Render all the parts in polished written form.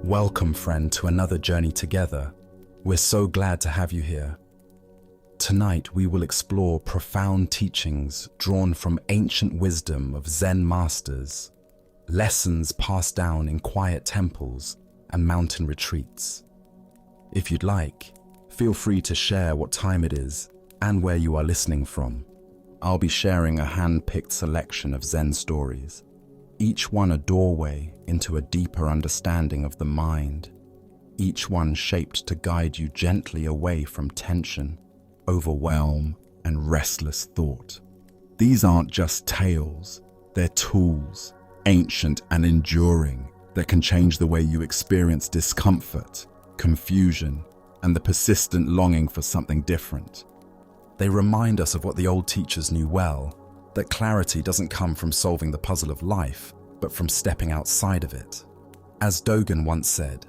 Welcome, friend, to another journey together. We're so glad to have you here. Tonight, we will explore profound teachings drawn from ancient wisdom of Zen masters, lessons passed down in quiet temples and mountain retreats. If you'd like, feel free to share what time it is and where you are listening from. I'll be sharing a hand-picked selection of Zen stories, each one a doorway into a deeper understanding of the mind, each one shaped to guide you gently away from tension, overwhelm, and restless thought. These aren't just tales, they're tools, ancient and enduring, that can change the way you experience discomfort, confusion, and the persistent longing for something different. They remind us of what the old teachers knew well, that clarity doesn't come from solving the puzzle of life, but from stepping outside of it. As Dogen once said,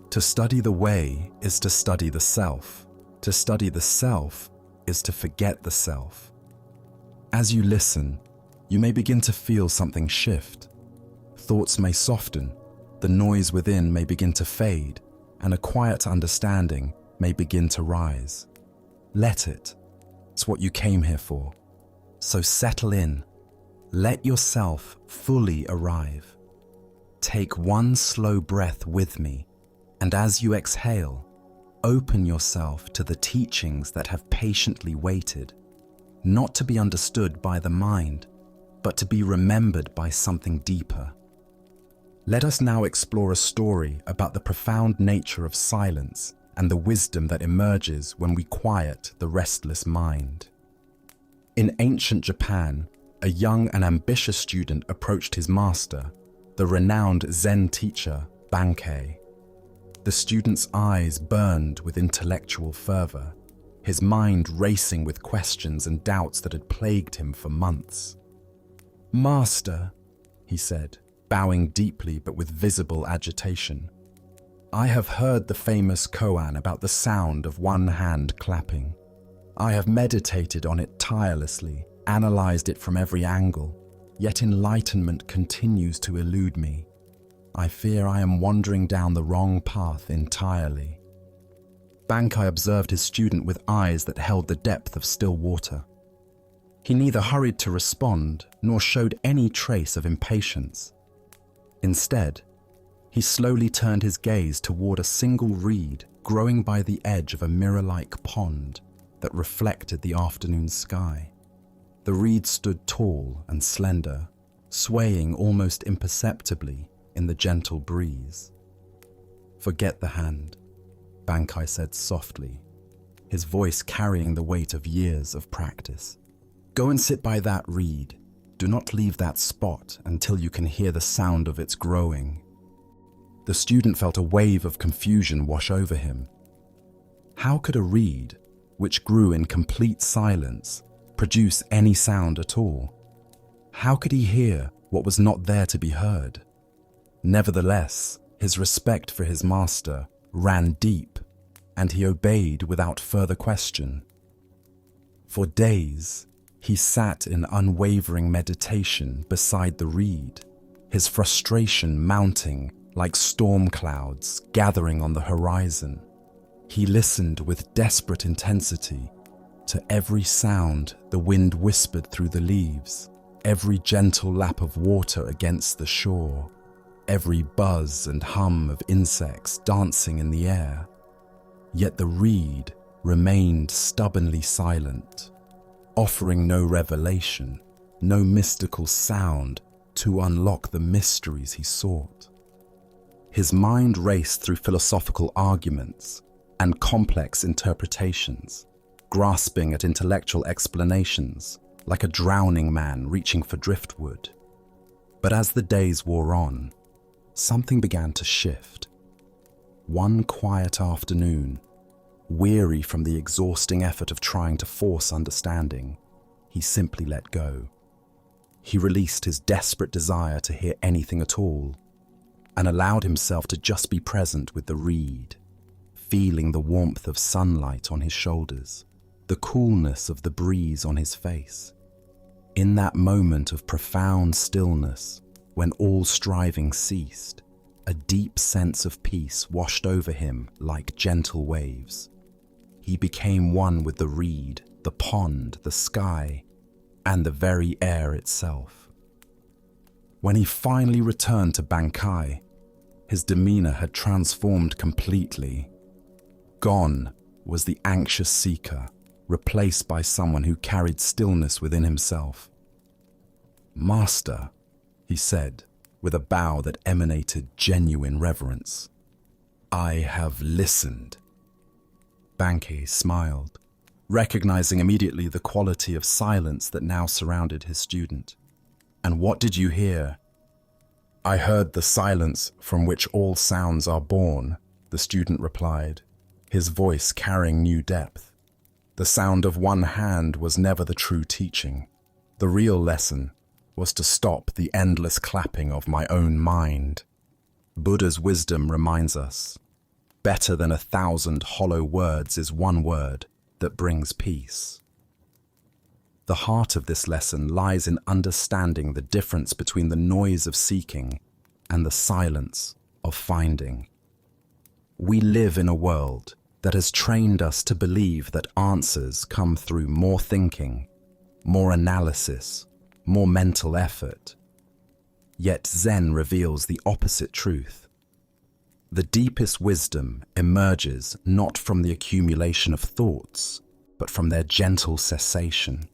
to study the way is to study the self. To study the self is to forget the self. As you listen, you may begin to feel something shift. Thoughts may soften, the noise within may begin to fade, and a quiet understanding may begin to rise. Let it. It's what you came here for. So settle in. Let yourself fully arrive. Take one slow breath with me, and as you exhale, open yourself to the teachings that have patiently waited, not to be understood by the mind, but to be remembered by something deeper. Let us now explore a story about the profound nature of silence and the wisdom that emerges when we quiet the restless mind. In ancient Japan, a young and ambitious student approached his master, the renowned Zen teacher, Bankei. The student's eyes burned with intellectual fervor, his mind racing with questions and doubts that had plagued him for months. "Master," he said, bowing deeply but with visible agitation, "I have heard the famous koan about the sound of one hand clapping. I have meditated on it tirelessly, analyzed it from every angle, yet enlightenment continues to elude me. I fear I am wandering down the wrong path entirely." Bankei observed his student with eyes that held the depth of still water. He neither hurried to respond nor showed any trace of impatience. Instead, he slowly turned his gaze toward a single reed growing by the edge of a mirror-like pond that reflected the afternoon sky. The reed stood tall and slender, swaying almost imperceptibly in the gentle breeze. "Forget the hand," Bankei said softly, his voice carrying the weight of years of practice. "Go and sit by that reed. Do not leave that spot until you can hear the sound of its growing." The student felt a wave of confusion wash over him. How could a reed, which grew in complete silence, produce any sound at all? How could he hear what was not there to be heard? Nevertheless, his respect for his master ran deep, and he obeyed without further question. For days, he sat in unwavering meditation beside the reed, his frustration mounting like storm clouds gathering on the horizon. He listened with desperate intensity to every sound the wind whispered through the leaves, every gentle lap of water against the shore, every buzz and hum of insects dancing in the air. Yet the reed remained stubbornly silent, offering no revelation, no mystical sound to unlock the mysteries he sought. His mind raced through philosophical arguments and complex interpretations, grasping at intellectual explanations like a drowning man reaching for driftwood. But as the days wore on, something began to shift. One quiet afternoon, weary from the exhausting effort of trying to force understanding, he simply let go. He released his desperate desire to hear anything at all and allowed himself to just be present with the reed, feeling the warmth of sunlight on his shoulders, the coolness of the breeze on his face. In that moment of profound stillness, when all striving ceased, a deep sense of peace washed over him like gentle waves. He became one with the reed, the pond, the sky, and the very air itself. When he finally returned to Bangkai, his demeanor had transformed completely. Gone was the anxious seeker, replaced by someone who carried stillness within himself. "Master," he said, with a bow that emanated genuine reverence, "I have listened." Bangkai smiled, recognizing immediately the quality of silence that now surrounded his student. "And what did you hear?" "I heard the silence from which all sounds are born," the student replied, his voice carrying new depth. "The sound of one hand was never the true teaching. The real lesson was to stop the endless clapping of my own mind." Buddha's wisdom reminds us, better than 1,000 hollow words is one word that brings peace. The heart of this lesson lies in understanding the difference between the noise of seeking and the silence of finding. We live in a world that has trained us to believe that answers come through more thinking, more analysis, more mental effort. Yet Zen reveals the opposite truth. The deepest wisdom emerges not from the accumulation of thoughts, but from their gentle cessation.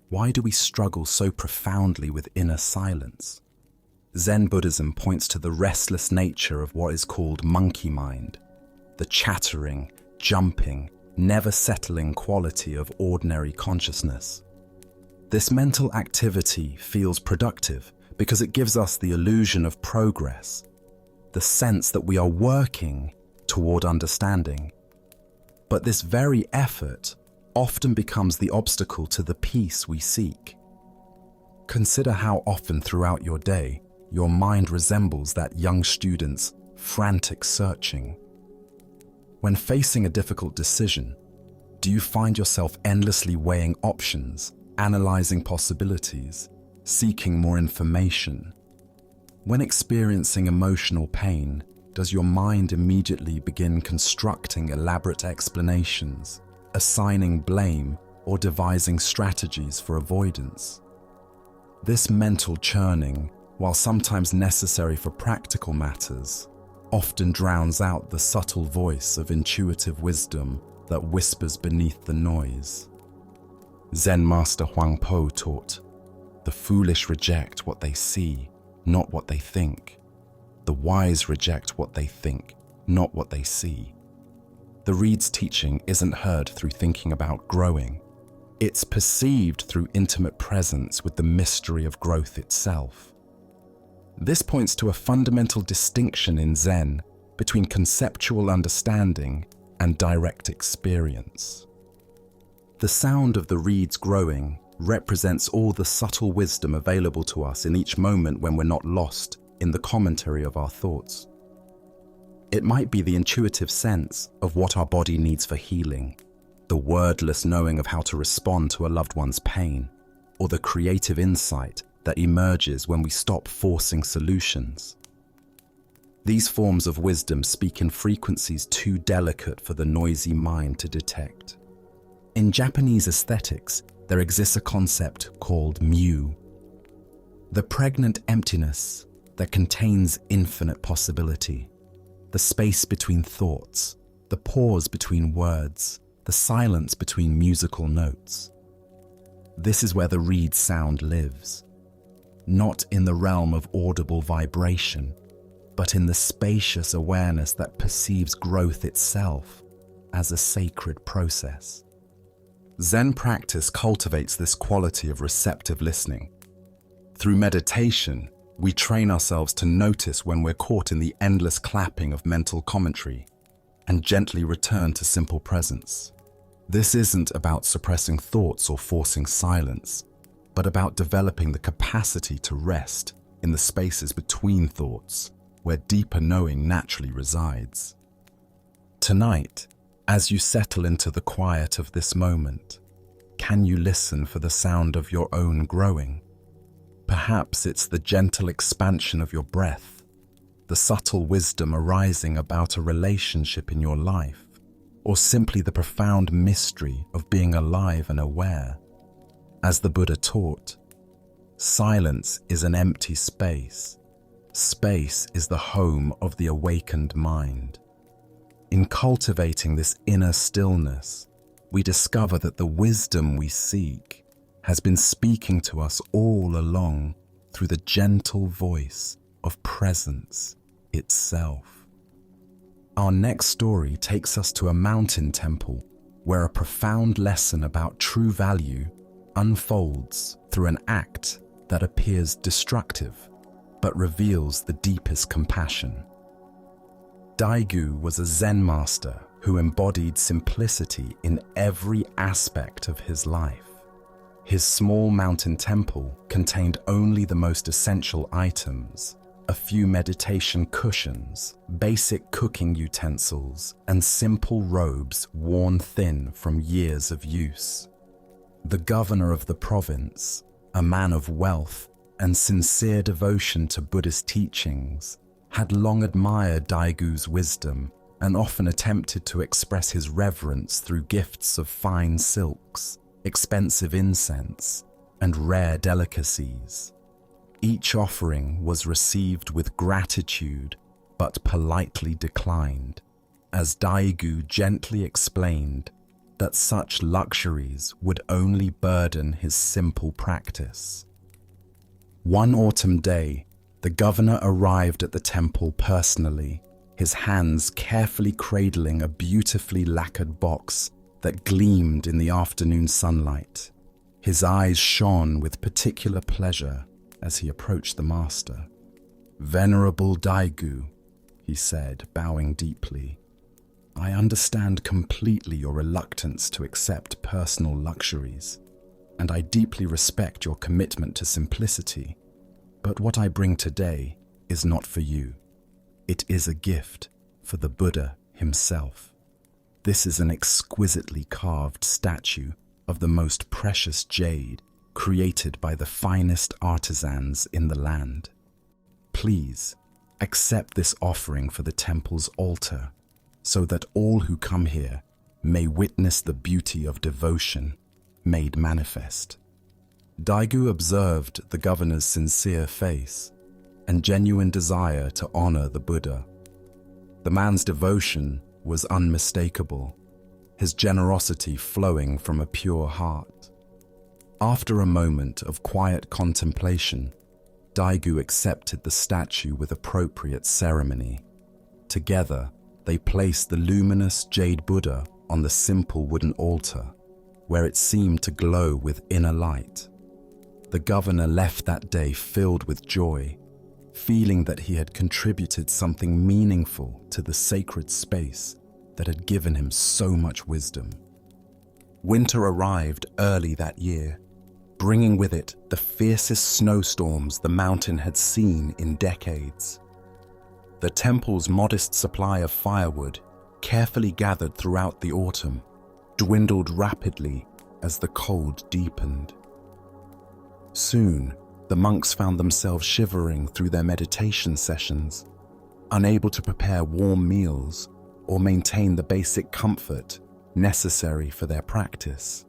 Why do we struggle so profoundly with inner silence? Zen Buddhism points to the restless nature of what is called monkey mind, the chattering, jumping, never settling quality of ordinary consciousness. This mental activity feels productive because it gives us the illusion of progress, the sense that we are working toward understanding. But this very effort often becomes the obstacle to the peace we seek. Consider how often throughout your day your mind resembles that young student's frantic searching. When facing a difficult decision, do you find yourself endlessly weighing options, analyzing possibilities, seeking more information? When experiencing emotional pain, does your mind immediately begin constructing elaborate explanations, assigning blame, or devising strategies for avoidance? This mental churning, while sometimes necessary for practical matters, often drowns out the subtle voice of intuitive wisdom that whispers beneath the noise. Zen Master Huang Po taught, "The foolish reject what they see, not what they think. The wise reject what they think, not what they see." The reed's teaching isn't heard through thinking about growing. It's perceived through intimate presence with the mystery of growth itself. This points to a fundamental distinction in Zen between conceptual understanding and direct experience. The sound of the reeds growing represents all the subtle wisdom available to us in each moment when we're not lost in the commentary of our thoughts. It might be the intuitive sense of what our body needs for healing, the wordless knowing of how to respond to a loved one's pain, or the creative insight that emerges when we stop forcing solutions. These forms of wisdom speak in frequencies too delicate for the noisy mind to detect. In Japanese aesthetics, there exists a concept called mu, the pregnant emptiness that contains infinite possibility, the space between thoughts, the pause between words, the silence between musical notes. This is where the reed sound lives, not in the realm of audible vibration, but in the spacious awareness that perceives growth itself as a sacred process. Zen practice cultivates this quality of receptive listening. Through meditation, we train ourselves to notice when we're caught in the endless clapping of mental commentary and gently return to simple presence. This isn't about suppressing thoughts or forcing silence, but about developing the capacity to rest in the spaces between thoughts where deeper knowing naturally resides. Tonight, as you settle into the quiet of this moment, can you listen for the sound of your own growing? Perhaps it's the gentle expansion of your breath, the subtle wisdom arising about a relationship in your life, or simply the profound mystery of being alive and aware. As the Buddha taught, silence is an empty space. Space is the home of the awakened mind. In cultivating this inner stillness, we discover that the wisdom we seek has been speaking to us all along through the gentle voice of presence itself. Our next story takes us to a mountain temple where a profound lesson about true value unfolds through an act that appears destructive but reveals the deepest compassion. Daigu was a Zen master who embodied simplicity in every aspect of his life. His small mountain temple contained only the most essential items: a few meditation cushions, basic cooking utensils, and simple robes worn thin from years of use. The governor of the province, a man of wealth and sincere devotion to Buddhist teachings, had long admired Daigu's wisdom and often attempted to express his reverence through gifts of fine silks, expensive incense, and rare delicacies. Each offering was received with gratitude but politely declined, as Daigu gently explained that such luxuries would only burden his simple practice. One autumn day, the governor arrived at the temple personally, his hands carefully cradling a beautifully lacquered box that gleamed in the afternoon sunlight. His eyes shone with particular pleasure as he approached the master. "Venerable Daigu," he said, bowing deeply, "I understand completely your reluctance to accept personal luxuries, and I deeply respect your commitment to simplicity. But what I bring today is not for you. It is a gift for the Buddha himself. This is an exquisitely carved statue of the most precious jade created by the finest artisans in the land. Please accept this offering for the temple's altar, so that all who come here may witness the beauty of devotion made manifest." Daigu observed the governor's sincere face and genuine desire to honor the Buddha. The man's devotion was unmistakable, his generosity flowing from a pure heart. After a moment of quiet contemplation, Daigu accepted the statue with appropriate ceremony. Together, they placed the luminous jade Buddha on the simple wooden altar, where it seemed to glow with inner light. The governor left that day filled with joy, feeling that he had contributed something meaningful to the sacred space that had given him so much wisdom. Winter arrived early that year, bringing with it the fiercest snowstorms the mountain had seen in decades. The temple's modest supply of firewood, carefully gathered throughout the autumn, dwindled rapidly as the cold deepened. Soon, the monks found themselves shivering through their meditation sessions, unable to prepare warm meals or maintain the basic comfort necessary for their practice.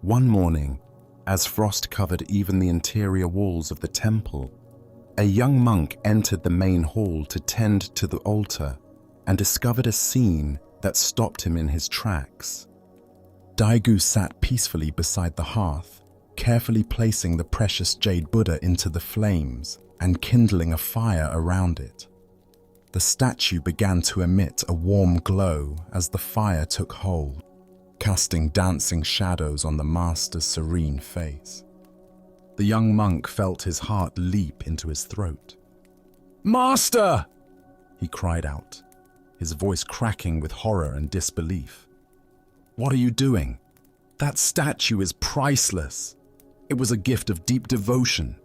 One morning, as frost covered even the interior walls of the temple, a young monk entered the main hall to tend to the altar and discovered a scene that stopped him in his tracks. Daigu sat peacefully beside the hearth, carefully placing the precious jade Buddha into the flames and kindling a fire around it. The statue began to emit a warm glow as the fire took hold, casting dancing shadows on the master's serene face. The young monk felt his heart leap into his throat. "Master!" he cried out, his voice cracking with horror and disbelief. "What are you doing? That statue is priceless. It was a gift of deep devotion.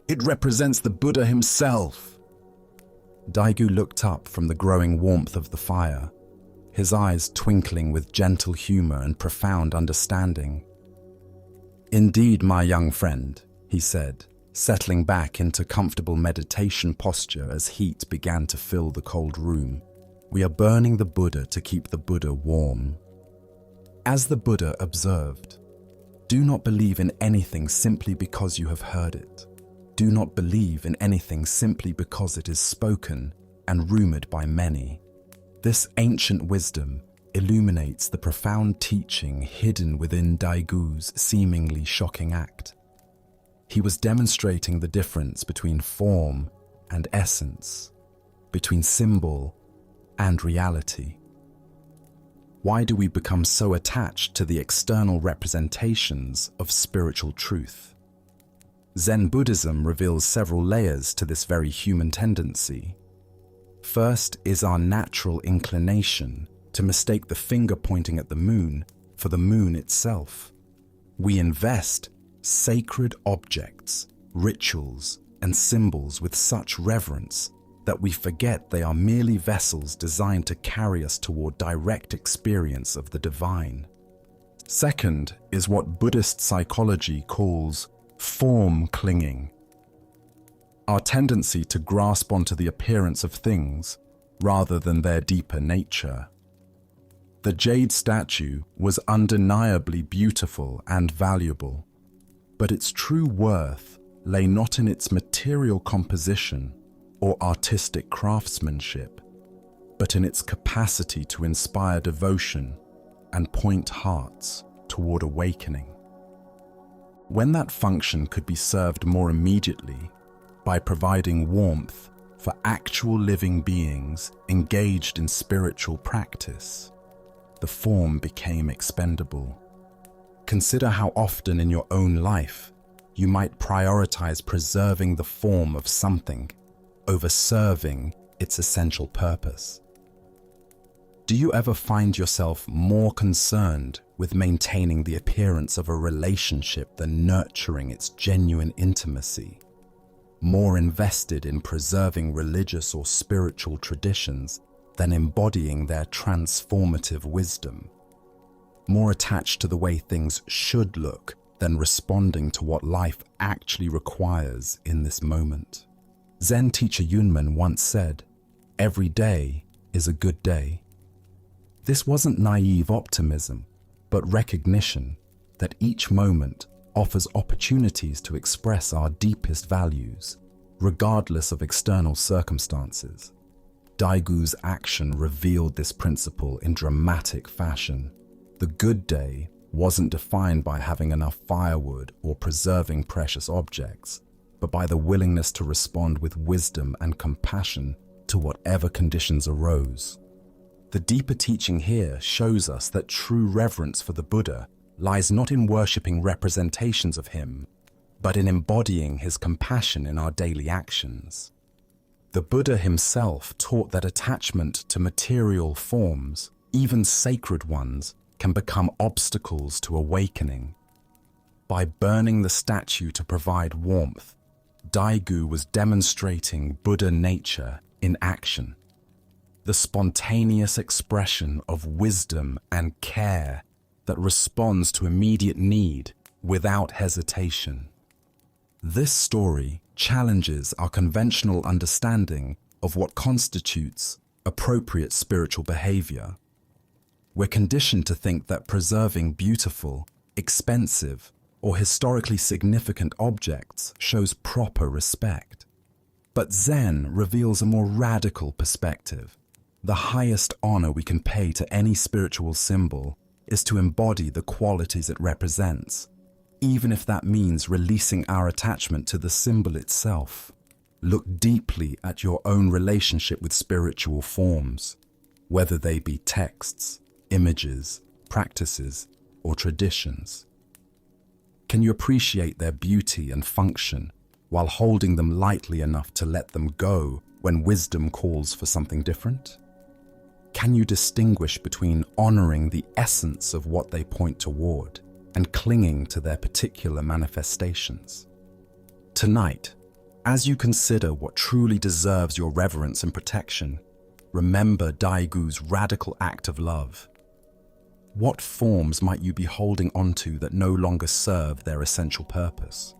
It represents the Buddha himself." Daigu looked up from the growing warmth of the fire, his eyes twinkling with gentle humor and profound understanding. "Indeed, my young friend," he said, settling back into comfortable meditation posture as heat began to fill the cold room. We are burning the Buddha to keep the Buddha warm. As the Buddha observed, do not believe in anything simply because you have heard it. Do not believe in anything simply because it is spoken and rumored by many. This ancient wisdom illuminates the profound teaching hidden within Daigu's seemingly shocking act. He was demonstrating the difference between form and essence, between symbol and reality. Why do we become so attached to the external representations of spiritual truth? Zen Buddhism reveals several layers to this very human tendency. First is our natural inclination to mistake the finger pointing at the moon for the moon itself. We invest sacred objects, rituals, and symbols with such reverence that we forget they are merely vessels designed to carry us toward direct experience of the divine. Second is what Buddhist psychology calls form clinging. Our tendency to grasp onto the appearance of things rather than their deeper nature. The jade statue was undeniably beautiful and valuable, but its true worth lay not in its material composition or artistic craftsmanship, but in its capacity to inspire devotion and point hearts toward awakening. When that function could be served more immediately by providing warmth for actual living beings engaged in spiritual practice, the form became expendable. Consider how often in your own life you might prioritize preserving the form of something over serving its essential purpose. Do you ever find yourself more concerned with maintaining the appearance of a relationship than nurturing its genuine intimacy? More invested in preserving religious or spiritual traditions than embodying their transformative wisdom? More attached to the way things should look than responding to what life actually requires in this moment? Zen teacher Yunmen once said, "Every day is a good day." This wasn't naive optimism, but recognition that each moment offers opportunities to express our deepest values, regardless of external circumstances. Daigu's action revealed this principle in dramatic fashion. The good day wasn't defined by having enough firewood or preserving precious objects, but by the willingness to respond with wisdom and compassion to whatever conditions arose. The deeper teaching here shows us that true reverence for the Buddha lies not in worshipping representations of him, but in embodying his compassion in our daily actions. The Buddha himself taught that attachment to material forms, even sacred ones, can become obstacles to awakening. By burning the statue to provide warmth, Daigu was demonstrating Buddha nature in action. The spontaneous expression of wisdom and care that responds to immediate need without hesitation. This story challenges our conventional understanding of what constitutes appropriate spiritual behavior. We're conditioned to think that preserving beautiful, expensive, or historically significant objects shows proper respect. But Zen reveals a more radical perspective. The highest honor we can pay to any spiritual symbol is to embody the qualities it represents, even if that means releasing our attachment to the symbol itself. Look deeply at your own relationship with spiritual forms, whether they be texts, images, practices, or traditions. Can you appreciate their beauty and function while holding them lightly enough to let them go when wisdom calls for something different? Can you distinguish between honoring the essence of what they point toward and clinging to their particular manifestations? Tonight, as you consider what truly deserves your reverence and protection, remember Daigu's radical act of love. What forms might you be holding onto that no longer serve their essential purpose?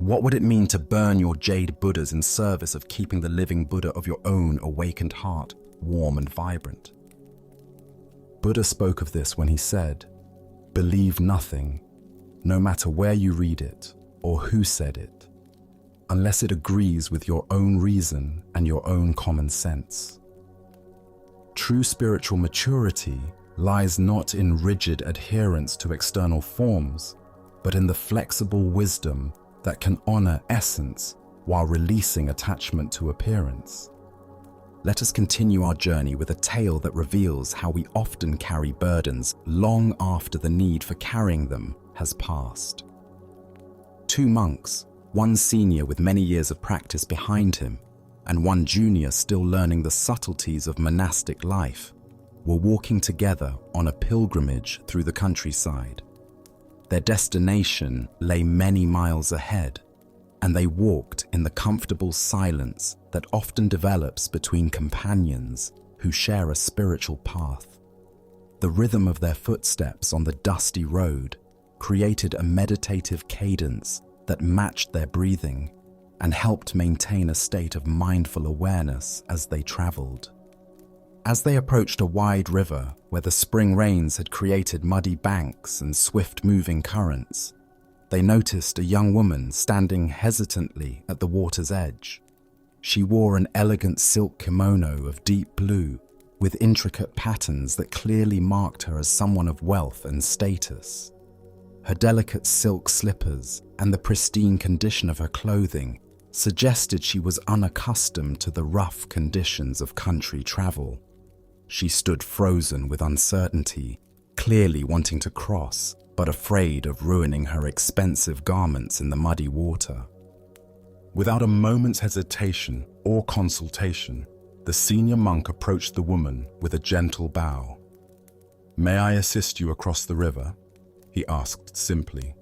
What would it mean to burn your jade Buddhas in service of keeping the living Buddha of your own awakened heart warm and vibrant? Buddha spoke of this when he said, "Believe nothing, no matter where you read it or who said it, unless it agrees with your own reason and your own common sense." True spiritual maturity lies not in rigid adherence to external forms, but in the flexible wisdom that can honor essence while releasing attachment to appearance. Let us continue our journey with a tale that reveals how we often carry burdens long after the need for carrying them has passed. Two monks, one senior with many years of practice behind him, and one junior still learning the subtleties of monastic life, were walking together on a pilgrimage through the countryside. Their destination lay many miles ahead, and they walked in the comfortable silence that often develops between companions who share a spiritual path. The rhythm of their footsteps on the dusty road created a meditative cadence that matched their breathing and helped maintain a state of mindful awareness as they traveled. As they approached a wide river where the spring rains had created muddy banks and swift-moving currents, they noticed a young woman standing hesitantly at the water's edge. She wore an elegant silk kimono of deep blue with intricate patterns that clearly marked her as someone of wealth and status. Her delicate silk slippers and the pristine condition of her clothing suggested she was unaccustomed to the rough conditions of country travel. She stood frozen with uncertainty, clearly wanting to cross, but afraid of ruining her expensive garments in the muddy water. Without a moment's hesitation or consultation, the senior monk approached the woman with a gentle bow. "May I assist you across the river?" he asked simply.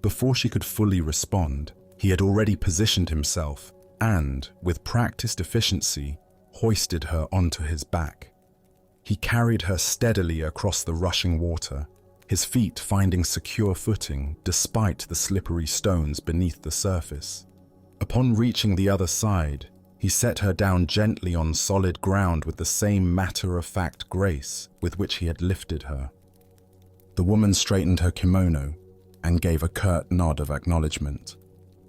Before she could fully respond, he had already positioned himself and, with practiced efficiency, hoisted her onto his back. He carried her steadily across the rushing water, his feet finding secure footing despite the slippery stones beneath the surface. Upon reaching the other side, he set her down gently on solid ground with the same matter-of-fact grace with which he had lifted her. The woman straightened her kimono and gave a curt nod of acknowledgement,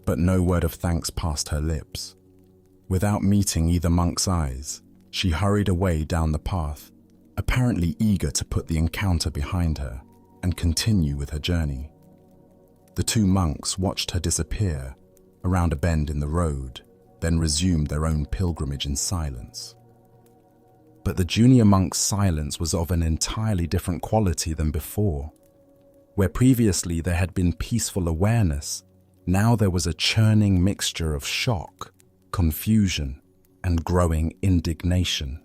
but no word of thanks passed her lips. Without meeting either monk's eyes, she hurried away down the path, apparently eager to put the encounter behind her and continue with her journey. The two monks watched her disappear around a bend in the road, then resumed their own pilgrimage in silence. But the junior monk's silence was of an entirely different quality than before. Where previously there had been peaceful awareness, now there was a churning mixture of shock, confusion, and growing indignation.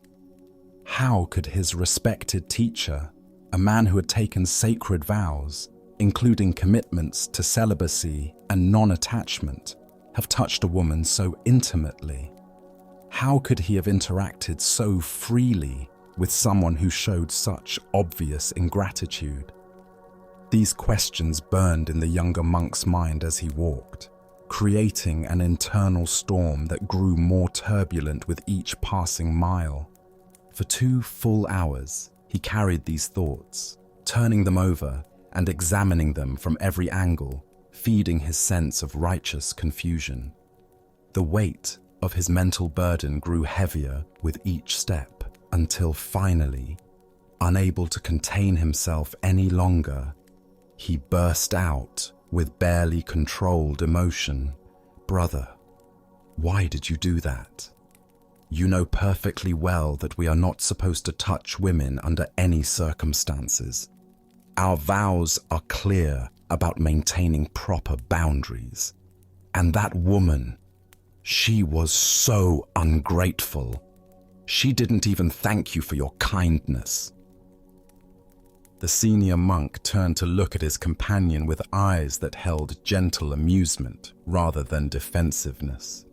How could his respected teacher, a man who had taken sacred vows, including commitments to celibacy and non-attachment, have touched a woman so intimately? How could he have interacted so freely with someone who showed such obvious ingratitude? These questions burned in the younger monk's mind as he walked, creating an internal storm that grew more turbulent with each passing mile. For 2 full hours, he carried these thoughts, turning them over and examining them from every angle, feeding his sense of righteous confusion. The weight of his mental burden grew heavier with each step until finally, unable to contain himself any longer, he burst out with barely controlled emotion. "Brother, why did you do that? You know perfectly well that we are not supposed to touch women under any circumstances. Our vows are clear about maintaining proper boundaries. And that woman, she was so ungrateful. She didn't even thank you for your kindness." The senior monk turned to look at his companion with eyes that held gentle amusement rather than defensiveness.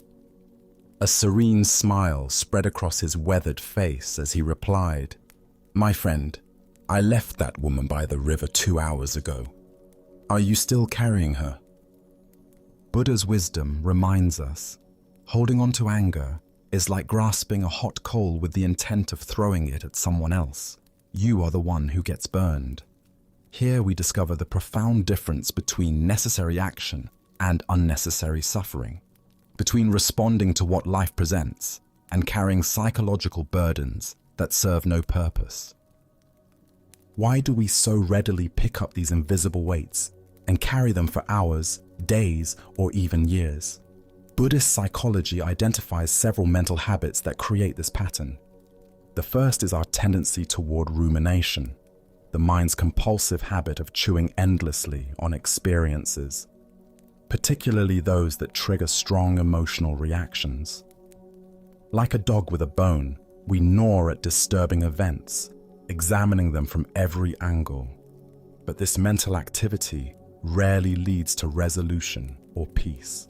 A serene smile spread across his weathered face as he replied, "My friend, I left that woman by the river 2 hours ago. Are you still carrying her?" Buddha's wisdom reminds us, holding on to anger is like grasping a hot coal with the intent of throwing it at someone else. You are the one who gets burned. Here we discover the profound difference between necessary action and unnecessary suffering, between responding to what life presents and carrying psychological burdens that serve no purpose. Why do we so readily pick up these invisible weights and carry them for hours, days, or even years? Buddhist psychology identifies several mental habits that create this pattern. The first is our tendency toward rumination, the mind's compulsive habit of chewing endlessly on experiences, particularly those that trigger strong emotional reactions. Like a dog with a bone, we gnaw at disturbing events, examining them from every angle. But this mental activity rarely leads to resolution or peace.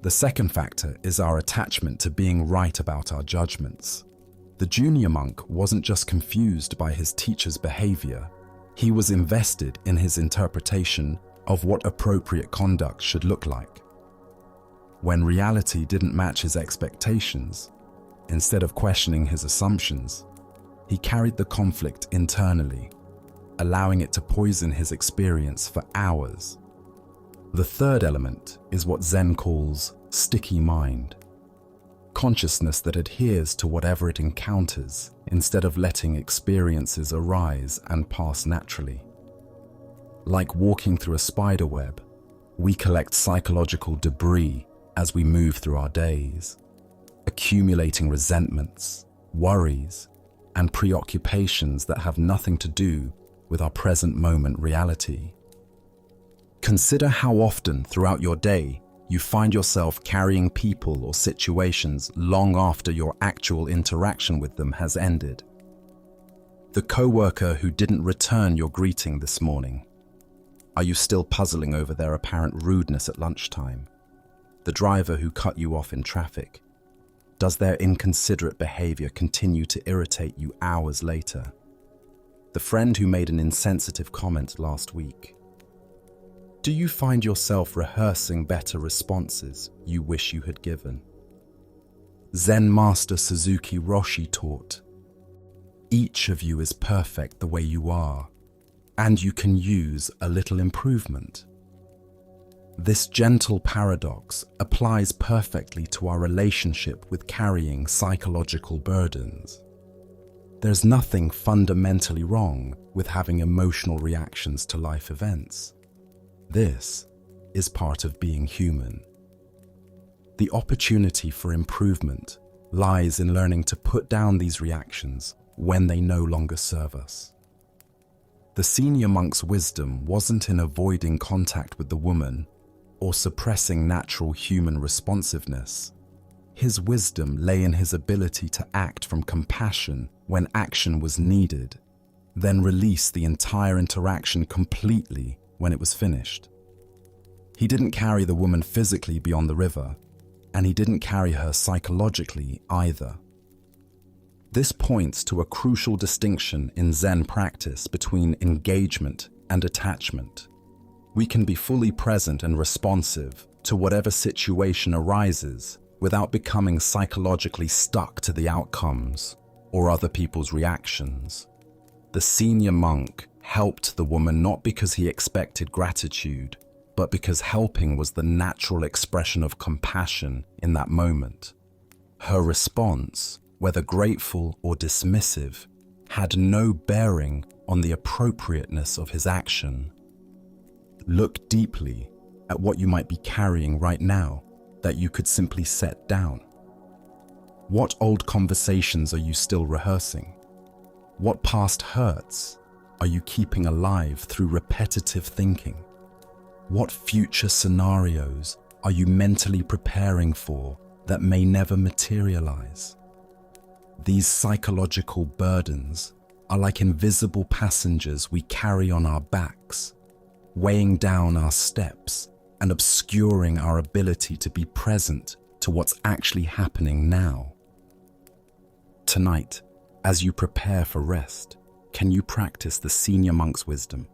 The second factor is our attachment to being right about our judgments. The junior monk wasn't just confused by his teacher's behavior, he was invested in his interpretation of what appropriate conduct should look like. When reality didn't match his expectations, instead of questioning his assumptions, he carried the conflict internally, allowing it to poison his experience for hours. The third element is what Zen calls sticky mind. Consciousness that adheres to whatever it encounters instead of letting experiences arise and pass naturally. Like walking through a spider web, we collect psychological debris as we move through our days, accumulating resentments, worries, and preoccupations that have nothing to do with our present moment reality. Consider how often throughout your day you find yourself carrying people or situations long after your actual interaction with them has ended. The coworker who didn't return your greeting this morning. Are you still puzzling over their apparent rudeness at lunchtime? The driver who cut you off in traffic. Does their inconsiderate behavior continue to irritate you hours later? The friend who made an insensitive comment last week. Do you find yourself rehearsing better responses you wish you had given? Zen Master Suzuki Roshi taught, each of you is perfect the way you are, and you can use a little improvement. This gentle paradox applies perfectly to our relationship with carrying psychological burdens. There's nothing fundamentally wrong with having emotional reactions to life events. This is part of being human. The opportunity for improvement lies in learning to put down these reactions when they no longer serve us. The senior monk's wisdom wasn't in avoiding contact with the woman or suppressing natural human responsiveness. His wisdom lay in his ability to act from compassion when action was needed, then release the entire interaction completely when it was finished. He didn't carry the woman physically beyond the river, and he didn't carry her psychologically either. This points to a crucial distinction in Zen practice between engagement and attachment. We can be fully present and responsive to whatever situation arises without becoming psychologically stuck to the outcomes or other people's reactions. The senior monk helped the woman not because he expected gratitude, but because helping was the natural expression of compassion in that moment. Her response, whether grateful or dismissive, had no bearing on the appropriateness of his action. Look deeply at what you might be carrying right now that you could simply set down. What old conversations are you still rehearsing? What past hurts are you keeping alive through repetitive thinking? What future scenarios are you mentally preparing for that may never materialize? These psychological burdens are like invisible passengers we carry on our backs, weighing down our steps and obscuring our ability to be present to what's actually happening now. Tonight, as you prepare for rest, can you practice the senior monk's wisdom?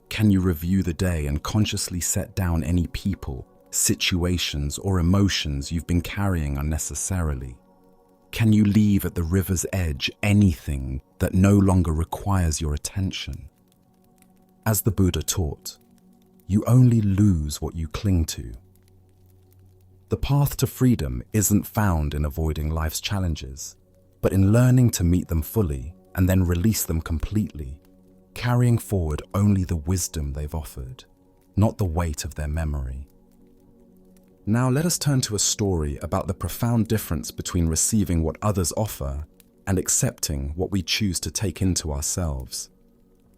Can you review the day and consciously set down any people situations, or emotions you've been carrying unnecessarily? Can you leave at the river's edge anything that no longer requires your attention? As the Buddha taught, you only lose what you cling to. The path to freedom isn't found in avoiding life's challenges, but in learning to meet them fully and then release them completely, carrying forward only the wisdom they've offered, not the weight of their memory. Now let us turn to a story about the profound difference between receiving what others offer and accepting what we choose to take into ourselves.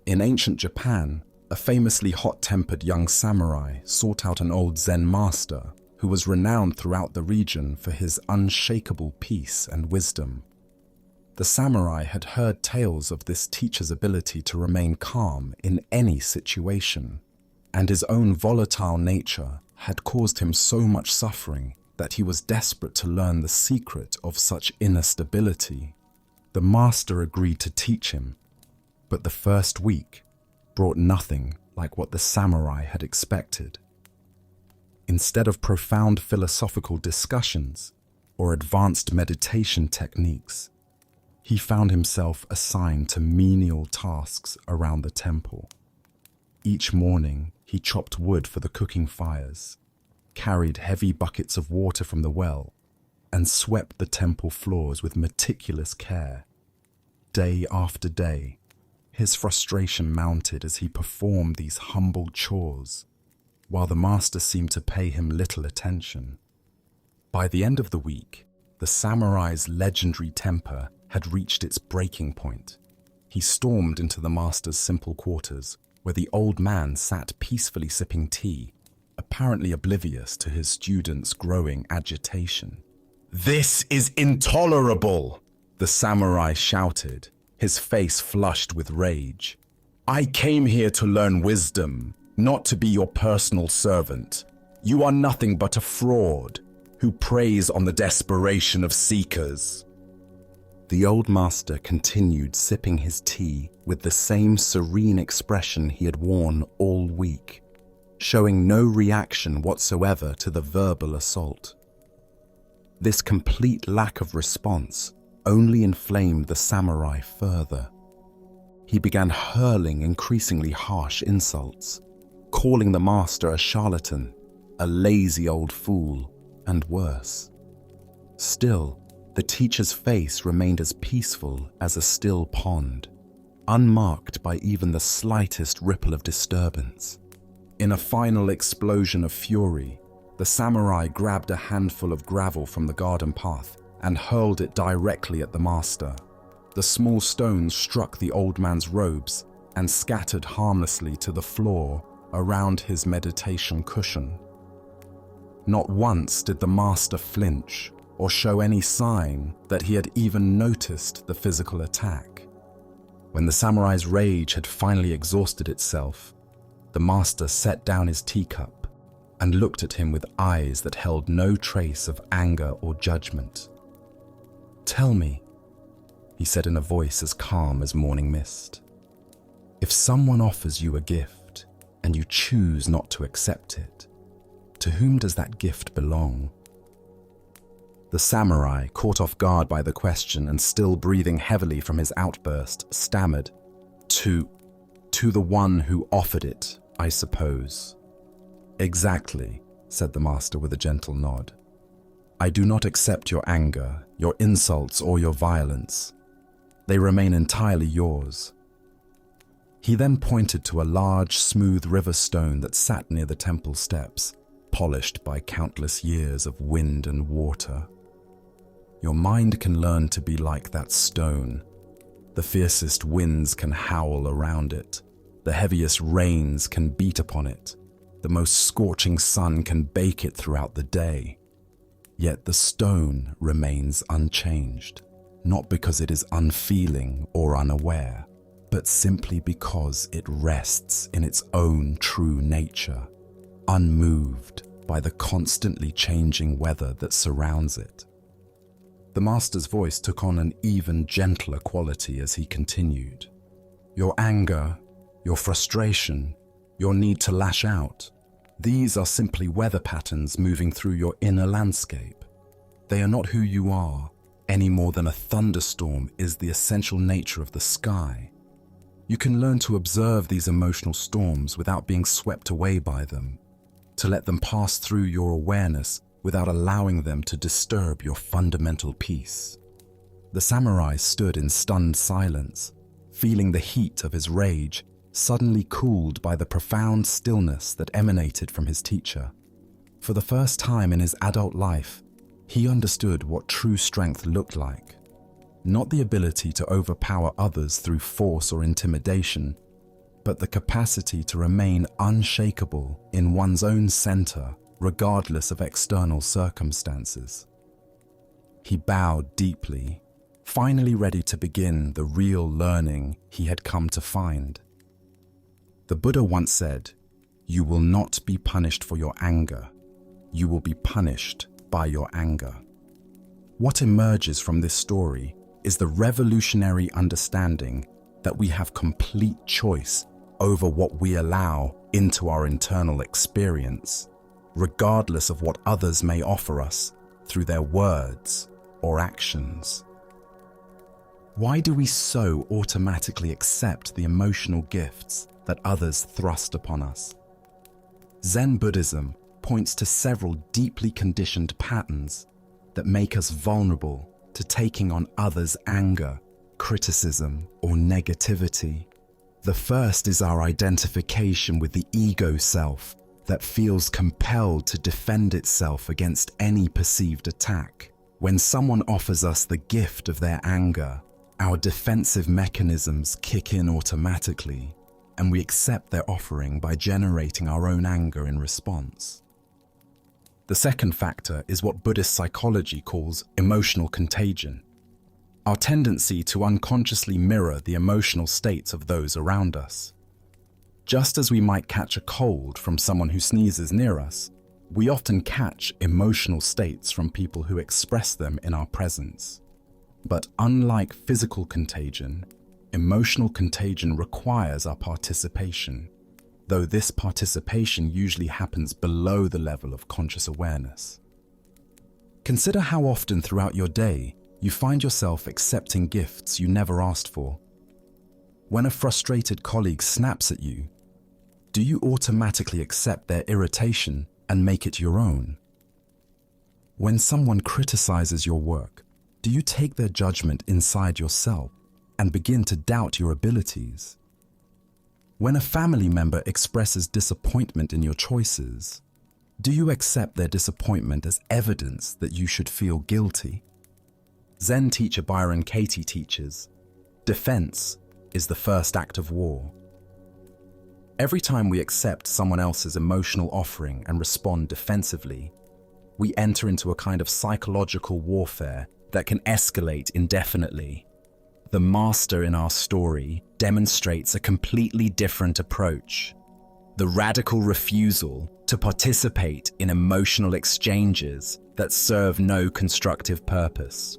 In ancient Japan, a famously hot-tempered young samurai sought out an old Zen master who was renowned throughout the region for his unshakable peace and wisdom. The samurai had heard tales of this teacher's ability to remain calm in any situation, and his own volatile nature had caused him so much suffering that he was desperate to learn the secret of such inner stability. The master agreed to teach him, but the first week brought nothing like what the samurai had expected. Instead of profound philosophical discussions or advanced meditation techniques, he found himself assigned to menial tasks around the temple. Each morning, he chopped wood for the cooking fires, carried heavy buckets of water from the well, and swept the temple floors with meticulous care. Day after day, his frustration mounted as he performed these humble chores, while the master seemed to pay him little attention. By the end of the week, the samurai's legendary temper had reached its breaking point. He stormed into the master's simple quarters, where the old man sat peacefully sipping tea, apparently oblivious to his student's growing agitation. "This is intolerable!" the samurai shouted, his face flushed with rage. "I came here to learn wisdom, not to be your personal servant. You are nothing but a fraud who preys on the desperation of seekers." The old master continued sipping his tea with the same serene expression he had worn all week, showing no reaction whatsoever to the verbal assault. This complete lack of response only inflamed the samurai further. He began hurling increasingly harsh insults, calling the master a charlatan, a lazy old fool, and worse. Still, the teacher's face remained as peaceful as a still pond, unmarked by even the slightest ripple of disturbance. In a final explosion of fury, the samurai grabbed a handful of gravel from the garden path and hurled it directly at the master. The small stones struck the old man's robes and scattered harmlessly to the floor around his meditation cushion. Not once did the master flinch or show any sign that he had even noticed the physical attack. When the samurai's rage had finally exhausted itself, the master set down his teacup and looked at him with eyes that held no trace of anger or judgment. "Tell me," he said in a voice as calm as morning mist, "if someone offers you a gift and you choose not to accept it, to whom does that gift belong?" The samurai, caught off guard by the question and still breathing heavily from his outburst, stammered, To the one who offered it, I suppose." "Exactly," said the master with a gentle nod. "I do not accept your anger, your insults, or your violence. They remain entirely yours." He then pointed to a large, smooth river stone that sat near the temple steps, polished by countless years of wind and water. "Your mind can learn to be like that stone. The fiercest winds can howl around it. The heaviest rains can beat upon it. The most scorching sun can bake it throughout the day. Yet the stone remains unchanged, not because it is unfeeling or unaware, but simply because it rests in its own true nature, unmoved by the constantly changing weather that surrounds it." The master's voice took on an even gentler quality as he continued. "Your anger, your frustration, your need to lash out, These are simply weather patterns moving through your inner landscape. They are not who you are, any more than a thunderstorm is the essential nature of the sky. You can learn to observe these emotional storms without being swept away by them, to let them pass through your awareness without allowing them to disturb your fundamental peace. The samurai stood in stunned silence, feeling the heat of his rage suddenly cooled by the profound stillness that emanated from his teacher. For the first time in his adult life, he understood what true strength looked like. Not the ability to overpower others through force or intimidation, but the capacity to remain unshakable in one's own center, regardless of external circumstances. He bowed deeply, finally ready to begin the real learning he had come to find. The Buddha once said, "You will not be punished for your anger. You will be punished by your anger." What emerges from this story is the revolutionary understanding that we have complete choice over what we allow into our internal experience, regardless of what others may offer us through their words or actions. Why do we so automatically accept the emotional gifts that others thrust upon us? Zen Buddhism points to several deeply conditioned patterns that make us vulnerable to taking on others' anger, criticism, or negativity. The first is our identification with the ego self that feels compelled to defend itself against any perceived attack. When someone offers us the gift of their anger, our defensive mechanisms kick in automatically, and we accept their offering by generating our own anger in response. The second factor is what Buddhist psychology calls emotional contagion, our tendency to unconsciously mirror the emotional states of those around us. Just as we might catch a cold from someone who sneezes near us, we often catch emotional states from people who express them in our presence. But unlike physical contagion, emotional contagion requires our participation, though this participation usually happens below the level of conscious awareness. Consider how often throughout your day you find yourself accepting gifts you never asked for. When a frustrated colleague snaps at you, do you automatically accept their irritation and make it your own? When someone criticizes your work, do you take their judgment inside yourself and begin to doubt your abilities? When a family member expresses disappointment in your choices, do you accept their disappointment as evidence that you should feel guilty? Zen teacher Byron Katie teaches, defense is the first act of war. Every time we accept someone else's emotional offering and respond defensively, we enter into a kind of psychological warfare that can escalate indefinitely. The master in our story demonstrates a completely different approach, the radical refusal to participate in emotional exchanges that serve no constructive purpose.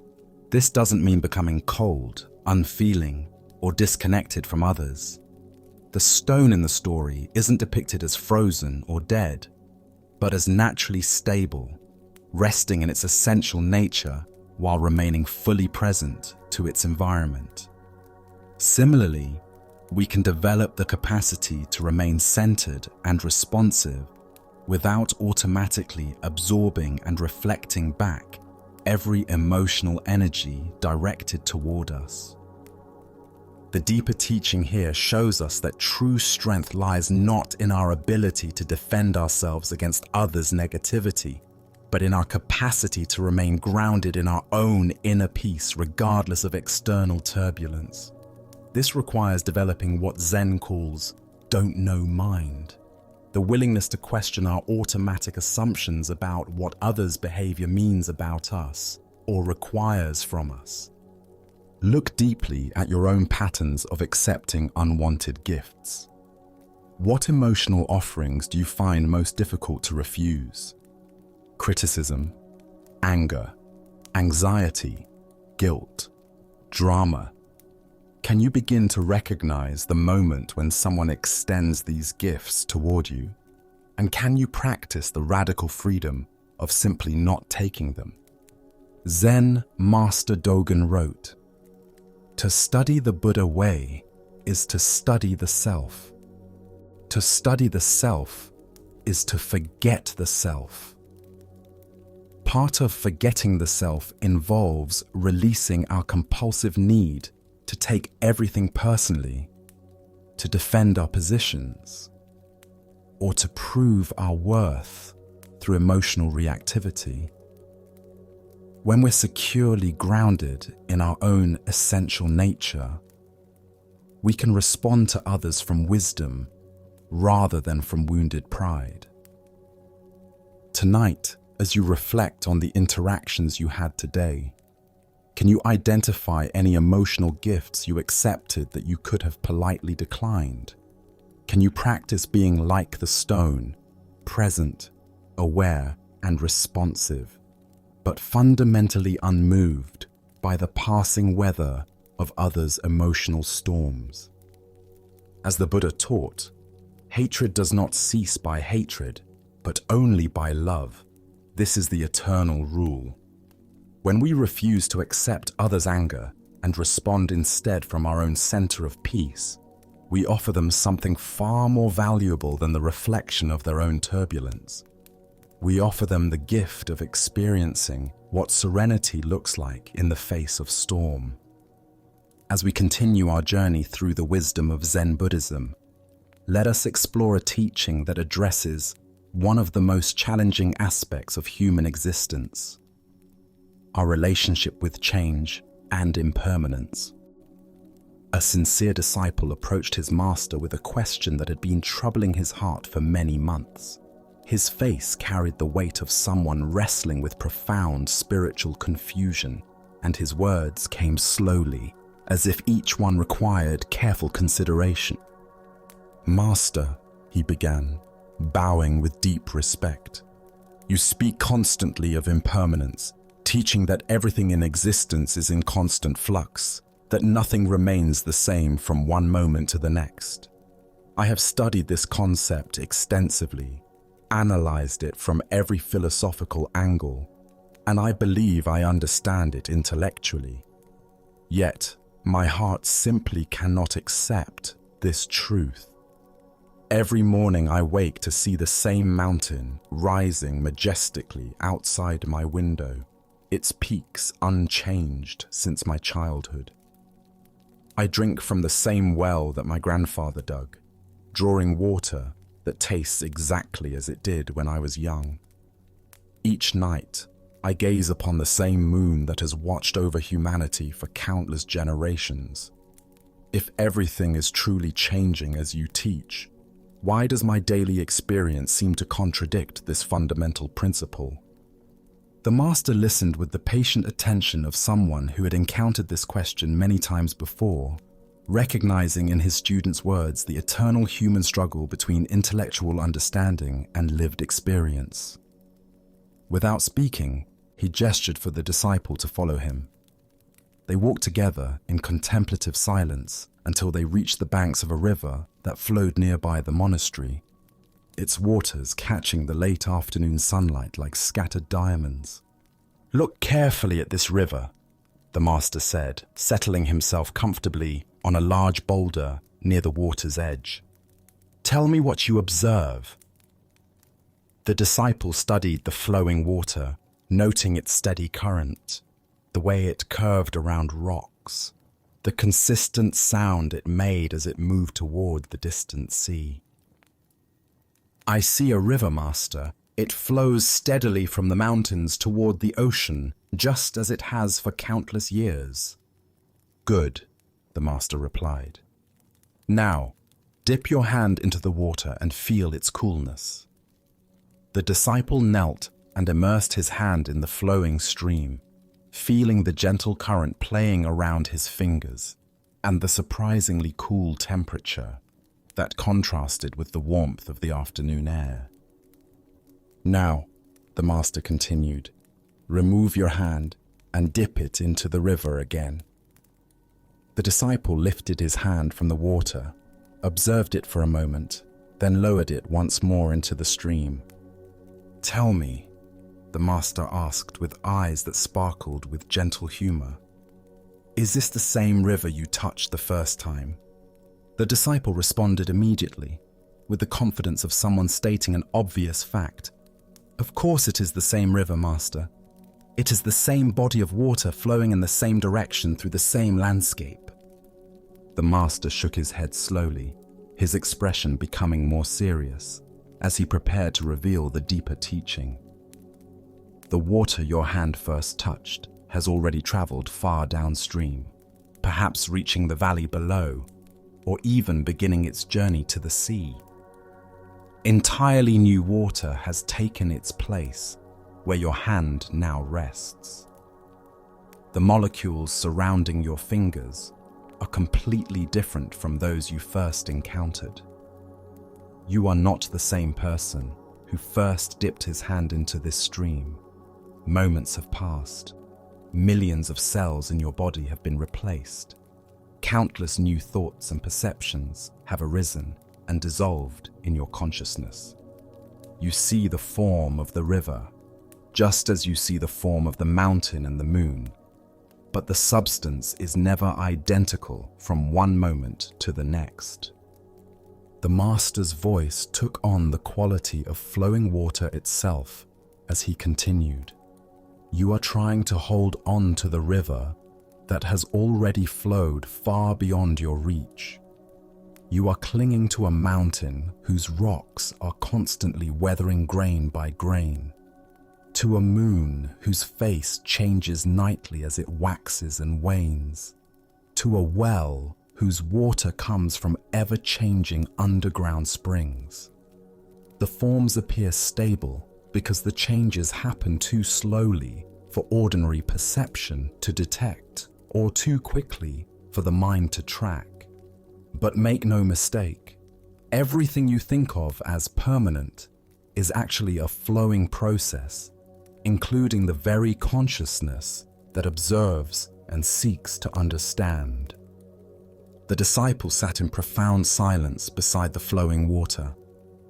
This doesn't mean becoming cold, unfeeling, or disconnected from others. The stone in the story isn't depicted as frozen or dead, but as naturally stable, resting in its essential nature while remaining fully present to its environment. Similarly, we can develop the capacity to remain centered and responsive without automatically absorbing and reflecting back every emotional energy directed toward us. The deeper teaching here shows us that true strength lies not in our ability to defend ourselves against others' negativity, but in our capacity to remain grounded in our own inner peace regardless of external turbulence. This requires developing what Zen calls don't know mind, the willingness to question our automatic assumptions about what others' behavior means about us or requires from us. Look deeply at your own patterns of accepting unwanted gifts. What emotional offerings do you find most difficult to refuse? Criticism, anger, anxiety, guilt, drama. Can you begin to recognize the moment when someone extends these gifts toward you? And can you practice the radical freedom of simply not taking them? Zen Master Dogen wrote, "To study the Buddha way is to study the self. To study the self is to forget the self." Part of forgetting the self involves releasing our compulsive need to take everything personally, to defend our positions, or to prove our worth through emotional reactivity. When we're securely grounded in our own essential nature, we can respond to others from wisdom rather than from wounded pride. Tonight, as you reflect on the interactions you had today, can you identify any emotional gifts you accepted that you could have politely declined? Can you practice being like the stone, present, aware, and responsive, but fundamentally unmoved by the passing weather of others' emotional storms? As the Buddha taught, hatred does not cease by hatred, but only by love. This is the eternal rule. When we refuse to accept others' anger and respond instead from our own center of peace, we offer them something far more valuable than the reflection of their own turbulence. We offer them the gift of experiencing what serenity looks like in the face of storm. As we continue our journey through the wisdom of Zen Buddhism, let us explore a teaching that addresses one of the most challenging aspects of human existence: our relationship with change and impermanence. A sincere disciple approached his master with a question that had been troubling his heart for many months. His face carried the weight of someone wrestling with profound spiritual confusion, and his words came slowly, as if each one required careful consideration. "Master," he began, bowing with deep respect, "you speak constantly of impermanence, teaching that everything in existence is in constant flux, that nothing remains the same from one moment to the next. I have studied this concept extensively, analyzed it from every philosophical angle, and I believe I understand it intellectually. Yet, my heart simply cannot accept this truth. Every morning I wake to see the same mountain rising majestically outside my window, its peaks unchanged since my childhood. I drink from the same well that my grandfather dug, drawing water that tastes exactly as it did when I was young. Each night, I gaze upon the same moon that has watched over humanity for countless generations. If everything is truly changing as you teach, why does my daily experience seem to contradict this fundamental principle?" The master listened with the patient attention of someone who had encountered this question many times before, recognizing in his student's words the eternal human struggle between intellectual understanding and lived experience. Without speaking, he gestured for the disciple to follow him. They walked together in contemplative silence until they reached the banks of a river that flowed nearby the monastery, its waters catching the late afternoon sunlight like scattered diamonds. "Look carefully at this river," the master said, settling himself comfortably on a large boulder near the water's edge. "Tell me what you observe." The disciple studied the flowing water, noting its steady current, the way it curved around rocks, the consistent sound it made as it moved toward the distant sea. "I see a river, master. It flows steadily from the mountains toward the ocean, just as it has for countless years." "Good," the master replied. "Now, dip your hand into the water and feel its coolness." The disciple knelt and immersed his hand in the flowing stream, feeling the gentle current playing around his fingers and the surprisingly cool temperature that contrasted with the warmth of the afternoon air. "Now," the master continued, "remove your hand and dip it into the river again." The disciple lifted his hand from the water, observed it for a moment, then lowered it once more into the stream. "Tell me," the master asked with eyes that sparkled with gentle humor, "is this the same river you touched the first time?" The disciple responded immediately, with the confidence of someone stating an obvious fact. "Of course it is the same river, master. It is the same body of water flowing in the same direction through the same landscape." The master shook his head slowly, his expression becoming more serious as he prepared to reveal the deeper teaching. "The water your hand first touched has already traveled far downstream, perhaps reaching the valley below, or even beginning its journey to the sea. Entirely new water has taken its place where your hand now rests. The molecules surrounding your fingers are completely different from those you first encountered. You are not the same person who first dipped his hand into this stream. Moments have passed. Millions of cells in your body have been replaced. Countless new thoughts and perceptions have arisen and dissolved in your consciousness. You see the form of the river, just as you see the form of the mountain and the moon, but the substance is never identical from one moment to the next." The master's voice took on the quality of flowing water itself as he continued. "You are trying to hold on to the river that has already flowed far beyond your reach. You are clinging to a mountain whose rocks are constantly weathering grain by grain, to a moon whose face changes nightly as it waxes and wanes, to a well whose water comes from ever-changing underground springs. The forms appear stable because the changes happen too slowly for ordinary perception to detect, or too quickly for the mind to track. But make no mistake, everything you think of as permanent is actually a flowing process, including the very consciousness that observes and seeks to understand." The disciple sat in profound silence beside the flowing water,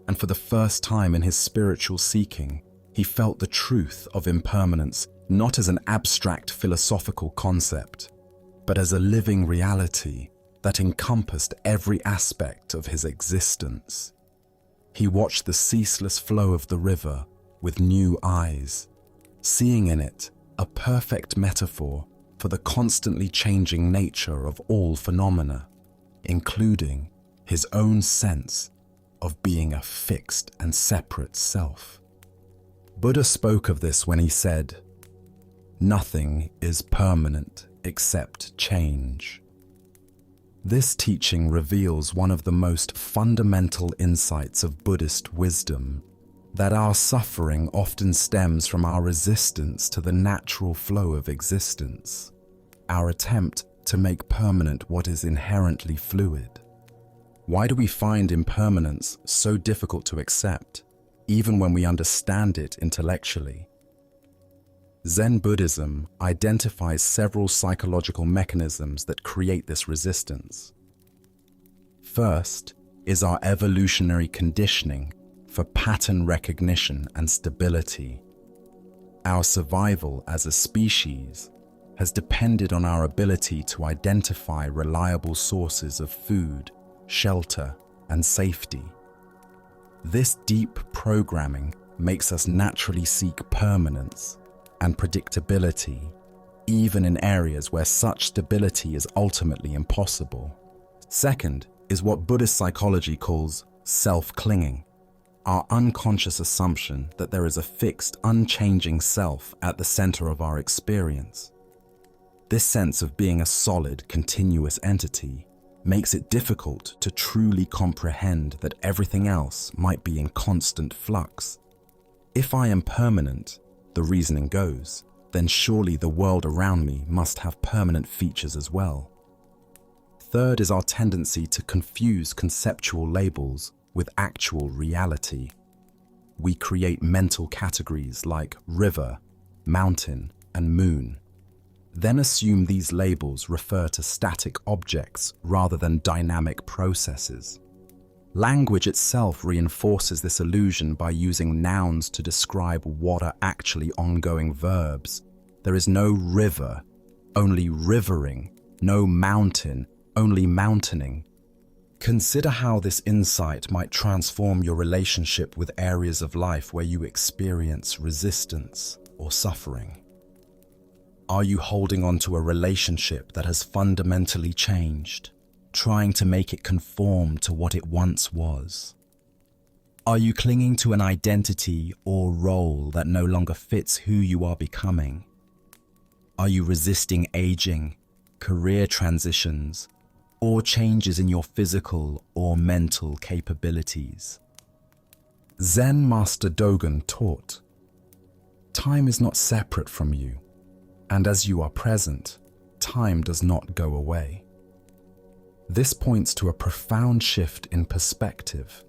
and for the first time in his spiritual seeking, he felt the truth of impermanence not as an abstract philosophical concept, but as a living reality that encompassed every aspect of his existence. He watched the ceaseless flow of the river with new eyes, seeing in it a perfect metaphor for the constantly changing nature of all phenomena, including his own sense of being a fixed and separate self. Buddha spoke of this when he said, "Nothing is permanent except change." This teaching reveals one of the most fundamental insights of Buddhist wisdom, that our suffering often stems from our resistance to the natural flow of existence, our attempt to make permanent what is inherently fluid. Why do we find impermanence so difficult to accept, even when we understand it intellectually? Zen Buddhism identifies several psychological mechanisms that create this resistance. First is our evolutionary conditioning for pattern recognition and stability. Our survival as a species has depended on our ability to identify reliable sources of food, shelter, and safety. This deep programming makes us naturally seek permanence and predictability, even in areas where such stability is ultimately impossible. Second is what Buddhist psychology calls self-clinging, our unconscious assumption that there is a fixed, unchanging self at the center of our experience. This sense of being a solid, continuous entity makes it difficult to truly comprehend that everything else might be in constant flux. If I am permanent, the reasoning goes, then surely the world around me must have permanent features as well. Third is our tendency to confuse conceptual labels with actual reality. We create mental categories like river, mountain, and moon, then assume these labels refer to static objects rather than dynamic processes. Language itself reinforces this illusion by using nouns to describe what are actually ongoing verbs. There is no river, only rivering, no mountain, only mountaining. Consider how this insight might transform your relationship with areas of life where you experience resistance or suffering. Are you holding on to a relationship that has fundamentally changed, trying to make it conform to what it once was? Are you clinging to an identity or role that no longer fits who you are becoming? Are you resisting aging, career transitions, or changes in your physical or mental capabilities? Zen Master Dogen taught, "Time is not separate from you, and as you are present, time does not go away." This points to a profound shift in perspective.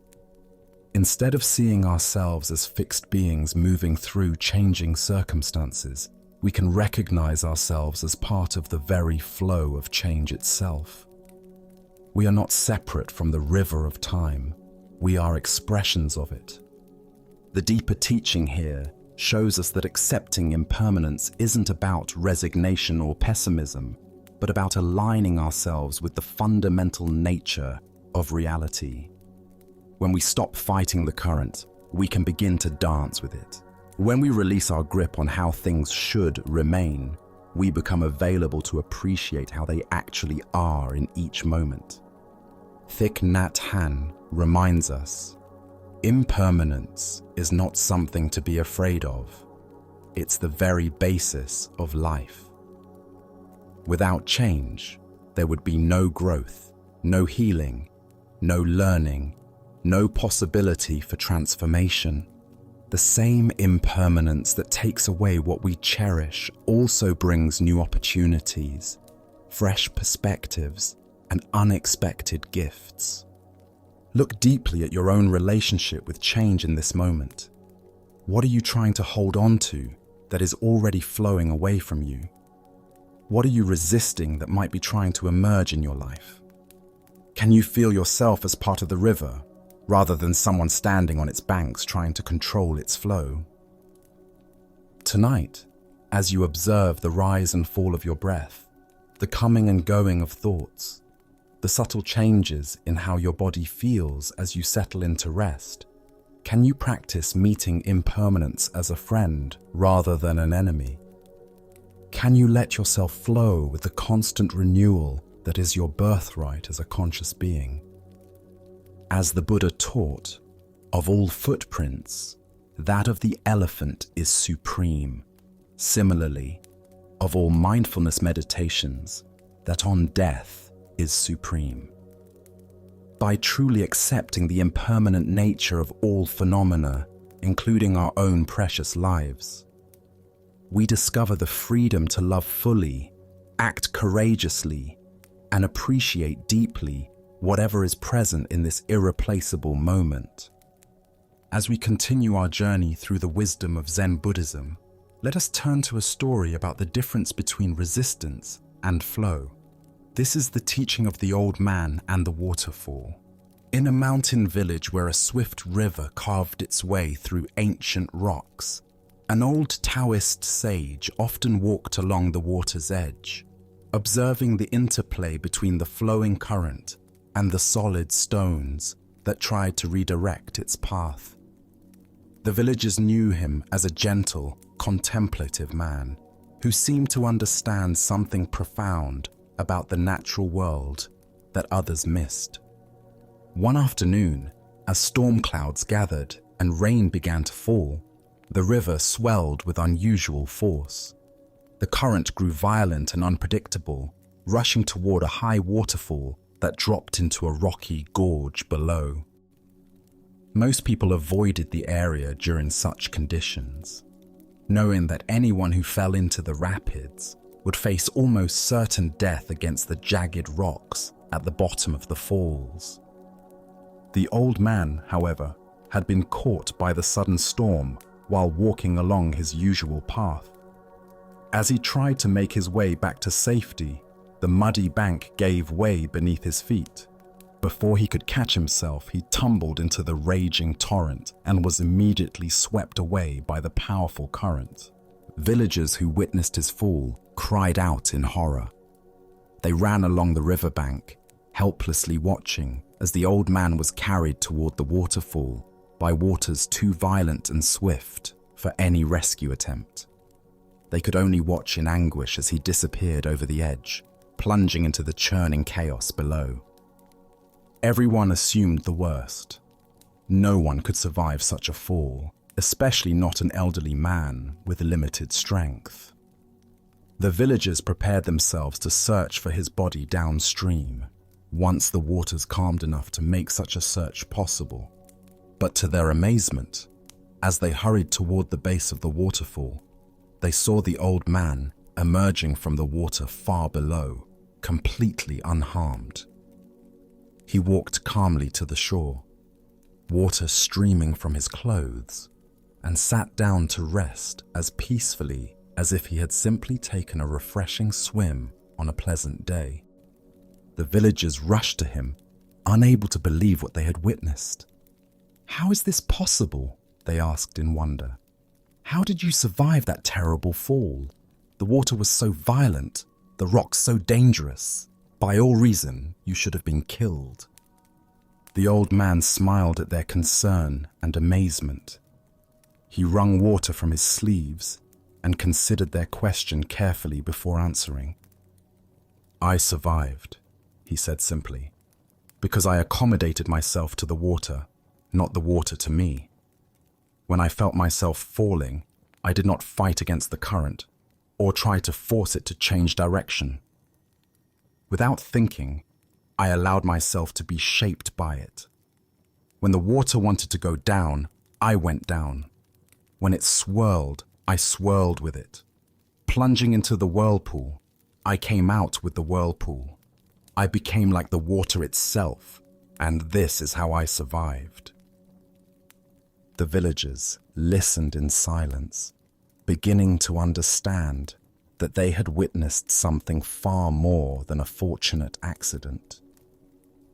Instead of seeing ourselves as fixed beings moving through changing circumstances, we can recognize ourselves as part of the very flow of change itself. We are not separate from the river of time. We are expressions of it. The deeper teaching here shows us that accepting impermanence isn't about resignation or pessimism, but about aligning ourselves with the fundamental nature of reality. When we stop fighting the current, we can begin to dance with it. When we release our grip on how things should remain, we become available to appreciate how they actually are in each moment. Thich Nhat Hanh reminds us, impermanence is not something to be afraid of. It's the very basis of life. Without change, there would be no growth, no healing, no learning, no possibility for transformation. The same impermanence that takes away what we cherish also brings new opportunities, fresh perspectives, and unexpected gifts. Look deeply at your own relationship with change in this moment. What are you trying to hold on to that is already flowing away from you? What are you resisting that might be trying to emerge in your life? Can you feel yourself as part of the river, rather than someone standing on its banks trying to control its flow? Tonight, as you observe the rise and fall of your breath, the coming and going of thoughts, the subtle changes in how your body feels as you settle into rest, can you practice meeting impermanence as a friend rather than an enemy? Can you let yourself flow with the constant renewal that is your birthright as a conscious being? As the Buddha taught, of all footprints, that of the elephant is supreme. Similarly, of all mindfulness meditations, that on death is supreme. By truly accepting the impermanent nature of all phenomena, including our own precious lives, we discover the freedom to love fully, act courageously, and appreciate deeply whatever is present in this irreplaceable moment. As we continue our journey through the wisdom of Zen Buddhism, let us turn to a story about the difference between resistance and flow. This is the teaching of the old man and the waterfall. In a mountain village where a swift river carved its way through ancient rocks, an old Taoist sage often walked along the water's edge, observing the interplay between the flowing current and the solid stones that tried to redirect its path. The villagers knew him as a gentle, contemplative man who seemed to understand something profound about the natural world that others missed. One afternoon, as storm clouds gathered and rain began to fall, the river swelled with unusual force. The current grew violent and unpredictable, rushing toward a high waterfall that dropped into a rocky gorge below. Most people avoided the area during such conditions, knowing that anyone who fell into the rapids would face almost certain death against the jagged rocks at the bottom of the falls. The old man, however, had been caught by the sudden storm while walking along his usual path. As he tried to make his way back to safety, the muddy bank gave way beneath his feet. Before he could catch himself, he tumbled into the raging torrent and was immediately swept away by the powerful current. Villagers who witnessed his fall cried out in horror. They ran along the riverbank, helplessly watching as the old man was carried toward the waterfall by waters too violent and swift for any rescue attempt. They could only watch in anguish as he disappeared over the edge, plunging into the churning chaos below. Everyone assumed the worst. No one could survive such a fall, especially not an elderly man with limited strength. The villagers prepared themselves to search for his body downstream, once the waters calmed enough to make such a search possible. But to their amazement, as they hurried toward the base of the waterfall, they saw the old man emerging from the water far below, completely unharmed. He walked calmly to the shore, water streaming from his clothes, and sat down to rest as peacefully as if he had simply taken a refreshing swim on a pleasant day. The villagers rushed to him, unable to believe what they had witnessed. "How is this possible?" they asked in wonder. "How did you survive that terrible fall? The water was so violent, the rocks so dangerous. By all reason, you should have been killed." The old man smiled at their concern and amazement. He wrung water from his sleeves and considered their question carefully before answering. "I survived," he said simply, "because I accommodated myself to the water, not the water to me. When I felt myself falling, I did not fight against the current or try to force it to change direction. Without thinking, I allowed myself to be shaped by it. When the water wanted to go down, I went down. When it swirled, I swirled with it. Plunging into the whirlpool, I came out with the whirlpool. I became like the water itself, and this is how I survived." The villagers listened in silence, beginning to understand that they had witnessed something far more than a fortunate accident.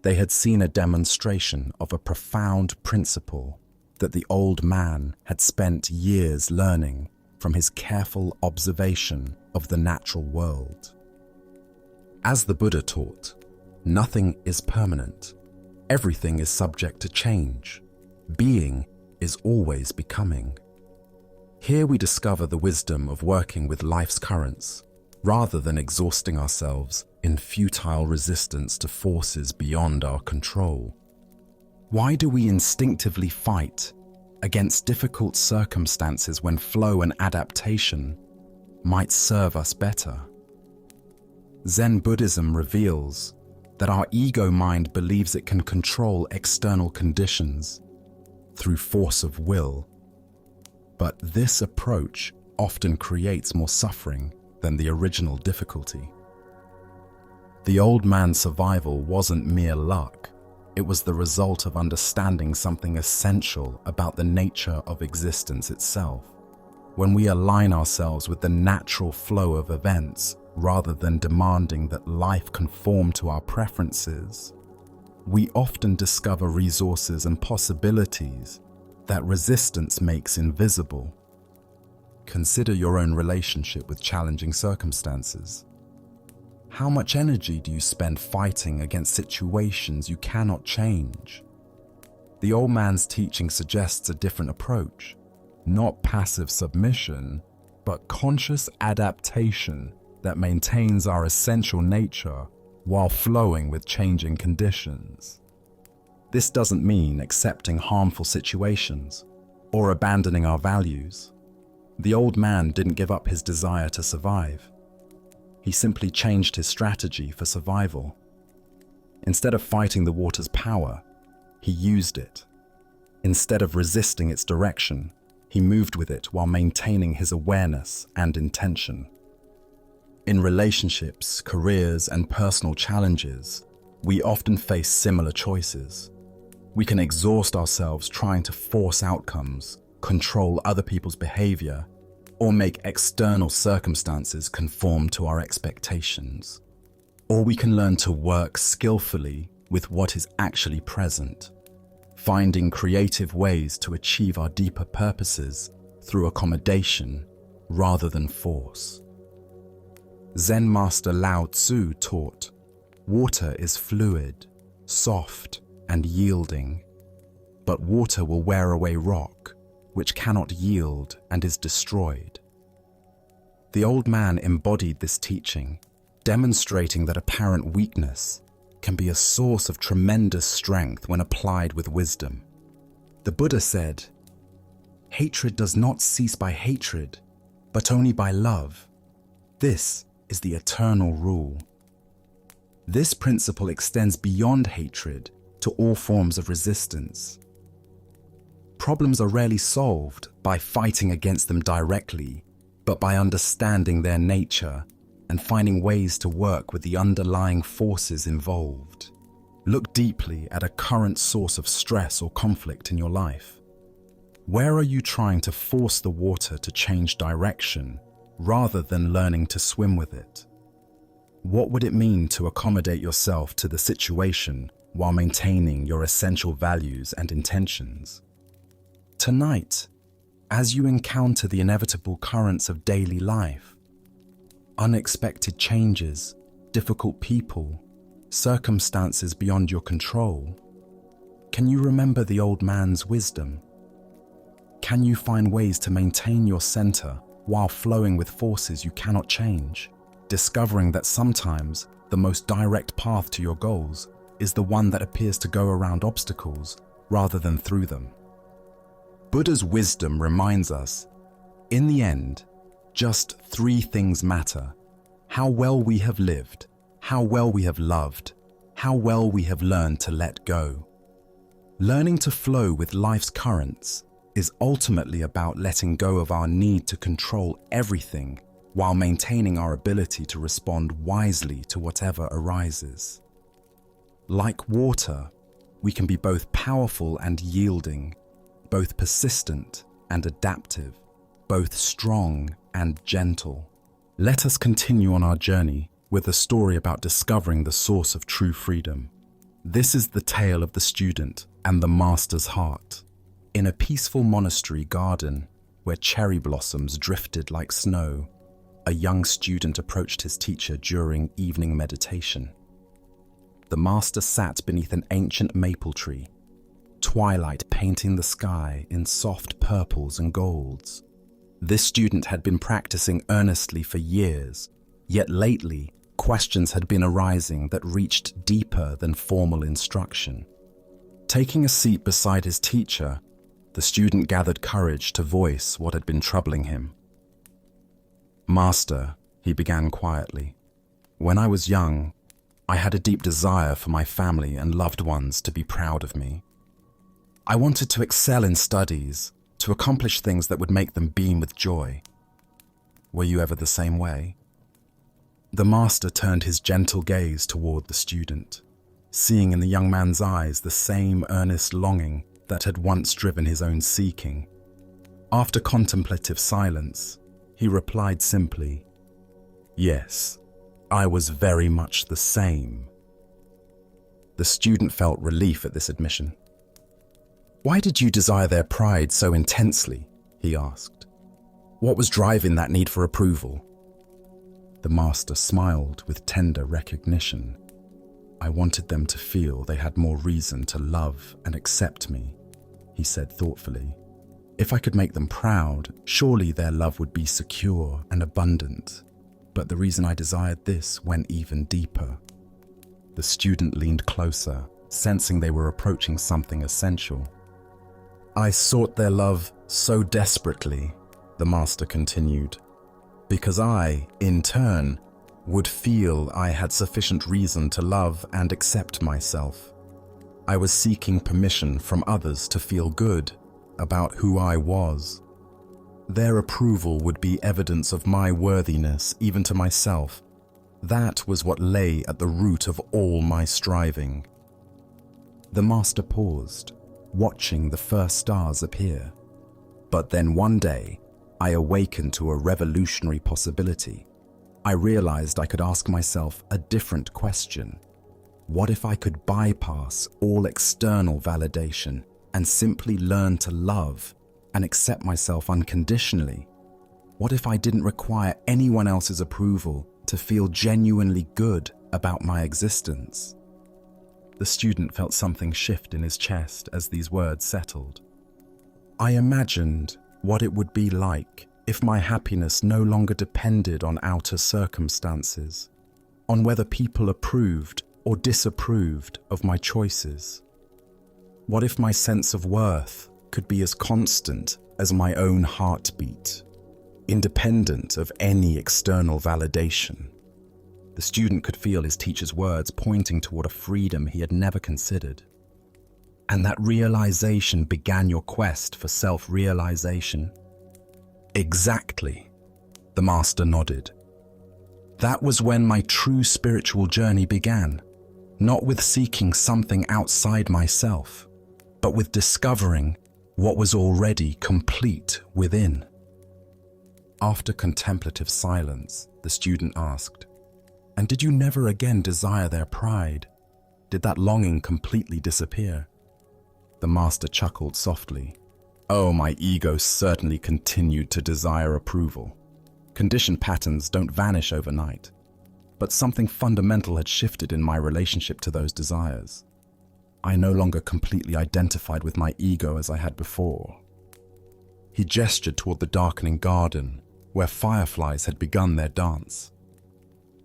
They had seen a demonstration of a profound principle that the old man had spent years learning from his careful observation of the natural world. As the Buddha taught, nothing is permanent. Everything is subject to change. Being is always becoming. Here we discover the wisdom of working with life's currents, rather than exhausting ourselves in futile resistance to forces beyond our control. Why do we instinctively fight against difficult circumstances when flow and adaptation might serve us better? Zen Buddhism reveals that our ego mind believes it can control external conditions through force of will. But this approach often creates more suffering than the original difficulty. The old man's survival wasn't mere luck. It was the result of understanding something essential about the nature of existence itself. When we align ourselves with the natural flow of events, rather than demanding that life conform to our preferences, we often discover resources and possibilities that resistance makes invisible. Consider your own relationship with challenging circumstances. How much energy do you spend fighting against situations you cannot change? The old man's teaching suggests a different approach, not passive submission, but conscious adaptation that maintains our essential nature while flowing with changing conditions. This doesn't mean accepting harmful situations or abandoning our values. The old man didn't give up his desire to survive. He simply changed his strategy for survival. Instead of fighting the water's power, he used it. Instead of resisting its direction, he moved with it while maintaining his awareness and intention. In relationships, careers, and personal challenges, we often face similar choices. We can exhaust ourselves trying to force outcomes, control other people's behavior, or make external circumstances conform to our expectations. Or we can learn to work skillfully with what is actually present, finding creative ways to achieve our deeper purposes through accommodation rather than force. Zen master Lao Tzu taught, water is fluid, soft, and yielding, but water will wear away rock, which cannot yield and is destroyed. The old man embodied this teaching, demonstrating that apparent weakness can be a source of tremendous strength when applied with wisdom. The Buddha said, "Hatred does not cease by hatred, but only by love. This is the eternal rule." This principle extends beyond hatred to all forms of resistance. Problems are rarely solved by fighting against them directly, but by understanding their nature and finding ways to work with the underlying forces involved. Look deeply at a current source of stress or conflict in your life. Where are you trying to force the water to change direction rather than learning to swim with it? What would it mean to accommodate yourself to the situation while maintaining your essential values and intentions? Tonight, as you encounter the inevitable currents of daily life, unexpected changes, difficult people, circumstances beyond your control, can you remember the old man's wisdom? Can you find ways to maintain your center while flowing with forces you cannot change, discovering that sometimes the most direct path to your goals is the one that appears to go around obstacles rather than through them? Buddha's wisdom reminds us, in the end, just three things matter: how well we have lived, how well we have loved, how well we have learned to let go. Learning to flow with life's currents is ultimately about letting go of our need to control everything while maintaining our ability to respond wisely to whatever arises. Like water, we can be both powerful and yielding, both persistent and adaptive, both strong and gentle. Let us continue on our journey with a story about discovering the source of true freedom. This is the tale of the student and the master's heart. In a peaceful monastery garden where cherry blossoms drifted like snow, a young student approached his teacher during evening meditation. The master sat beneath an ancient maple tree, twilight painting the sky in soft purples and golds. This student had been practicing earnestly for years, yet lately questions had been arising that reached deeper than formal instruction. Taking a seat beside his teacher, the student gathered courage to voice what had been troubling him. "Master," he began quietly, "when I was young, I had a deep desire for my family and loved ones to be proud of me. I wanted to excel in studies, to accomplish things that would make them beam with joy. Were you ever the same way?" The master turned his gentle gaze toward the student, seeing in the young man's eyes the same earnest longing that had once driven his own seeking. After contemplative silence, he replied simply, "Yes, I was very much the same." The student felt relief at this admission. "Why did you desire their pride so intensely?" he asked. "What was driving that need for approval?" The master smiled with tender recognition. "I wanted them to feel they had more reason to love and accept me," he said thoughtfully. "If I could make them proud, surely their love would be secure and abundant. But the reason I desired this went even deeper." The student leaned closer, sensing they were approaching something essential. "I sought their love so desperately," the master continued, "because I, in turn, would feel I had sufficient reason to love and accept myself. I was seeking permission from others to feel good about who I was. Their approval would be evidence of my worthiness even to myself. That was what lay at the root of all my striving." The master paused, watching the first stars appear. "But then one day, I awakened to a revolutionary possibility. I realized I could ask myself a different question. What if I could bypass all external validation and simply learn to love and accept myself unconditionally? What if I didn't require anyone else's approval to feel genuinely good about my existence? The student felt something shift in his chest as these words settled. I imagined what it would be like if my happiness no longer depended on outer circumstances, on whether people approved or disapproved of my choices. What if my sense of worth could be as constant as my own heartbeat, independent of any external validation? The student could feel his teacher's words pointing toward a freedom he had never considered. And that realization began your quest for self-realization? Exactly, the master nodded. That was when my true spiritual journey began, not with seeking something outside myself, but with discovering what was already complete within. After contemplative silence, the student asked, "And did you never again desire their pride? Did that longing completely disappear?" The master chuckled softly. "Oh, my ego certainly continued to desire approval. Conditioned patterns don't vanish overnight, but something fundamental had shifted in my relationship to those desires. I no longer completely identified with my ego as I had before." He gestured toward the darkening garden, where fireflies had begun their dance.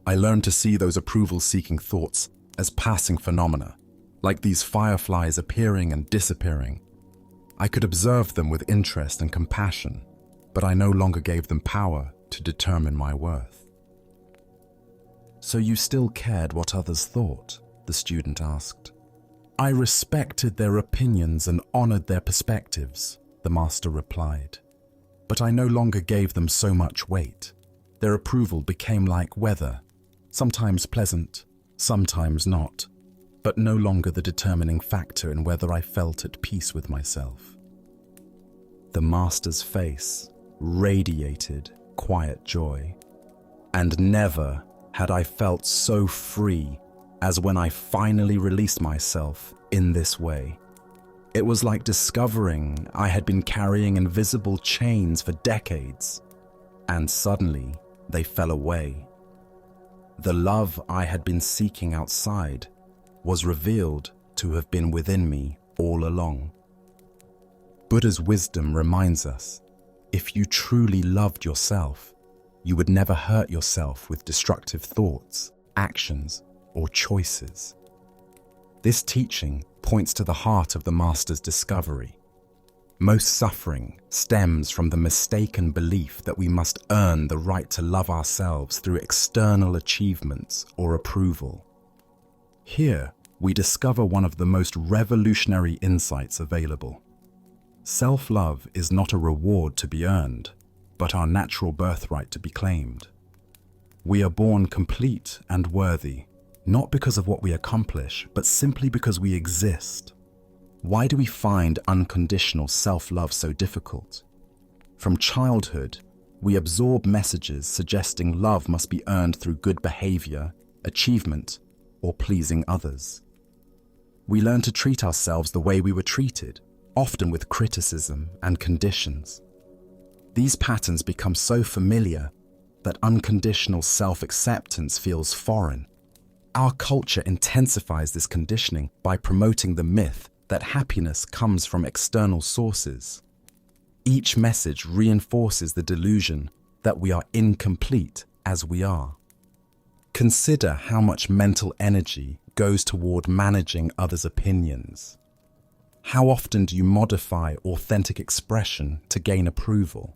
I learned to see those approval-seeking thoughts as passing phenomena, like these fireflies appearing and disappearing. I could observe them with interest and compassion, but I no longer gave them power to determine my worth. "So you still cared what others thought?" the student asked. "I respected their opinions and honored their perspectives," the master replied. "But I no longer gave them so much weight. Their approval became like weather, sometimes pleasant, sometimes not, but no longer the determining factor in whether I felt at peace with myself." The master's face radiated quiet joy, and never had I felt so free as when I finally released myself in this way. It was like discovering I had been carrying invisible chains for decades, and suddenly they fell away. The love I had been seeking outside was revealed to have been within me all along. Buddha's wisdom reminds us, if you truly loved yourself, you would never hurt yourself with destructive thoughts, actions, or choices. This teaching points to the heart of the master's discovery. Most suffering stems from the mistaken belief that we must earn the right to love ourselves through external achievements or approval. Here, we discover one of the most revolutionary insights available. Self-love is not a reward to be earned, but our natural birthright to be claimed. We are born complete and worthy, not because of what we accomplish, but simply because we exist. Why do we find unconditional self-love so difficult? From childhood, we absorb messages suggesting love must be earned through good behavior, achievement, or pleasing others. We learn to treat ourselves the way we were treated, often with criticism and conditions. These patterns become so familiar that unconditional self-acceptance feels foreign. Our culture intensifies this conditioning by promoting the myth that happiness comes from external sources. Each message reinforces the delusion that we are incomplete as we are. Consider how much mental energy goes toward managing others' opinions. How often do you modify authentic expression to gain approval?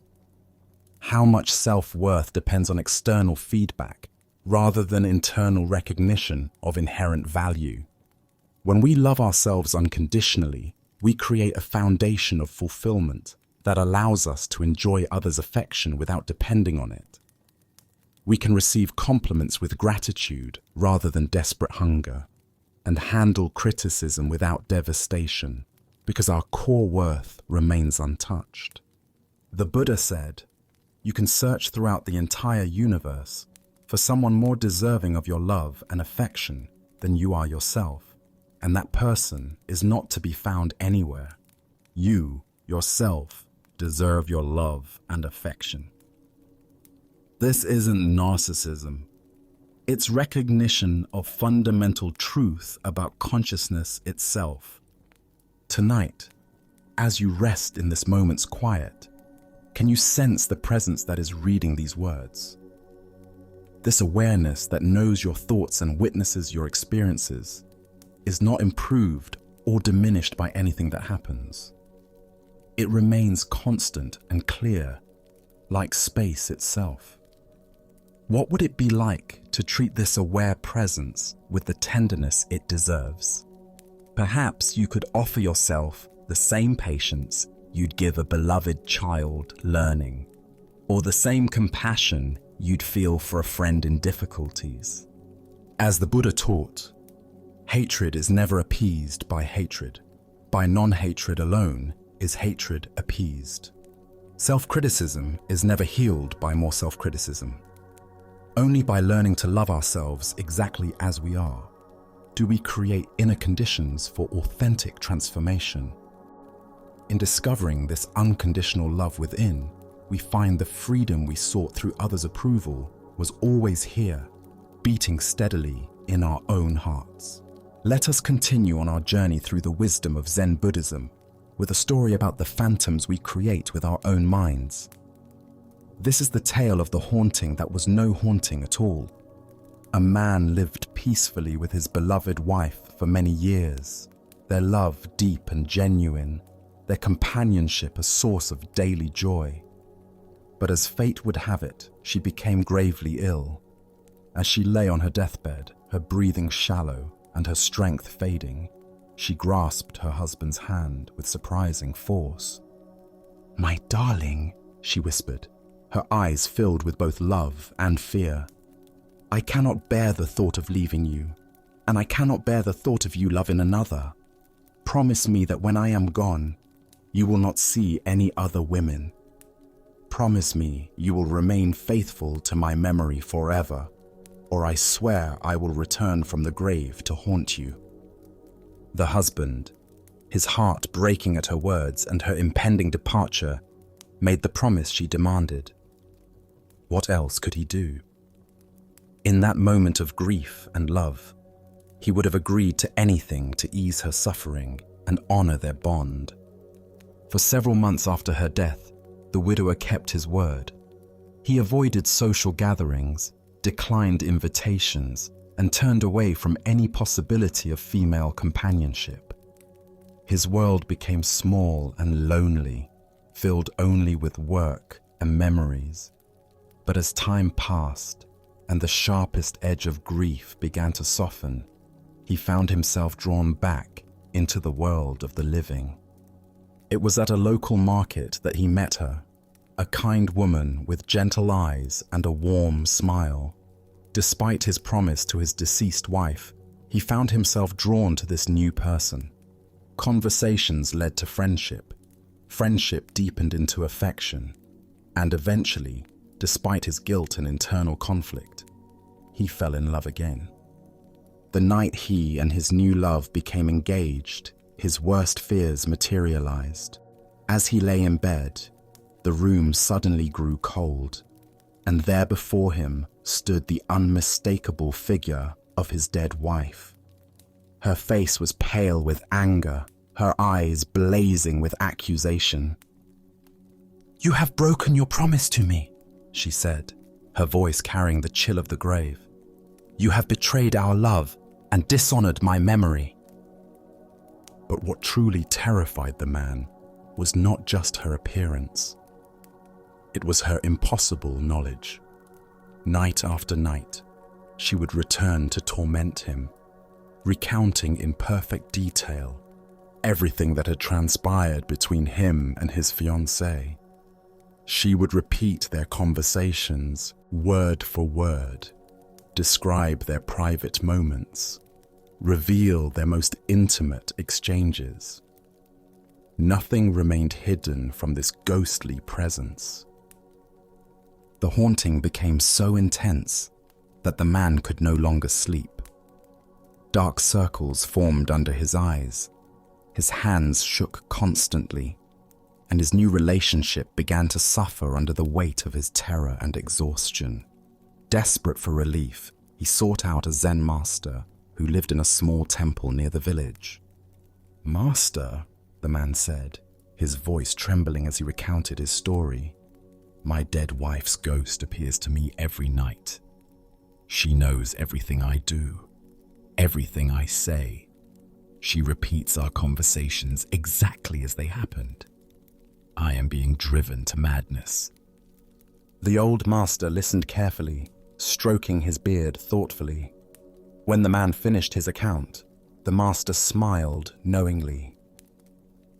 How much self-worth depends on external feedback rather than internal recognition of inherent value? When we love ourselves unconditionally, we create a foundation of fulfillment that allows us to enjoy others' affection without depending on it. We can receive compliments with gratitude rather than desperate hunger, and handle criticism without devastation, because our core worth remains untouched. The Buddha said, "You can search throughout the entire universe for someone more deserving of your love and affection, than you are yourself, and that person is not to be found anywhere. You, yourself, deserve your love and affection. This isn't narcissism. It's recognition of fundamental truth about consciousness itself. Tonight, as you rest in this moment's quiet, can you sense the presence that is reading these words? This awareness that knows your thoughts and witnesses your experiences is not improved or diminished by anything that happens. It remains constant and clear, like space itself. What would it be like to treat this aware presence with the tenderness it deserves? Perhaps you could offer yourself the same patience you'd give a beloved child learning, or the same compassion you'd feel for a friend in difficulties. As the Buddha taught, hatred is never appeased by hatred. By non-hatred alone is hatred appeased. Self-criticism is never healed by more self-criticism. Only by learning to love ourselves exactly as we are do we create inner conditions for authentic transformation. In discovering this unconditional love within, we find the freedom we sought through others' approval was always here, beating steadily in our own hearts. Let us continue on our journey through the wisdom of Zen Buddhism with a story about the phantoms we create with our own minds. This is the tale of the haunting that was no haunting at all. A man lived peacefully with his beloved wife for many years, their love deep and genuine, their companionship a source of daily joy. But as fate would have it, she became gravely ill. As she lay on her deathbed, her breathing shallow and her strength fading, she grasped her husband's hand with surprising force. "My darling," she whispered, her eyes filled with both love and fear. "I cannot bear the thought of leaving you, and I cannot bear the thought of you loving another. Promise me that when I am gone, you will not see any other women. Promise me you will remain faithful to my memory forever, or I swear I will return from the grave to haunt you." The husband, his heart breaking at her words and her impending departure, made the promise she demanded. What else could he do? In that moment of grief and love, he would have agreed to anything to ease her suffering and honor their bond. For several months after her death, the widower kept his word. He avoided social gatherings, declined invitations, and turned away from any possibility of female companionship. His world became small and lonely, filled only with work and memories. But as time passed, and the sharpest edge of grief began to soften, he found himself drawn back into the world of the living. It was at a local market that he met her, a kind woman with gentle eyes and a warm smile. Despite his promise to his deceased wife, he found himself drawn to this new person. Conversations led to friendship. Friendship deepened into affection. And eventually, despite his guilt and internal conflict, he fell in love again. The night he and his new love became engaged, his worst fears materialized. As he lay in bed, the room suddenly grew cold, and there before him stood the unmistakable figure of his dead wife. Her face was pale with anger, her eyes blazing with accusation. "You have broken your promise to me," she said, her voice carrying the chill of the grave. "You have betrayed our love and dishonored my memory." But what truly terrified the man was not just her appearance. It was her impossible knowledge. Night after night, she would return to torment him, recounting in perfect detail everything that had transpired between him and his fiancée. She would repeat their conversations word for word, describe their private moments, reveal their most intimate exchanges. Nothing remained hidden from this ghostly presence. The haunting became so intense that the man could no longer sleep. Dark circles formed under his eyes. His hands shook constantly, and his new relationship began to suffer under the weight of his terror and exhaustion. Desperate for relief, he sought out a Zen master who lived in a small temple near the village. "Master," the man said, his voice trembling as he recounted his story, "my dead wife's ghost appears to me every night. She knows everything I do, everything I say. She repeats our conversations exactly as they happened. I am being driven to madness." The old master listened carefully, stroking his beard thoughtfully. When the man finished his account, the master smiled knowingly.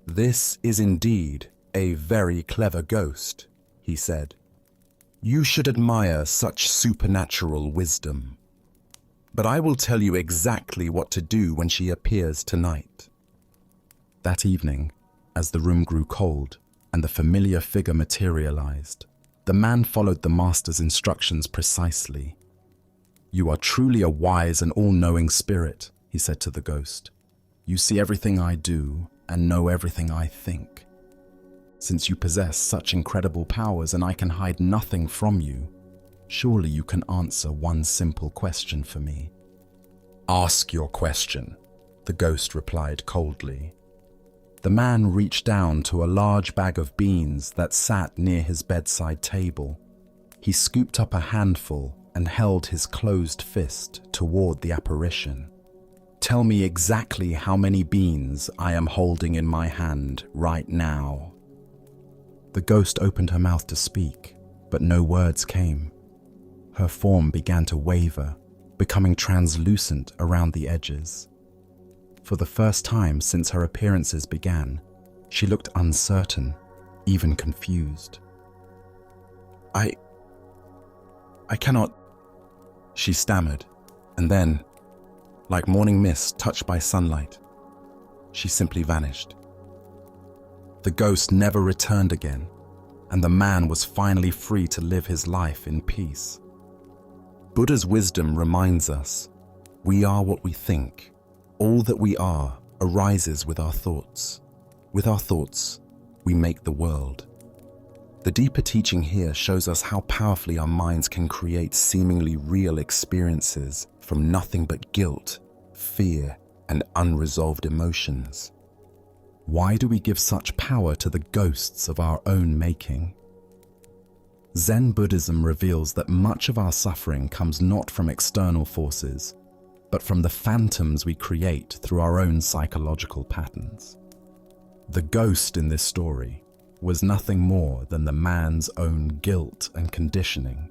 "This is indeed a very clever ghost," he said. "You should admire such supernatural wisdom. But I will tell you exactly what to do when she appears tonight." That evening, as the room grew cold and the familiar figure materialized, the man followed the master's instructions precisely. "You are truly a wise and all-knowing spirit," he said to the ghost. "You see everything I do and know everything I think. Since you possess such incredible powers and I can hide nothing from you, surely you can answer one simple question for me." "Ask your question," the ghost replied coldly. The man reached down to a large bag of beans that sat near his bedside table. He scooped up a handful and held his closed fist toward the apparition. "Tell me exactly how many beans I am holding in my hand right now." The ghost opened her mouth to speak, but no words came. Her form began to waver, becoming translucent around the edges. For the first time since her appearances began, she looked uncertain, even confused. I cannot," she stammered, and then, like morning mist touched by sunlight, she simply vanished. The ghost never returned again, and the man was finally free to live his life in peace. Buddha's wisdom reminds us, we are what we think. All that we are arises with our thoughts. With our thoughts, we make the world. The deeper teaching here shows us how powerfully our minds can create seemingly real experiences from nothing but guilt, fear, and unresolved emotions. Why do we give such power to the ghosts of our own making? Zen Buddhism reveals that much of our suffering comes not from external forces, but from the phantoms we create through our own psychological patterns. The ghost in this story was nothing more than the man's own guilt and conditioning,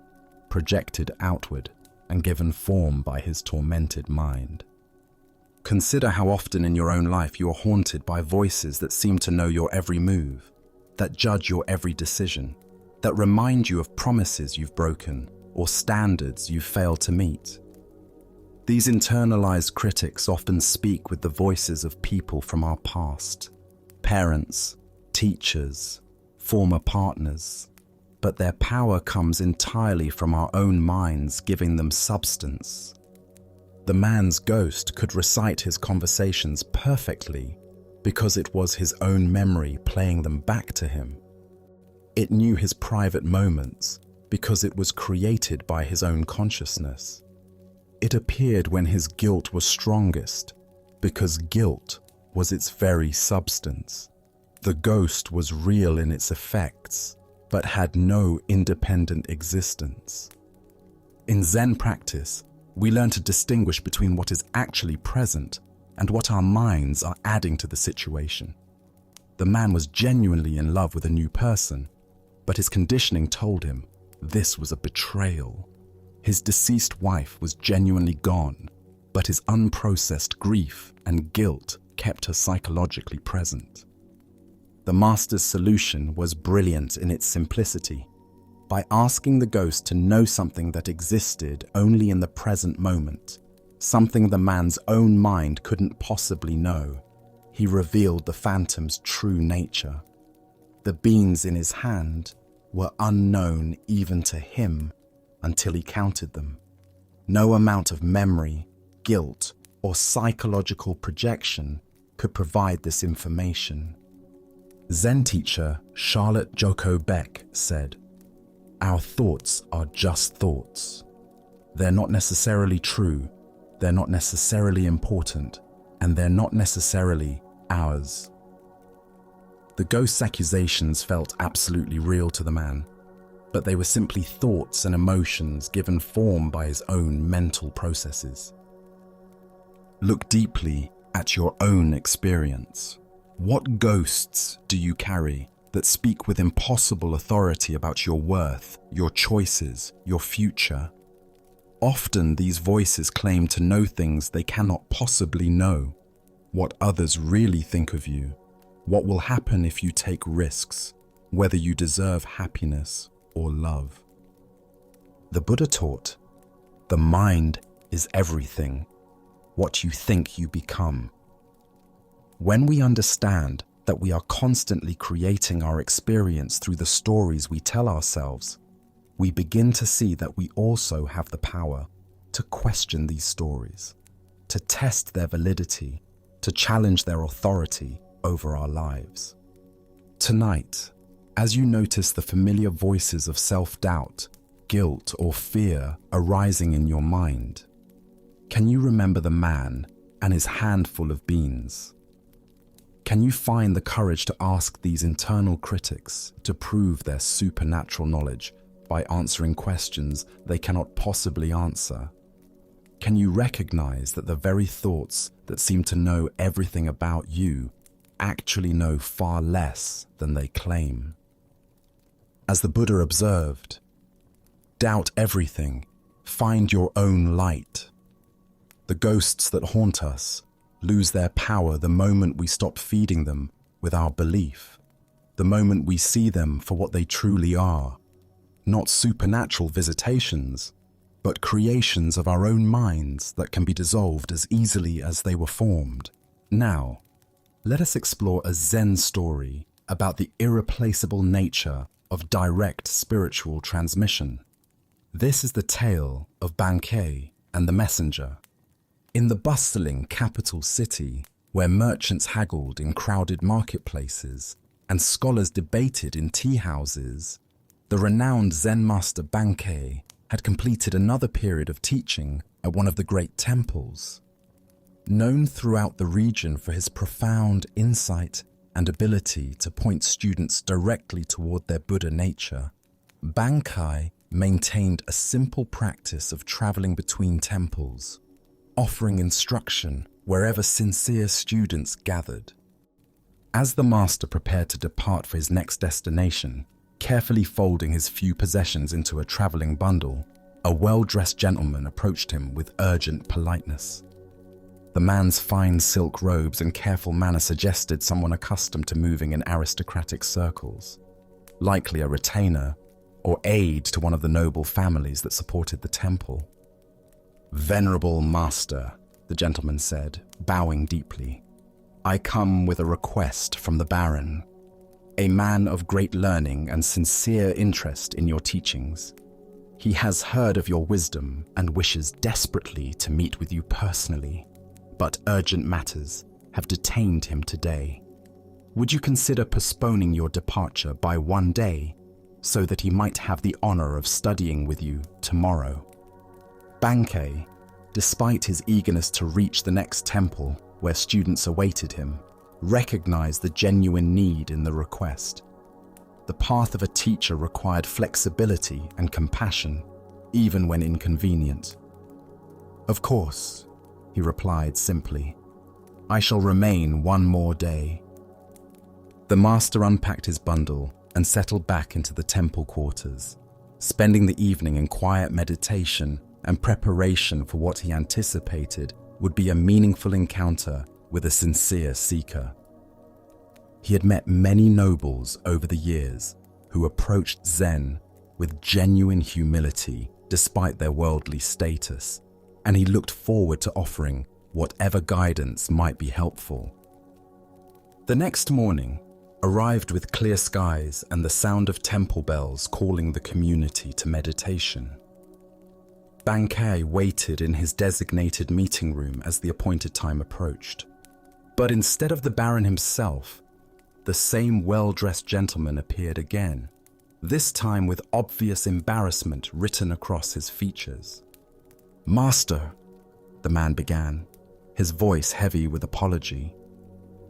projected outward and given form by his tormented mind. Consider how often in your own life you are haunted by voices that seem to know your every move, that judge your every decision, that remind you of promises you've broken or standards you've failed to meet. These internalized critics often speak with the voices of people from our past, parents, teachers, former partners, but their power comes entirely from our own minds giving them substance. The man's ghost could recite his conversations perfectly because it was his own memory playing them back to him. It knew his private moments because it was created by his own consciousness. It appeared when his guilt was strongest because guilt was its very substance. The ghost was real in its effects, but had no independent existence. In Zen practice, we learn to distinguish between what is actually present and what our minds are adding to the situation. The man was genuinely in love with a new person, but his conditioning told him this was a betrayal. His deceased wife was genuinely gone, but his unprocessed grief and guilt kept her psychologically present. The master's solution was brilliant in its simplicity. By asking the ghost to know something that existed only in the present moment, something the man's own mind couldn't possibly know, he revealed the phantom's true nature. The beans in his hand were unknown even to him until he counted them. No amount of memory, guilt, or psychological projection could provide this information. Zen teacher Charlotte Joko Beck said, "Our thoughts are just thoughts. They're not necessarily true, they're not necessarily important, and they're not necessarily ours." The ghost's accusations felt absolutely real to the man, but they were simply thoughts and emotions given form by his own mental processes. Look deeply at your own experience. What ghosts do you carry that speak with impossible authority about your worth, your choices, your future? Often these voices claim to know things they cannot possibly know. What others really think of you, what will happen if you take risks, whether you deserve happiness or love. The Buddha taught, the mind is everything. What you think you become. When we understand that we are constantly creating our experience through the stories we tell ourselves, we begin to see that we also have the power to question these stories, to test their validity, to challenge their authority over our lives. Tonight, as you notice the familiar voices of self-doubt, guilt, or fear arising in your mind, can you remember the man and his handful of beans? Can you find the courage to ask these internal critics to prove their supernatural knowledge by answering questions they cannot possibly answer? Can you recognize that the very thoughts that seem to know everything about you actually know far less than they claim? As the Buddha observed, doubt everything, find your own light. The ghosts that haunt us lose their power the moment we stop feeding them with our belief, the moment we see them for what they truly are, not supernatural visitations, but creations of our own minds that can be dissolved as easily as they were formed. Now, let us explore a Zen story about the irreplaceable nature of direct spiritual transmission. This is the tale of Bankei and the messenger. In the bustling capital city, where merchants haggled in crowded marketplaces and scholars debated in tea houses, the renowned Zen master Bankei had completed another period of teaching at one of the great temples. Known throughout the region for his profound insight and ability to point students directly toward their Buddha nature, Bankei maintained a simple practice of traveling between temples, offering instruction wherever sincere students gathered. As the master prepared to depart for his next destination, carefully folding his few possessions into a traveling bundle, a well-dressed gentleman approached him with urgent politeness. The man's fine silk robes and careful manner suggested someone accustomed to moving in aristocratic circles, likely a retainer or aide to one of the noble families that supported the temple. "Venerable master," the gentleman said, bowing deeply, "I come with a request from the Baron, a man of great learning and sincere interest in your teachings. He has heard of your wisdom and wishes desperately to meet with you personally, but urgent matters have detained him today. Would you consider postponing your departure by one day so that he might have the honor of studying with you tomorrow?" Bankei, despite his eagerness to reach the next temple where students awaited him, recognized the genuine need in the request. The path of a teacher required flexibility and compassion, even when inconvenient. "Of course," he replied simply, "I shall remain one more day." The master unpacked his bundle and settled back into the temple quarters, spending the evening in quiet meditation and preparation for what he anticipated would be a meaningful encounter with a sincere seeker. He had met many nobles over the years who approached Zen with genuine humility despite their worldly status, and he looked forward to offering whatever guidance might be helpful. The next morning arrived with clear skies and the sound of temple bells calling the community to meditation. Bankei waited in his designated meeting room as the appointed time approached. But instead of the Baron himself, the same well-dressed gentleman appeared again, this time with obvious embarrassment written across his features. "Master," the man began, his voice heavy with apology,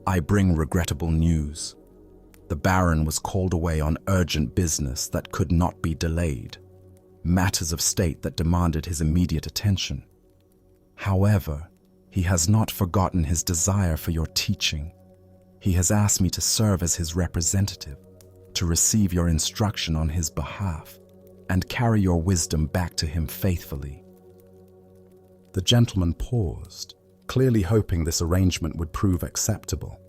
"I bring regrettable news. The Baron was called away on urgent business that could not be delayed, matters of state that demanded his immediate attention. However, he has not forgotten his desire for your teaching. He has asked me to serve as his representative, to receive your instruction on his behalf, and carry your wisdom back to him faithfully." The gentleman paused, clearly hoping this arrangement would prove acceptable.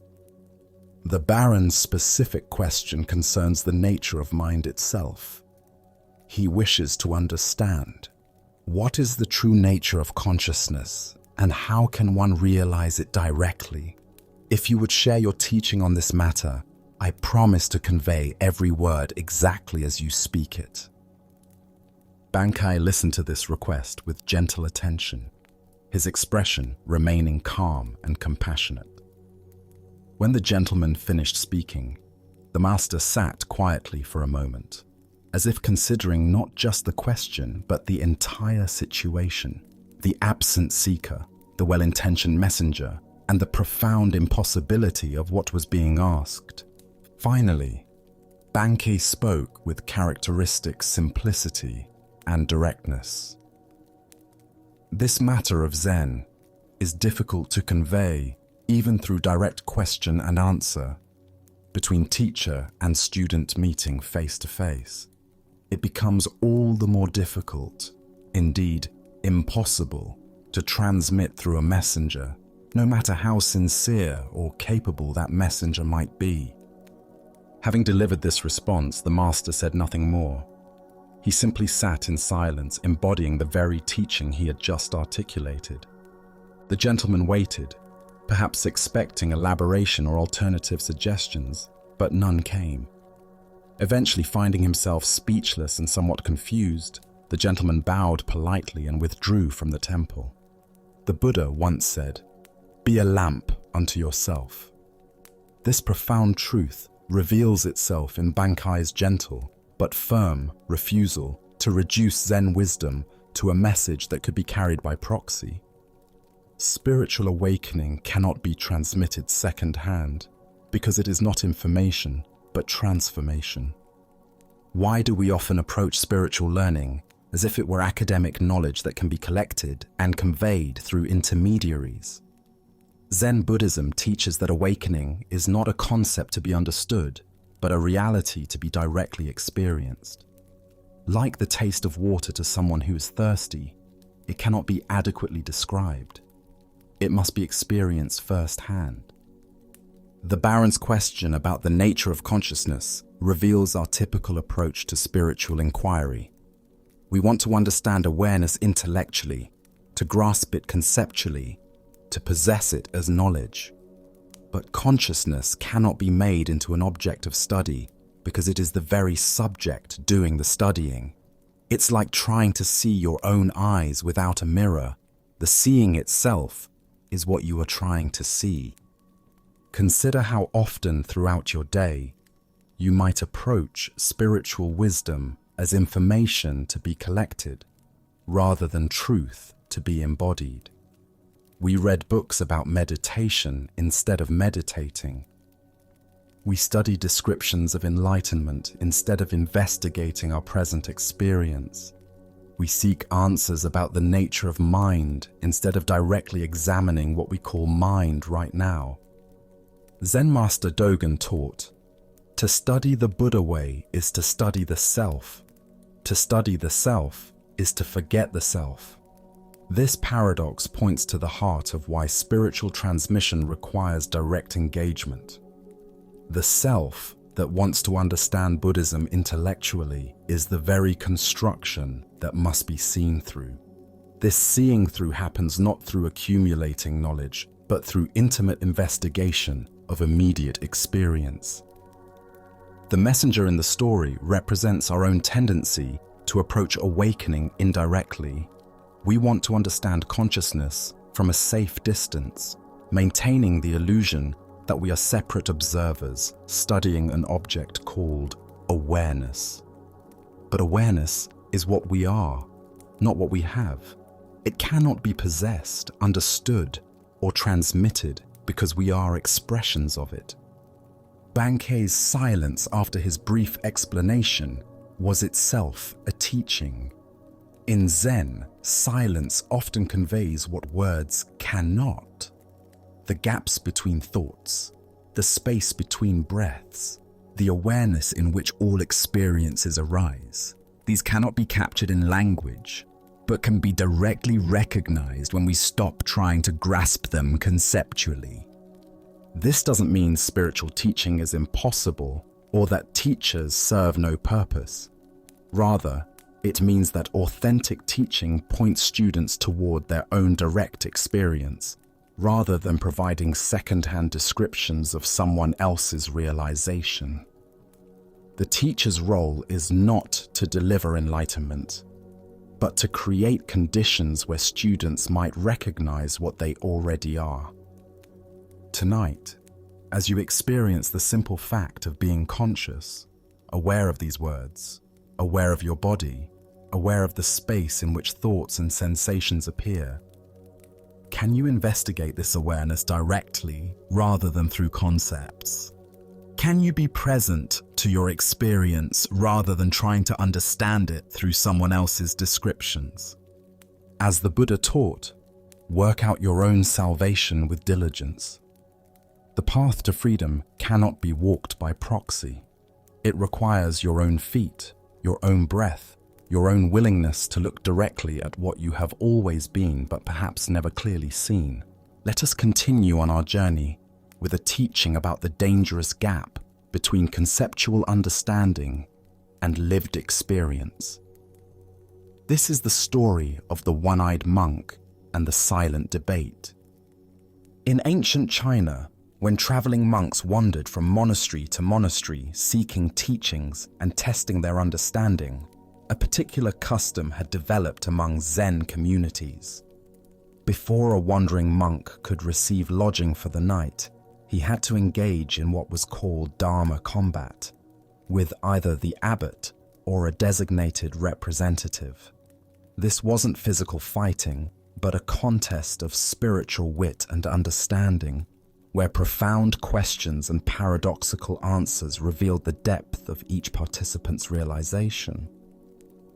The Baron's specific question concerns the nature of mind itself. He wishes to understand, what is the true nature of consciousness, and how can one realize it directly? If you would share your teaching on this matter, I promise to convey every word exactly as you speak it. Bankei listened to this request with gentle attention, his expression remaining calm and compassionate. When the gentleman finished speaking, the master sat quietly for a moment, as if considering not just the question, but the entire situation, the absent seeker, the well-intentioned messenger, and the profound impossibility of what was being asked. Finally, Bankei spoke with characteristic simplicity and directness. "This matter of Zen is difficult to convey even through direct question and answer, between teacher and student meeting face to face. It becomes all the more difficult, indeed impossible, to transmit through a messenger, no matter how sincere or capable that messenger might be." Having delivered this response, the master said nothing more. He simply sat in silence, embodying the very teaching he had just articulated. The gentleman waited, perhaps expecting elaboration or alternative suggestions, but none came. Eventually, finding himself speechless and somewhat confused, the gentleman bowed politely and withdrew from the temple. The Buddha once said, "Be a lamp unto yourself." This profound truth reveals itself in Bankei's gentle but firm refusal to reduce Zen wisdom to a message that could be carried by proxy. Spiritual awakening cannot be transmitted second-hand because it is not information, but transformation. Why do we often approach spiritual learning as if it were academic knowledge that can be collected and conveyed through intermediaries? Zen Buddhism teaches that awakening is not a concept to be understood, but a reality to be directly experienced. Like the taste of water to someone who is thirsty, it cannot be adequately described. It must be experienced firsthand. The Baron's question about the nature of consciousness reveals our typical approach to spiritual inquiry. We want to understand awareness intellectually, to grasp it conceptually, to possess it as knowledge. But consciousness cannot be made into an object of study because it is the very subject doing the studying. It's like trying to see your own eyes without a mirror. The seeing itself is what you are trying to see. Consider how often throughout your day you might approach spiritual wisdom as information to be collected, rather than truth to be embodied. We read books about meditation instead of meditating. We study descriptions of enlightenment instead of investigating our present experience. We seek answers about the nature of mind instead of directly examining what we call mind right now. Zen Master Dogen taught, to study the Buddha way is to study the self. To study the self is to forget the self. This paradox points to the heart of why spiritual transmission requires direct engagement. The self that wants to understand Buddhism intellectually is the very construction that must be seen through. This seeing through happens not through accumulating knowledge, but through intimate investigation of immediate experience. The messenger in the story represents our own tendency to approach awakening indirectly, We want to understand consciousness from a safe distance, maintaining the illusion that we are separate observers studying an object called awareness. But awareness is what we are, not what we have. It cannot be possessed, understood, or transmitted because we are expressions of it. Bankei's silence after his brief explanation was itself a teaching. In Zen, silence often conveys what words cannot. The gaps between thoughts, the space between breaths, the awareness in which all experiences arise. These cannot be captured in language, but can be directly recognized when we stop trying to grasp them conceptually. This doesn't mean spiritual teaching is impossible or that teachers serve no purpose. Rather, it means that authentic teaching points students toward their own direct experience, rather than providing second-hand descriptions of someone else's realization. The teacher's role is not to deliver enlightenment, but to create conditions where students might recognize what they already are. Tonight, as you experience the simple fact of being conscious, aware of these words, aware of your body, aware of the space in which thoughts and sensations appear, can you investigate this awareness directly rather than through concepts? Can you be present to your experience rather than trying to understand it through someone else's descriptions? As the Buddha taught, work out your own salvation with diligence. The path to freedom cannot be walked by proxy. It requires your own feet, your own breath, your own willingness to look directly at what you have always been but perhaps never clearly seen. Let us continue on our journey with a teaching about the dangerous gap between conceptual understanding and lived experience. This is the story of the one-eyed monk and the silent debate. In ancient China, when traveling monks wandered from monastery to monastery seeking teachings and testing their understanding, a particular custom had developed among Zen communities. Before a wandering monk could receive lodging for the night, he had to engage in what was called Dharma combat, with either the abbot or a designated representative. This wasn't physical fighting, but a contest of spiritual wit and understanding, where profound questions and paradoxical answers revealed the depth of each participant's realization.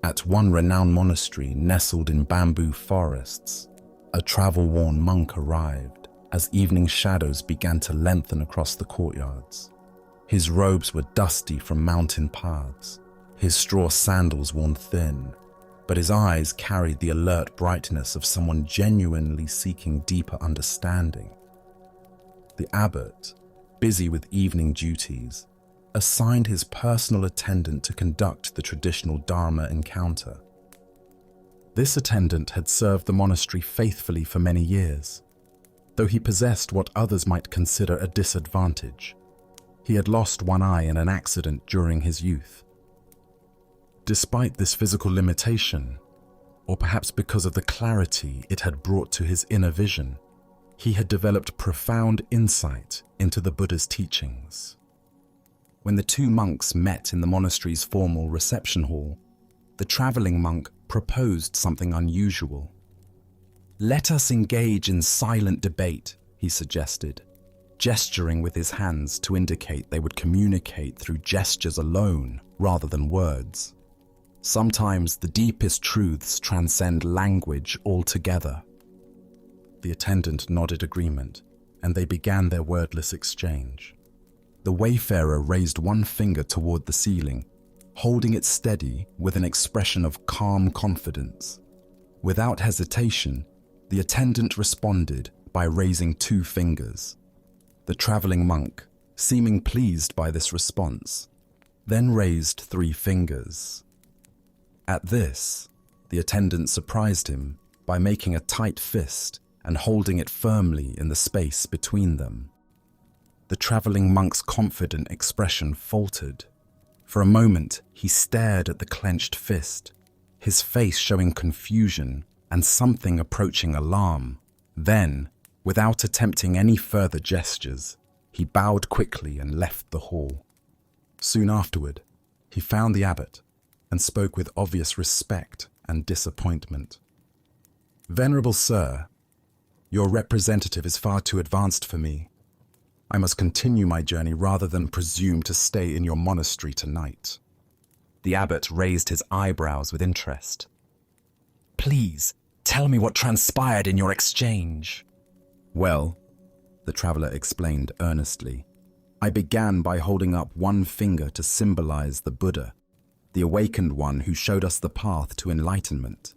At one renowned monastery nestled in bamboo forests, a travel-worn monk arrived as evening shadows began to lengthen across the courtyards. His robes were dusty from mountain paths, his straw sandals worn thin, but his eyes carried the alert brightness of someone genuinely seeking deeper understanding. The abbot, busy with evening duties, assigned his personal attendant to conduct the traditional Dharma encounter. This attendant had served the monastery faithfully for many years, though he possessed what others might consider a disadvantage. He had lost one eye in an accident during his youth. Despite this physical limitation, or perhaps because of the clarity it had brought to his inner vision, he had developed profound insight into the Buddha's teachings. When the two monks met in the monastery's formal reception hall, the traveling monk proposed something unusual. "Let us engage in silent debate," he suggested, gesturing with his hands to indicate they would communicate through gestures alone rather than words. Sometimes the deepest truths transcend language altogether. The attendant nodded agreement, and they began their wordless exchange. The wayfarer raised one finger toward the ceiling, holding it steady with an expression of calm confidence. Without hesitation, the attendant responded by raising two fingers. The traveling monk, seeming pleased by this response, then raised 3 fingers. At this, the attendant surprised him by making a tight fist and holding it firmly in the space between them. The traveling monk's confident expression faltered. For a moment, he stared at the clenched fist, his face showing confusion and something approaching alarm. Then, without attempting any further gestures, he bowed quickly and left the hall. Soon afterward, he found the abbot and spoke with obvious respect and disappointment. "Venerable sir, your representative is far too advanced for me. I must continue my journey rather than presume to stay in your monastery tonight." The abbot raised his eyebrows with interest. "Please, tell me what transpired in your exchange." "Well," the traveler explained earnestly, "I began by holding up one finger to symbolize the Buddha, the awakened one who showed us the path to enlightenment.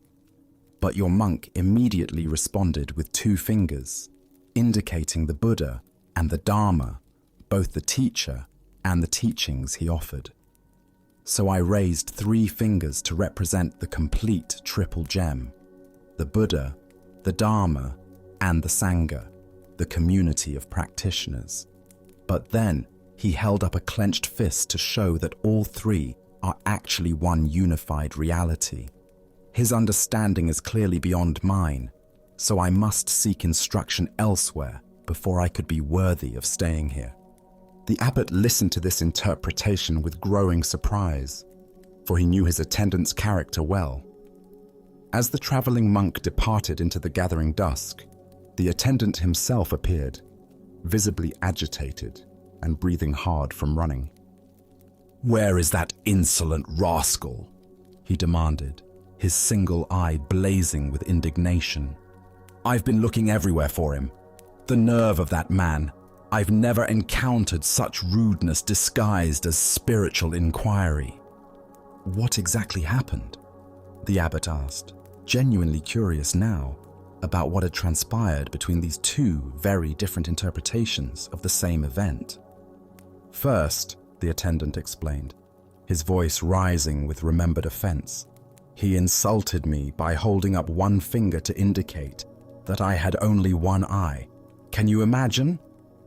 But your monk immediately responded with two fingers, indicating the Buddha and the Dharma, both the teacher and the teachings he offered. So I raised three fingers to represent the complete triple gem: the Buddha, the Dharma, and the Sangha, the community of practitioners. But then he held up a clenched fist to show that all three are actually one unified reality. His understanding is clearly beyond mine, so I must seek instruction elsewhere before I could be worthy of staying here." The abbot listened to this interpretation with growing surprise, for he knew his attendant's character well. As the traveling monk departed into the gathering dusk, the attendant himself appeared, visibly agitated and breathing hard from running. "Where is that insolent rascal?" he demanded, his single eye blazing with indignation. "I've been looking everywhere for him. The nerve of that man! I've never encountered such rudeness disguised as spiritual inquiry." "What exactly happened?" the abbot asked, genuinely curious now about what had transpired between these two very different interpretations of the same event. "First," the attendant explained, his voice rising with remembered offense, "he insulted me by holding up one finger to indicate that I had only one eye. Can you imagine?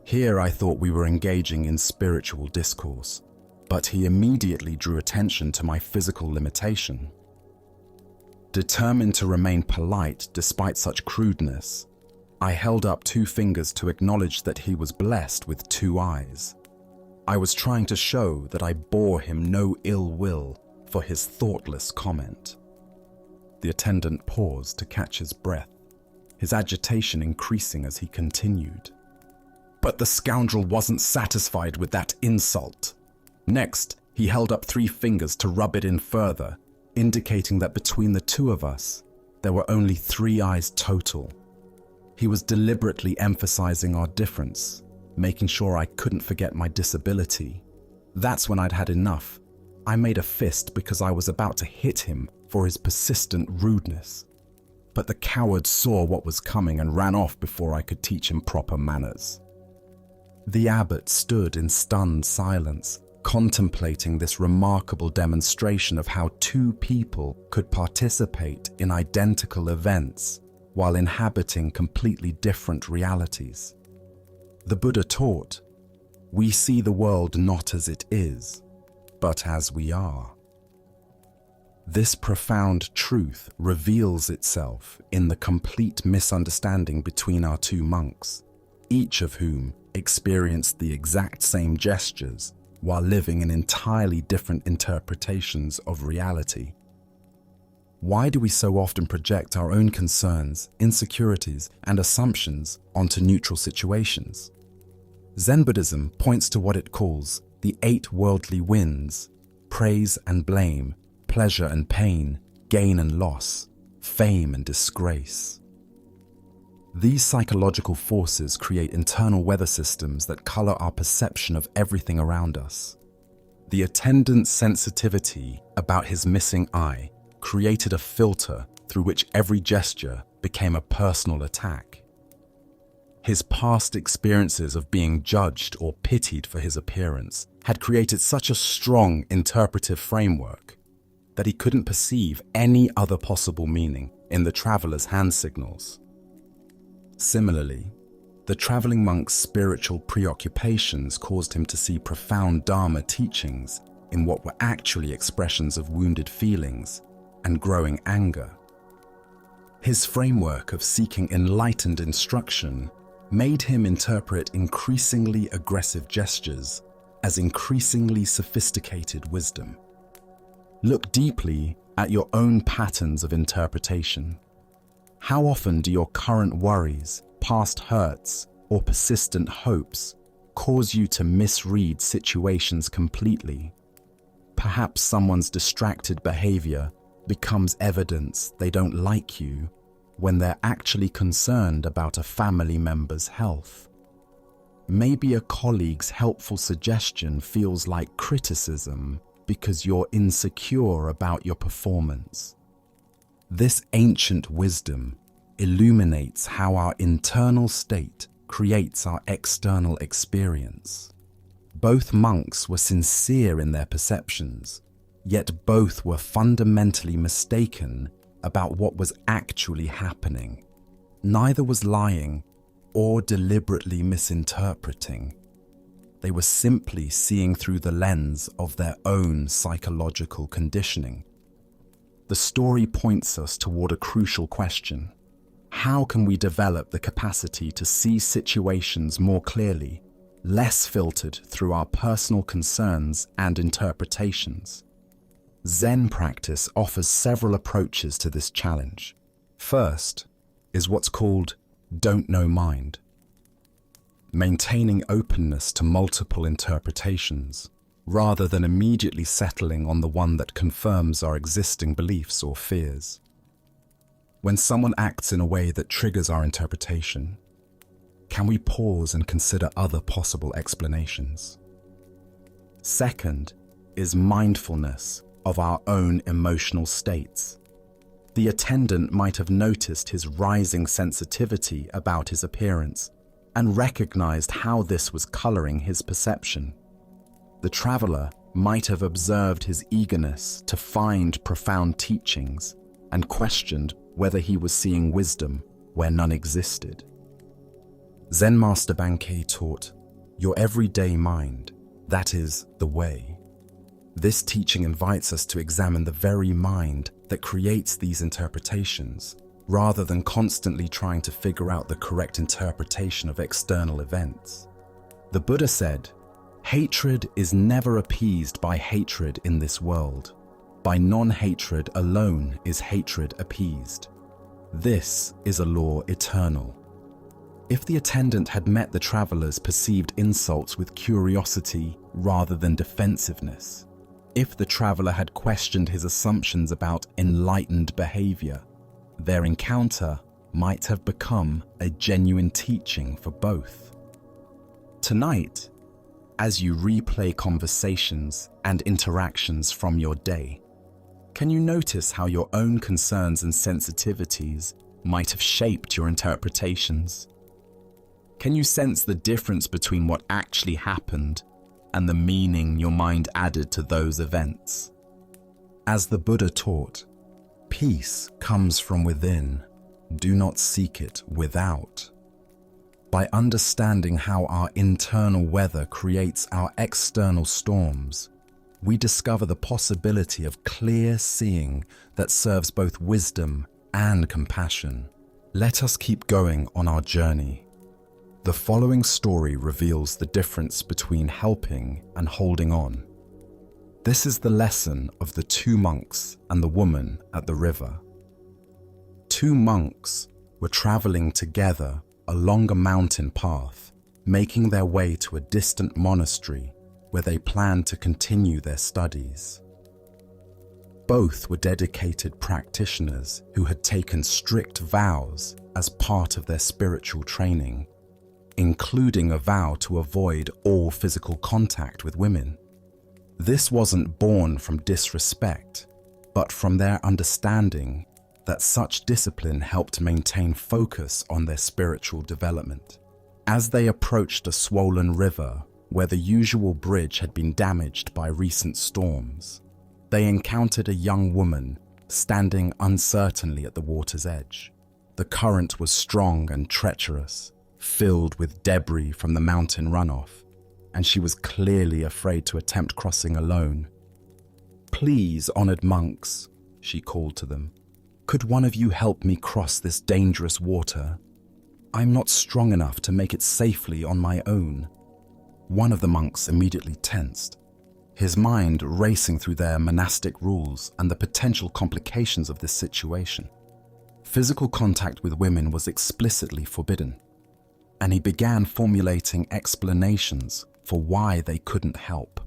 Here I thought we were engaging in spiritual discourse, but he immediately drew attention to my physical limitation. Determined to remain polite despite such crudeness, I held up two fingers to acknowledge that he was blessed with two eyes. I was trying to show that I bore him no ill will for his thoughtless comment." The attendant paused to catch his breath, his agitation increasing as he continued. "But the scoundrel wasn't satisfied with that insult. Next, he held up three fingers to rub it in further, indicating that between the two of us, there were only three eyes total. He was deliberately emphasizing our difference, making sure I couldn't forget my disability. That's when I'd had enough. I made a fist because I was about to hit him for his persistent rudeness. But the coward saw what was coming and ran off before I could teach him proper manners." The abbot stood in stunned silence, contemplating this remarkable demonstration of how two people could participate in identical events while inhabiting completely different realities. The Buddha taught, "We see the world not as it is, but as we are." This profound truth reveals itself in the complete misunderstanding between our two monks, each of whom experienced the exact same gestures while living in entirely different interpretations of reality. Why do we so often project our own concerns, insecurities, and assumptions onto neutral situations? Zen Buddhism points to what it calls the 8 worldly winds: praise and blame, pleasure and pain, gain and loss, fame and disgrace. These psychological forces create internal weather systems that color our perception of everything around us. The attendant's sensitivity about his missing eye created a filter through which every gesture became a personal attack. His past experiences of being judged or pitied for his appearance had created such a strong interpretive framework that he couldn't perceive any other possible meaning in the traveler's hand signals. Similarly, the traveling monk's spiritual preoccupations caused him to see profound Dharma teachings in what were actually expressions of wounded feelings and growing anger. His framework of seeking enlightened instruction made him interpret increasingly aggressive gestures as increasingly sophisticated wisdom. Look deeply at your own patterns of interpretation. How often do your current worries, past hurts, or persistent hopes cause you to misread situations completely? Perhaps someone's distracted behavior becomes evidence they don't like you when they're actually concerned about a family member's health. Maybe a colleague's helpful suggestion feels like criticism because you're insecure about your performance. This ancient wisdom illuminates how our internal state creates our external experience. Both monks were sincere in their perceptions, yet both were fundamentally mistaken about what was actually happening. Neither was lying or deliberately misinterpreting. They were simply seeing through the lens of their own psychological conditioning. The story points us toward a crucial question. How can we develop the capacity to see situations more clearly, less filtered through our personal concerns and interpretations? Zen practice offers several approaches to this challenge. First is what's called don't know mind. Maintaining openness to multiple interpretations, rather than immediately settling on the one that confirms our existing beliefs or fears. When someone acts in a way that triggers our interpretation, can we pause and consider other possible explanations? Second is mindfulness of our own emotional states. The attendant might have noticed his rising sensitivity about his appearance and recognized how this was coloring his perception. The traveler might have observed his eagerness to find profound teachings and questioned whether he was seeing wisdom where none existed. Zen Master Bankei taught, "Your everyday mind, that is the way." This teaching invites us to examine the very mind that creates these interpretations, rather than constantly trying to figure out the correct interpretation of external events. The Buddha said, "Hatred is never appeased by hatred in this world. By non-hatred alone is hatred appeased. This is a law eternal." If the attendant had met the traveler's perceived insults with curiosity rather than defensiveness, if the traveler had questioned his assumptions about enlightened behavior, their encounter might have become a genuine teaching for both. Tonight, as you replay conversations and interactions from your day, can you notice how your own concerns and sensitivities might have shaped your interpretations? Can you sense the difference between what actually happened and the meaning your mind added to those events? As the Buddha taught, peace comes from within. Do not seek it without. By understanding how our internal weather creates our external storms, we discover the possibility of clear seeing that serves both wisdom and compassion. Let us keep going on our journey. The following story reveals the difference between helping and holding on. This is the lesson of the two monks and the woman at the river. Two monks were traveling together along a mountain path, making their way to a distant monastery where they planned to continue their studies. Both were dedicated practitioners who had taken strict vows as part of their spiritual training, including a vow to avoid all physical contact with women. This wasn't born from disrespect, but from their understanding that such discipline helped maintain focus on their spiritual development. As they approached a swollen river where the usual bridge had been damaged by recent storms, they encountered a young woman standing uncertainly at the water's edge. The current was strong and treacherous, filled with debris from the mountain runoff, and she was clearly afraid to attempt crossing alone. "Please, honored monks," she called to them, Could one of you help me cross this dangerous water? I'm not strong enough to make it safely on my own." One of the monks immediately tensed, his mind racing through their monastic rules and the potential complications of this situation. Physical contact with women was explicitly forbidden, and he began formulating explanations for why they couldn't help,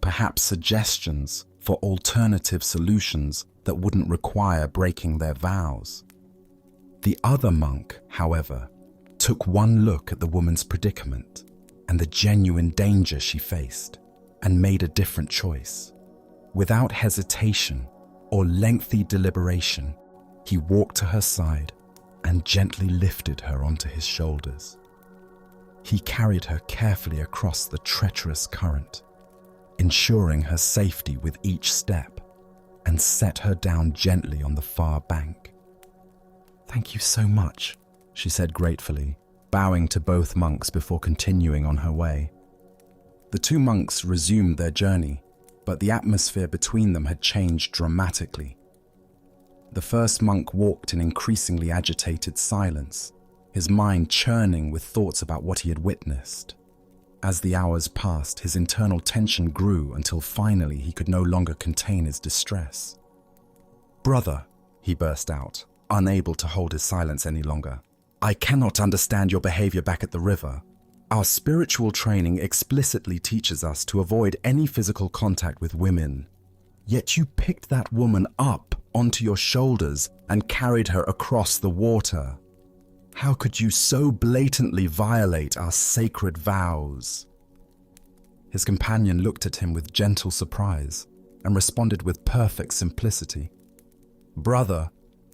perhaps suggestions for alternative solutions that wouldn't require breaking their vows. The other monk, however, took one look at the woman's predicament and the genuine danger she faced and made a different choice. Without hesitation or lengthy deliberation, he walked to her side and gently lifted her onto his shoulders. He carried her carefully across the treacherous current, ensuring her safety with each step, and set her down gently on the far bank. "Thank you so much," she said gratefully, bowing to both monks before continuing on her way. The two monks resumed their journey, but the atmosphere between them had changed dramatically. The first monk walked in increasingly agitated silence, his mind churning with thoughts about what he had witnessed. As the hours passed, his internal tension grew until finally he could no longer contain his distress. "Brother," he burst out, unable to hold his silence any longer, "I cannot understand your behavior back at the river. Our spiritual training explicitly teaches us to avoid any physical contact with women. Yet you picked that woman up onto your shoulders and carried her across the water. How could you so blatantly violate our sacred vows?" His companion looked at him with gentle surprise and responded with perfect simplicity. "Brother,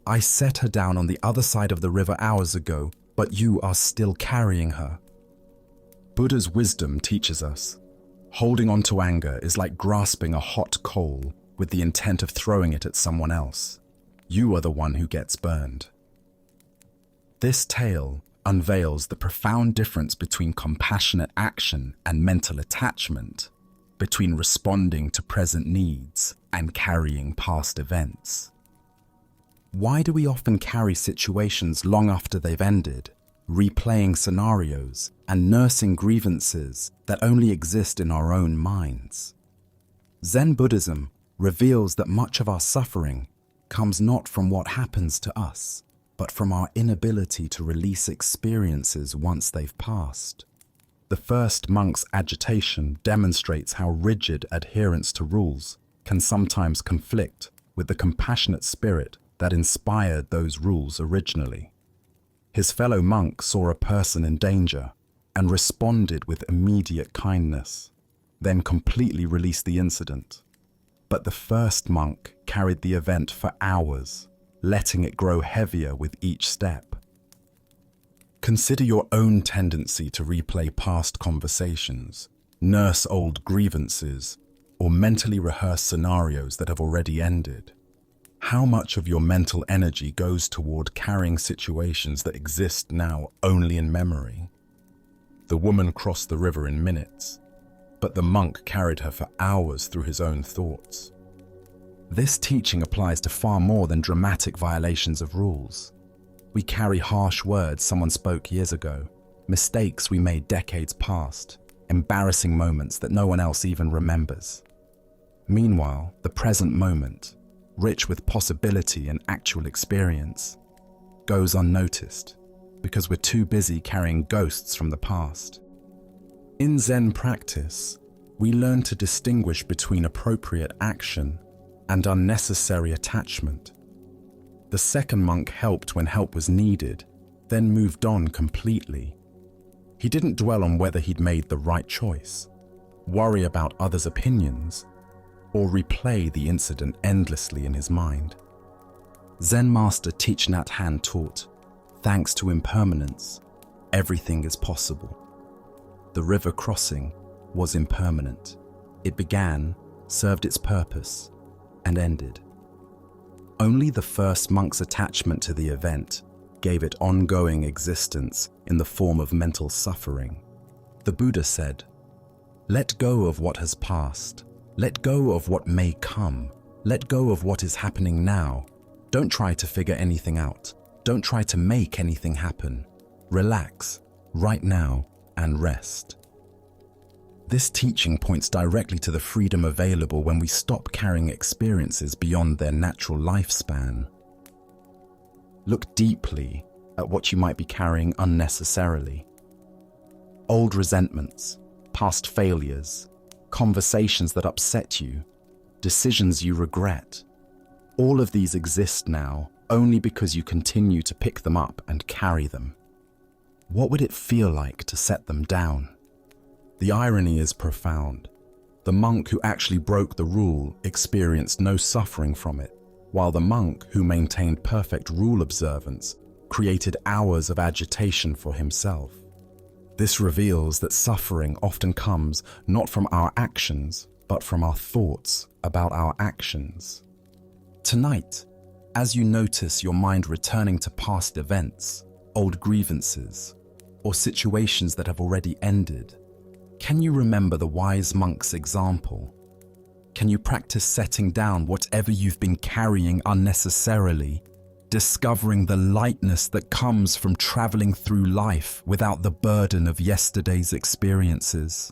I set her down on the other side of the river hours ago, but you are still carrying her." Buddha's wisdom teaches us, holding on to anger is like grasping a hot coal with the intent of throwing it at someone else. You are the one who gets burned. This tale unveils the profound difference between compassionate action and mental attachment, between responding to present needs and carrying past events. Why do we often carry situations long after they've ended, replaying scenarios and nursing grievances that only exist in our own minds? Zen Buddhism reveals that much of our suffering comes not from what happens to us, but from our inability to release experiences once they've passed. The first monk's agitation demonstrates how rigid adherence to rules can sometimes conflict with the compassionate spirit that inspired those rules originally. His fellow monk saw a person in danger and responded with immediate kindness, then completely released the incident. But the first monk carried the event for hours, letting it grow heavier with each step. Consider your own tendency to replay past conversations, nurse old grievances, or mentally rehearse scenarios that have already ended. How much of your mental energy goes toward carrying situations that exist now only in memory? The woman crossed the river in minutes, but the monk carried her for hours through his own thoughts. This teaching applies to far more than dramatic violations of rules. We carry harsh words someone spoke years ago, mistakes we made decades past, embarrassing moments that no one else even remembers. Meanwhile, the present moment, rich with possibility and actual experience, goes unnoticed because we're too busy carrying ghosts from the past. In Zen practice, we learn to distinguish between appropriate action and unnecessary attachment. The second monk helped when help was needed, then moved on completely. He didn't dwell on whether he'd made the right choice, worry about others' opinions, or replay the incident endlessly in his mind. Zen master Thich Nhat Hanh taught, thanks to impermanence, everything is possible. The river crossing was impermanent. It began, served its purpose, and ended. Only the first monk's attachment to the event gave it ongoing existence in the form of mental suffering. The Buddha said, "Let go of what has passed. Let go of what may come. Let go of what is happening now. Don't try to figure anything out. Don't try to make anything happen. Relax, right now, and rest. This teaching points directly to the freedom available when we stop carrying experiences beyond their natural lifespan. Look deeply at what you might be carrying unnecessarily. Old resentments, past failures, conversations that upset you, decisions you regret. All of these exist now only because you continue to pick them up and carry them. What would it feel like to set them down? The irony is profound. The monk who actually broke the rule experienced no suffering from it, while the monk who maintained perfect rule observance created hours of agitation for himself. This reveals that suffering often comes not from our actions, but from our thoughts about our actions. Tonight, as you notice your mind returning to past events, old grievances, or situations that have already ended, can you remember the wise monk's example? Can you practice setting down whatever you've been carrying unnecessarily, discovering the lightness that comes from traveling through life without the burden of yesterday's experiences?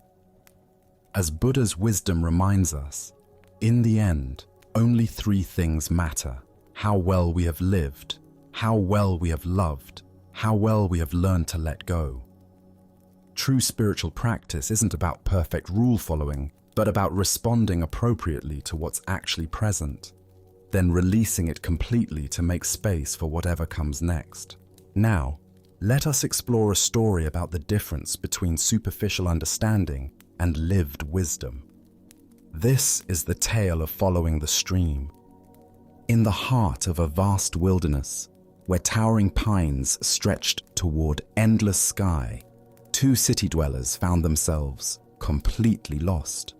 As Buddha's wisdom reminds us, in the end, only three things matter: how well we have lived, how well we have loved, how well we have learned to let go. True spiritual practice isn't about perfect rule following, but about responding appropriately to what's actually present, then releasing it completely to make space for whatever comes next. Now, let us explore a story about the difference between superficial understanding and lived wisdom. This is the tale of following the stream. In the heart of a vast wilderness, where towering pines stretched toward endless sky, two city dwellers found themselves completely lost.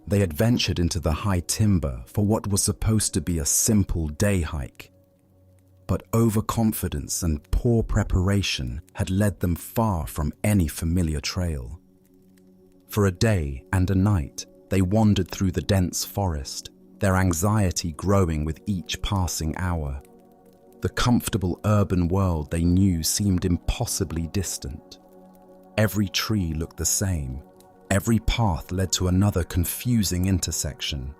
They had ventured into the high timber for what was supposed to be a simple day hike, but overconfidence and poor preparation had led them far from any familiar trail. For a day and a night, they wandered through the dense forest, their anxiety growing with each passing hour. The comfortable urban world they knew seemed impossibly distant. Every tree looked the same. Every path led to another confusing intersection,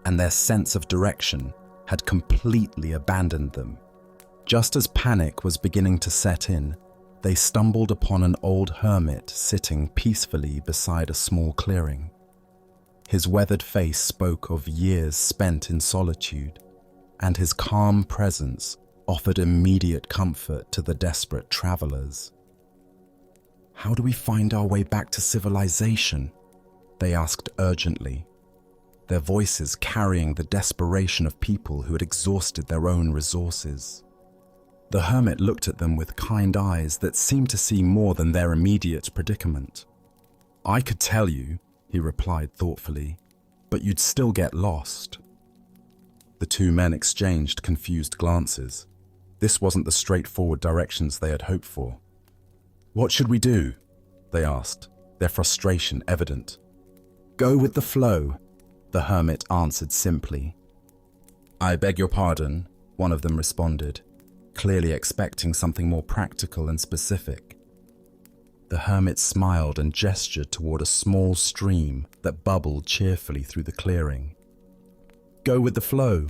and their sense of direction had completely abandoned them. Just as panic was beginning to set in, they stumbled upon an old hermit sitting peacefully beside a small clearing. His weathered face spoke of years spent in solitude, and his calm presence offered immediate comfort to the desperate travelers. "How do we find our way back to civilization?" they asked urgently, their voices carrying the desperation of people who had exhausted their own resources. The hermit looked at them with kind eyes that seemed to see more than their immediate predicament. "I could tell you," he replied thoughtfully, "but you'd still get lost." The two men exchanged confused glances. This wasn't the straightforward directions they had hoped for. "What should we do?" they asked, their frustration evident. "Go with the flow," the hermit answered simply. "I beg your pardon," one of them responded, clearly expecting something more practical and specific. The hermit smiled and gestured toward a small stream that bubbled cheerfully through the clearing. "Go with the flow.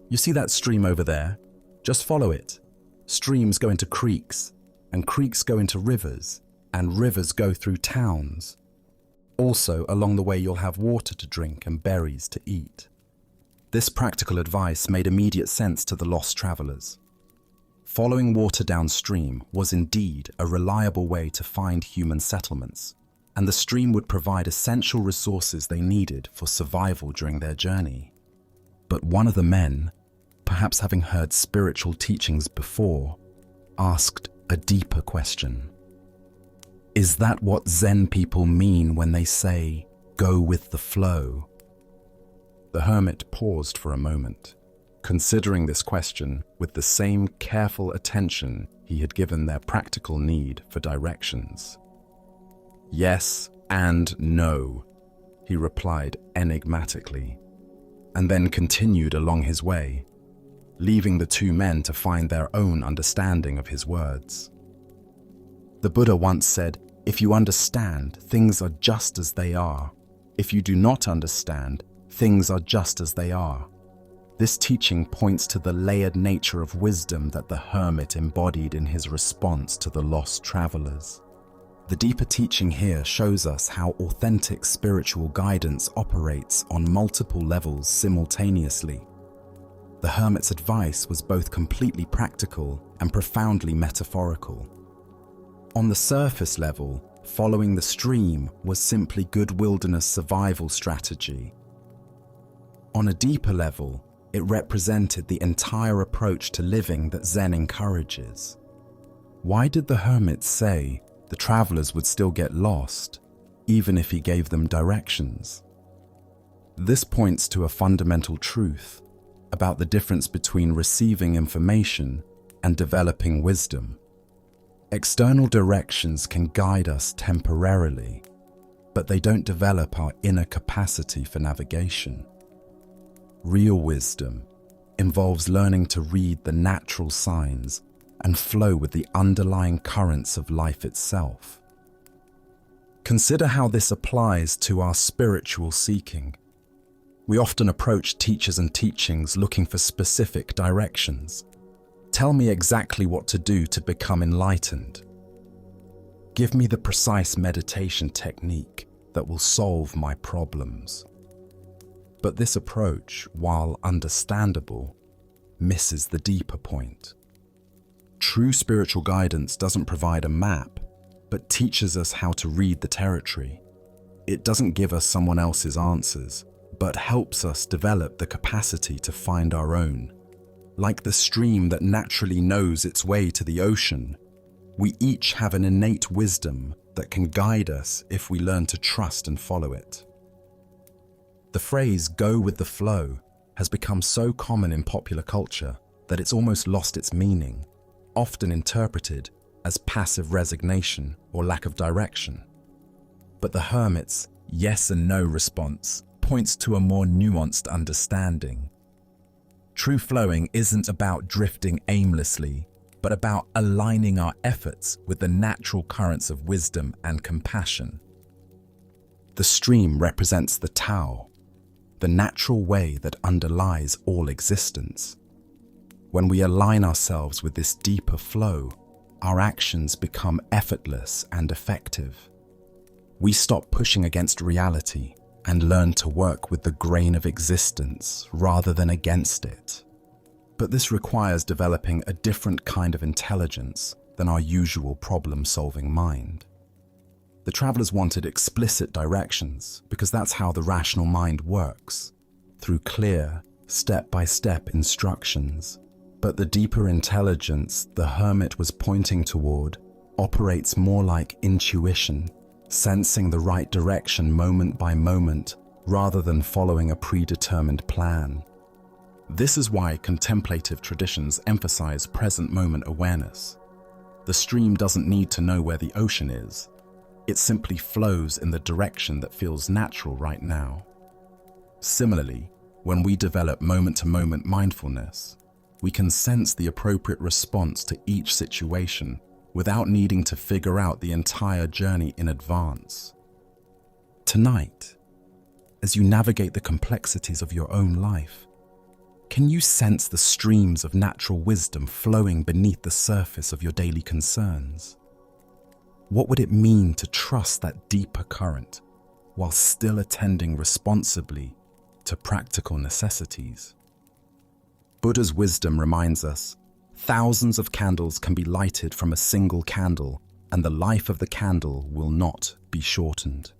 You see that stream over there? Just follow it. Streams go into creeks, and creeks go into rivers, and rivers go through towns. Also, along the way you'll have water to drink and berries to eat." This practical advice made immediate sense to the lost travelers. Following water downstream was indeed a reliable way to find human settlements, and the stream would provide essential resources they needed for survival during their journey. But one of the men, perhaps having heard spiritual teachings before, asked a deeper question. "Is that what Zen people mean when they say, 'go with the flow'?" The hermit paused for a moment, considering this question with the same careful attention he had given their practical need for directions. "Yes and no," he replied enigmatically, and then continued along his way. leaving the two men to find their own understanding of his words. The Buddha once said, "If you understand, things are just as they are. If you do not understand, things are just as they are." This teaching points to the layered nature of wisdom that the hermit embodied in his response to the lost travelers. The deeper teaching here shows us how authentic spiritual guidance operates on multiple levels simultaneously. The hermit's advice was both completely practical and profoundly metaphorical. On the surface level, following the stream was simply good wilderness survival strategy. On a deeper level, it represented the entire approach to living that Zen encourages. Why did the hermit say the travelers would still get lost, even if he gave them directions? This points to a fundamental truth about the difference between receiving information and developing wisdom. External directions can guide us temporarily, but they don't develop our inner capacity for navigation. Real wisdom involves learning to read the natural signs and flow with the underlying currents of life itself. Consider how this applies to our spiritual seeking. We often approach teachers and teachings looking for specific directions. Tell me exactly what to do to become enlightened. Give me the precise meditation technique that will solve my problems. But this approach, while understandable, misses the deeper point. True spiritual guidance doesn't provide a map, but teaches us how to read the territory. It doesn't give us someone else's answers, but helps us develop the capacity to find our own. Like the stream that naturally knows its way to the ocean, we each have an innate wisdom that can guide us if we learn to trust and follow it. The phrase "go with the flow" has become so common in popular culture that it's almost lost its meaning, often interpreted as passive resignation or lack of direction. But the hermit's yes and no response points to a more nuanced understanding. True flowing isn't about drifting aimlessly, but about aligning our efforts with the natural currents of wisdom and compassion. The stream represents the Tao, the natural way that underlies all existence. When we align ourselves with this deeper flow, our actions become effortless and effective. We stop pushing against reality and learn to work with the grain of existence rather than against it. But this requires developing a different kind of intelligence than our usual problem-solving mind. The travelers wanted explicit directions because that's how the rational mind works, through clear, step-by-step instructions. But the deeper intelligence the hermit was pointing toward operates more like intuition, sensing the right direction moment by moment rather than following a predetermined plan. This is why contemplative traditions emphasize present moment awareness. The stream doesn't need to know where the ocean is. It simply flows in the direction that feels natural right now. Similarly, when we develop moment-to-moment mindfulness, we can sense the appropriate response to each situation without needing to figure out the entire journey in advance. Tonight, as you navigate the complexities of your own life, can you sense the streams of natural wisdom flowing beneath the surface of your daily concerns? What would it mean to trust that deeper current while still attending responsibly to practical necessities? Buddha's wisdom reminds us, thousands of candles can be lighted from a single candle, and the life of the candle will not be shortened.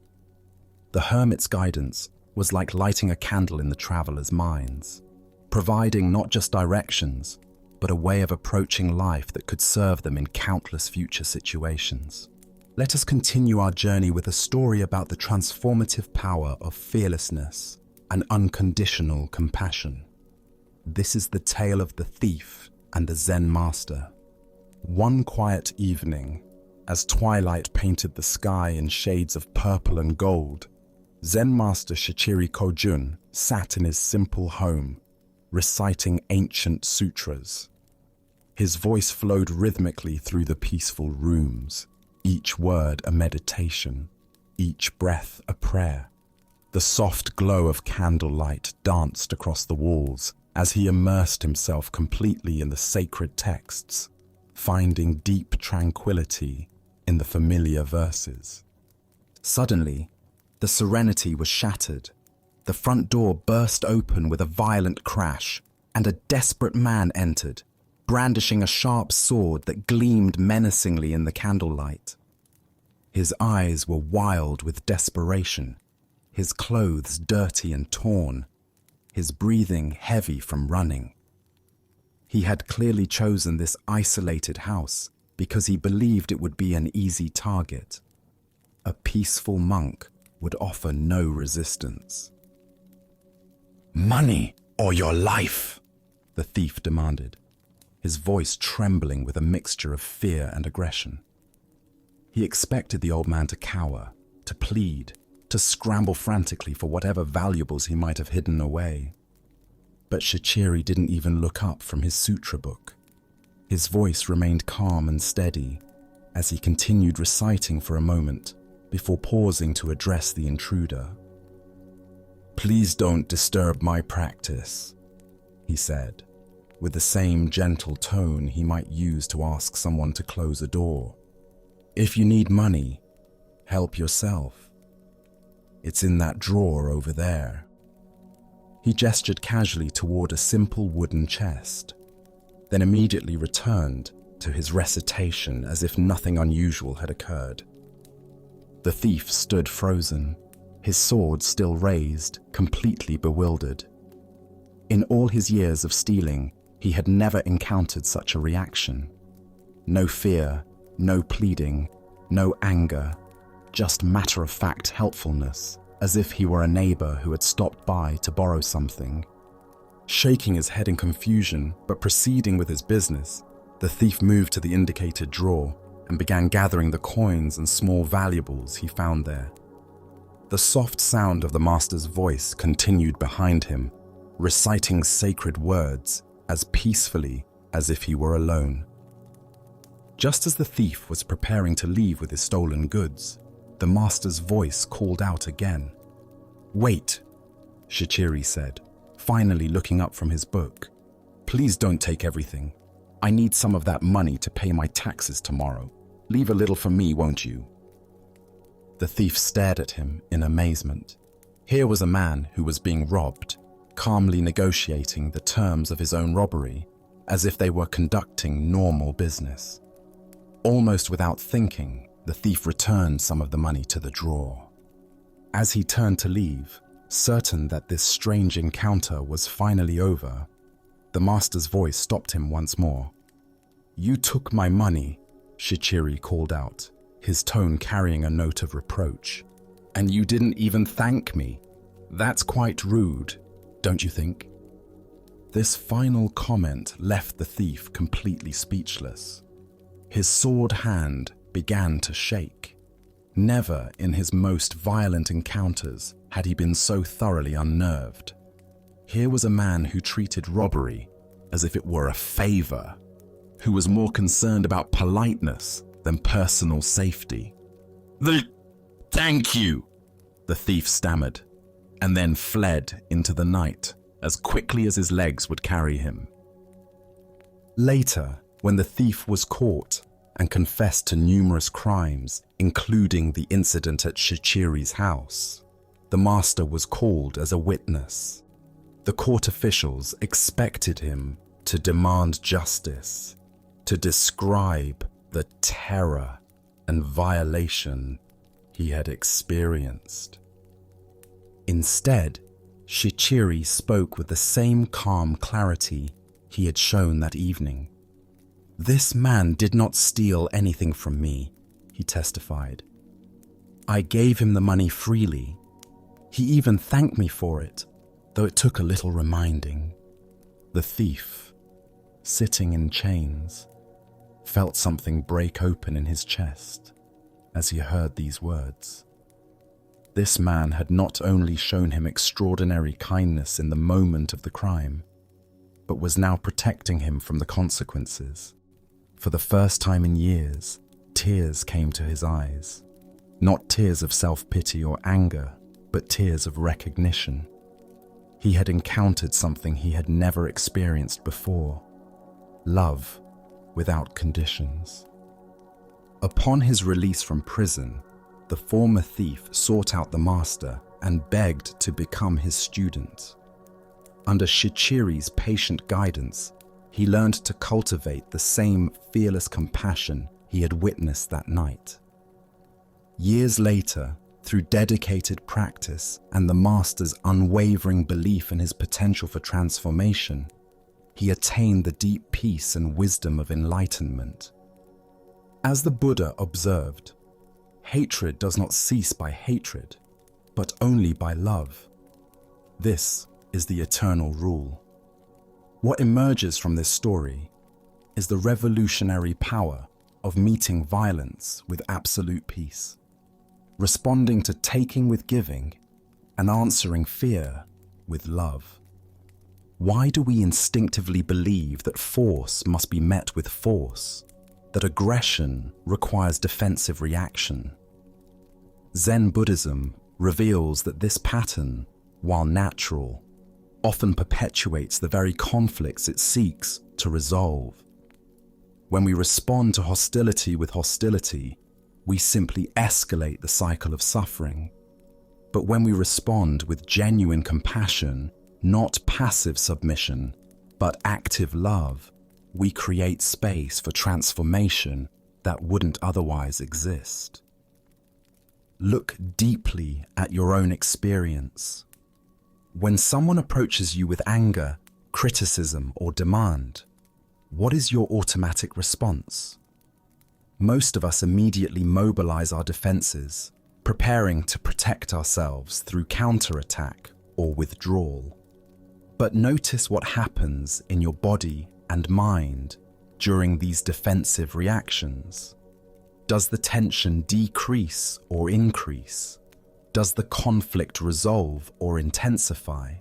The hermit's guidance was like lighting a candle in the travelers' minds, providing not just directions, but a way of approaching life that could serve them in countless future situations. Let us continue our journey with a story about the transformative power of fearlessness and unconditional compassion. This is the tale of the thief and the Zen master. One quiet evening, as twilight painted the sky in shades of purple and gold, Zen master Shichiri Kojun sat in his simple home, reciting ancient sutras. His voice flowed rhythmically through the peaceful rooms, each word a meditation, each breath a prayer. The soft glow of candlelight danced across the walls as he immersed himself completely in the sacred texts, finding deep tranquility in the familiar verses. Suddenly, the serenity was shattered. The front door burst open with a violent crash, and a desperate man entered, brandishing a sharp sword that gleamed menacingly in the candlelight. His eyes were wild with desperation, his clothes dirty and torn, his breathing heavy from running. He had clearly chosen this isolated house because he believed it would be an easy target. A peaceful monk would offer no resistance. "Money or your life?" the thief demanded, his voice trembling with a mixture of fear and aggression. He expected the old man to cower, to plead, to scramble frantically for whatever valuables he might have hidden away. But Shichiri didn't even look up from his sutra book. His voice remained calm and steady as he continued reciting for a moment before pausing to address the intruder. "Please don't disturb my practice," he said, with the same gentle tone he might use to ask someone to close a door. "If you need money, help yourself. It's in that drawer over there." He gestured casually toward a simple wooden chest, then immediately returned to his recitation as if nothing unusual had occurred. The thief stood frozen, his sword still raised, completely bewildered. In all his years of stealing, he had never encountered such a reaction. No fear, no pleading, no anger, just matter-of-fact helpfulness, as if he were a neighbor who had stopped by to borrow something. Shaking his head in confusion, but proceeding with his business, the thief moved to the indicated drawer and began gathering the coins and small valuables he found there. The soft sound of the master's voice continued behind him, reciting sacred words as peacefully as if he were alone. Just as the thief was preparing to leave with his stolen goods, the master's voice called out again. "Wait," Shichiri said, finally looking up from his book. "Please don't take everything. I need some of that money to pay my taxes tomorrow. Leave a little for me, won't you?" The thief stared at him in amazement. Here was a man who was being robbed, calmly negotiating the terms of his own robbery, as if they were conducting normal business. Almost without thinking, the thief returned some of the money to the drawer. As he turned to leave, certain that this strange encounter was finally over, the master's voice stopped him once more. "You took my money," Shichiri called out, his tone carrying a note of reproach. "And you didn't even thank me. That's quite rude, don't you think?" This final comment left the thief completely speechless. His sword hand began to shake. Never in his most violent encounters had he been so thoroughly unnerved. Here was a man who treated robbery as if it were a favor, who was more concerned about politeness than personal safety. Thank you," the thief stammered, and then fled into the night as quickly as his legs would carry him. Later, when the thief was caught and confessed to numerous crimes, including the incident at Shichiri's house, the master was called as a witness. The court officials expected him to demand justice, to describe the terror and violation he had experienced. Instead, Shichiri spoke with the same calm clarity he had shown that evening. "This man did not steal anything from me," he testified. "I gave him the money freely. He even thanked me for it, though it took a little reminding." The thief, sitting in chains, felt something break open in his chest as he heard these words. This man had not only shown him extraordinary kindness in the moment of the crime, but was now protecting him from the consequences. For the first time in years, tears came to his eyes. Not tears of self-pity or anger, but tears of recognition. He had encountered something he had never experienced before: love without conditions. Upon his release from prison, the former thief sought out the master and begged to become his student. Under Shichiri's patient guidance, he learned to cultivate the same fearless compassion he had witnessed that night. Years later, through dedicated practice and the master's unwavering belief in his potential for transformation, he attained the deep peace and wisdom of enlightenment. As the Buddha observed, hatred does not cease by hatred, but only by love. This is the eternal rule. What emerges from this story is the revolutionary power of meeting violence with absolute peace, responding to taking with giving, and answering fear with love. Why do we instinctively believe that force must be met with force, that aggression requires defensive reaction? Zen Buddhism reveals that this pattern, while natural, often perpetuates the very conflicts it seeks to resolve. When we respond to hostility with hostility, we simply escalate the cycle of suffering. But when we respond with genuine compassion, not passive submission, but active love, we create space for transformation that wouldn't otherwise exist. Look deeply at your own experience. When someone approaches you with anger, criticism, or demand, what is your automatic response? Most of us immediately mobilize our defenses, preparing to protect ourselves through counterattack or withdrawal. But notice what happens in your body and mind during these defensive reactions. Does the tension decrease or increase? Does the conflict resolve or intensify?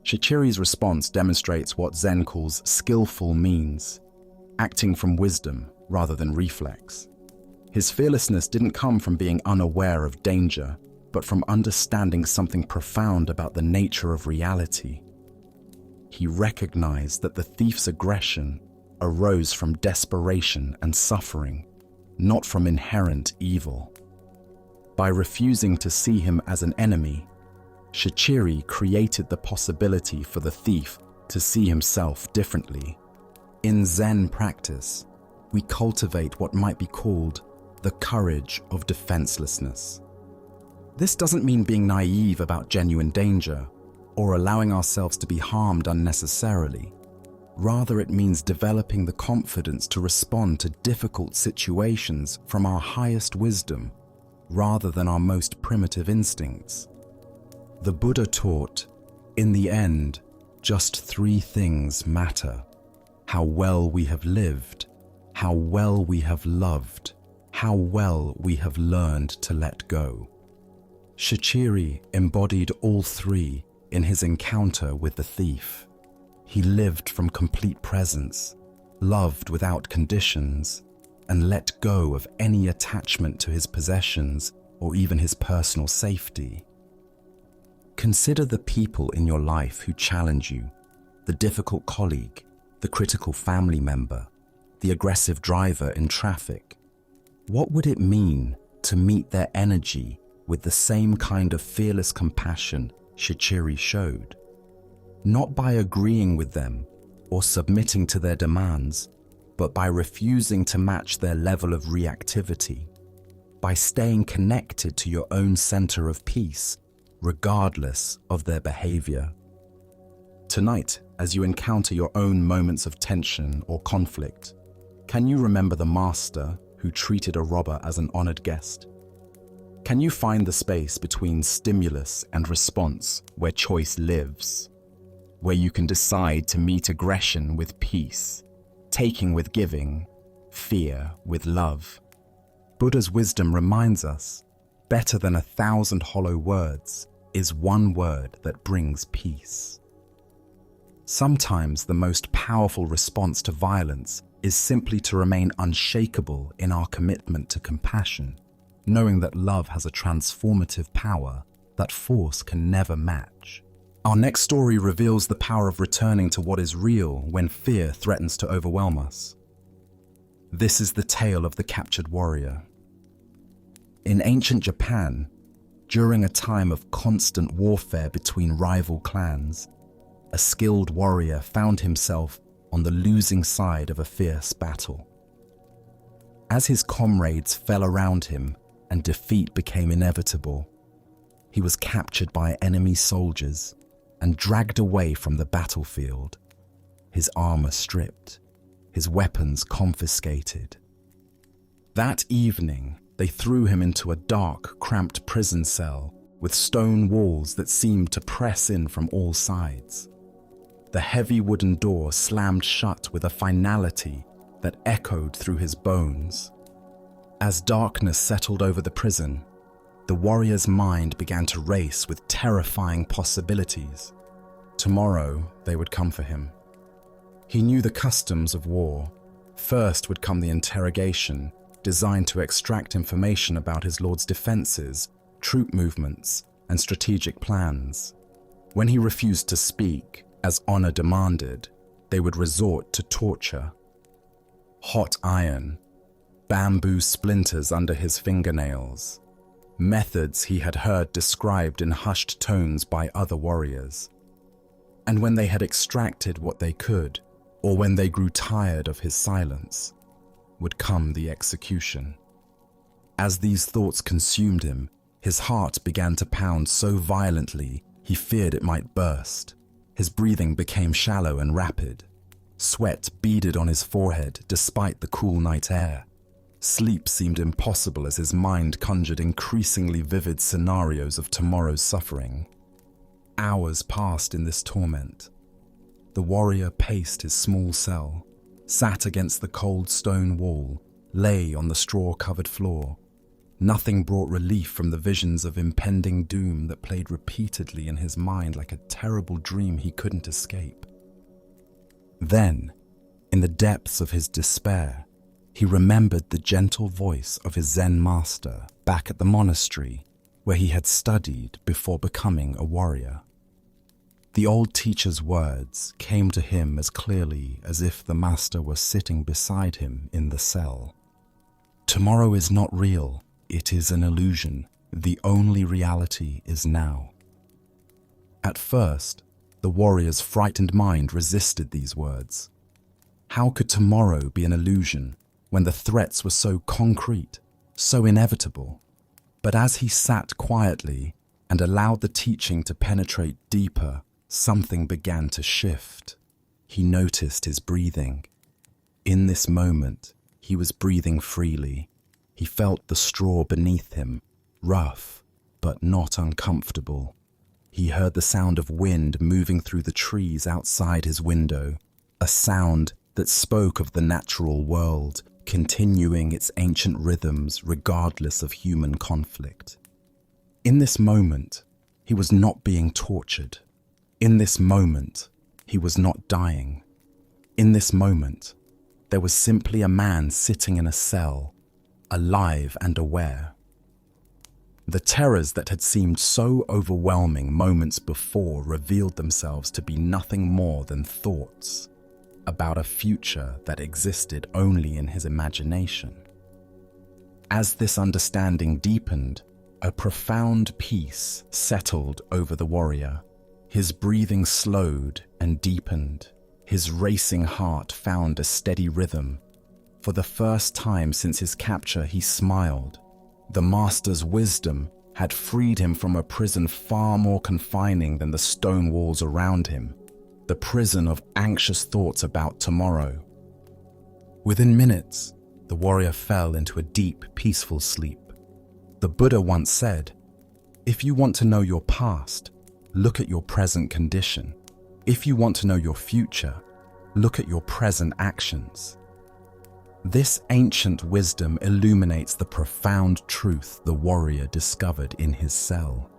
Shichiri's response demonstrates what Zen calls skillful means, acting from wisdom rather than reflex. His fearlessness didn't come from being unaware of danger, but from understanding something profound about the nature of reality. He recognized that the thief's aggression arose from desperation and suffering, not from inherent evil. By refusing to see him as an enemy, Shichiri created the possibility for the thief to see himself differently. In Zen practice, we cultivate what might be called the courage of defenselessness. This doesn't mean being naive about genuine danger or allowing ourselves to be harmed unnecessarily. Rather, it means developing the confidence to respond to difficult situations from our highest wisdom rather than our most primitive instincts. The Buddha taught, in the end, just three things matter: how well we have lived, how well we have loved, how well we have learned to let go. Shichiri embodied all three in his encounter with the thief. He lived from complete presence, loved without conditions, and let go of any attachment to his possessions or even his personal safety. Consider the people in your life who challenge you: the difficult colleague, the critical family member, the aggressive driver in traffic. What would it mean to meet their energy with the same kind of fearless compassion Shichiri showed? Not by agreeing with them or submitting to their demands, but by refusing to match their level of reactivity, by staying connected to your own center of peace, regardless of their behavior. Tonight, as you encounter your own moments of tension or conflict, can you remember the master who treated a robber as an honored guest? Can you find the space between stimulus and response where choice lives, where you can decide to meet aggression with peace, taking with giving, fear with love? Buddha's wisdom reminds us, better than 1,000 hollow words is one word that brings peace. Sometimes the most powerful response to violence is simply to remain unshakable in our commitment to compassion, knowing that love has a transformative power that force can never match. Our next story reveals the power of returning to what is real when fear threatens to overwhelm us. This is the tale of the captured warrior. In ancient Japan, during a time of constant warfare between rival clans, a skilled warrior found himself on the losing side of a fierce battle. As his comrades fell around him and defeat became inevitable, he was captured by enemy soldiers and dragged away from the battlefield, his armor stripped, his weapons confiscated. That evening, they threw him into a dark, cramped prison cell with stone walls that seemed to press in from all sides. The heavy wooden door slammed shut with a finality that echoed through his bones. As darkness settled over the prison, the warrior's mind began to race with terrifying possibilities. Tomorrow, they would come for him. He knew the customs of war. First would come the interrogation, designed to extract information about his lord's defenses, troop movements, and strategic plans. When he refused to speak, as honor demanded, they would resort to torture. Hot iron, bamboo splinters under his fingernails, methods he had heard described in hushed tones by other warriors. And when they had extracted what they could, or when they grew tired of his silence, would come the execution. As these thoughts consumed him, his heart began to pound so violently he feared it might burst. His breathing became shallow and rapid. Sweat beaded on his forehead despite the cool night air. Sleep seemed impossible as his mind conjured increasingly vivid scenarios of tomorrow's suffering. Hours passed in this torment. The warrior paced his small cell, sat against the cold stone wall, lay on the straw-covered floor. Nothing brought relief from the visions of impending doom that played repeatedly in his mind like a terrible dream he couldn't escape. Then, in the depths of his despair, he remembered the gentle voice of his Zen master back at the monastery where he had studied before becoming a warrior. The old teacher's words came to him as clearly as if the master were sitting beside him in the cell. Tomorrow is not real, it is an illusion. The only reality is now. At first, the warrior's frightened mind resisted these words. How could tomorrow be an illusion when the threats were so concrete, so inevitable? But as he sat quietly and allowed the teaching to penetrate deeper, something began to shift. He noticed his breathing. In this moment, he was breathing freely. He felt the straw beneath him, rough, but not uncomfortable. He heard the sound of wind moving through the trees outside his window, a sound that spoke of the natural world, continuing its ancient rhythms regardless of human conflict. In this moment, he was not being tortured. In this moment, he was not dying. In this moment, there was simply a man sitting in a cell, alive and aware. The terrors that had seemed so overwhelming moments before revealed themselves to be nothing more than thoughts about a future that existed only in his imagination. As this understanding deepened, a profound peace settled over the warrior. His breathing slowed and deepened. His racing heart found a steady rhythm. For the first time since his capture, he smiled. The master's wisdom had freed him from a prison far more confining than the stone walls around him, the prison of anxious thoughts about tomorrow. Within minutes, the warrior fell into a deep, peaceful sleep. The Buddha once said, "If you want to know your past, look at your present condition. If you want to know your future, look at your present actions." This ancient wisdom illuminates the profound truth the warrior discovered in his cell.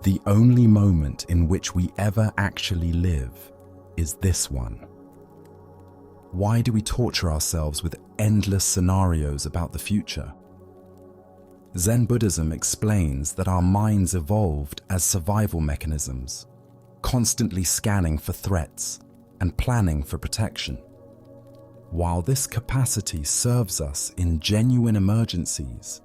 The only moment in which we ever actually live is this one. Why do we torture ourselves with endless scenarios about the future? Zen Buddhism explains that our minds evolved as survival mechanisms, constantly scanning for threats and planning for protection. While this capacity serves us in genuine emergencies,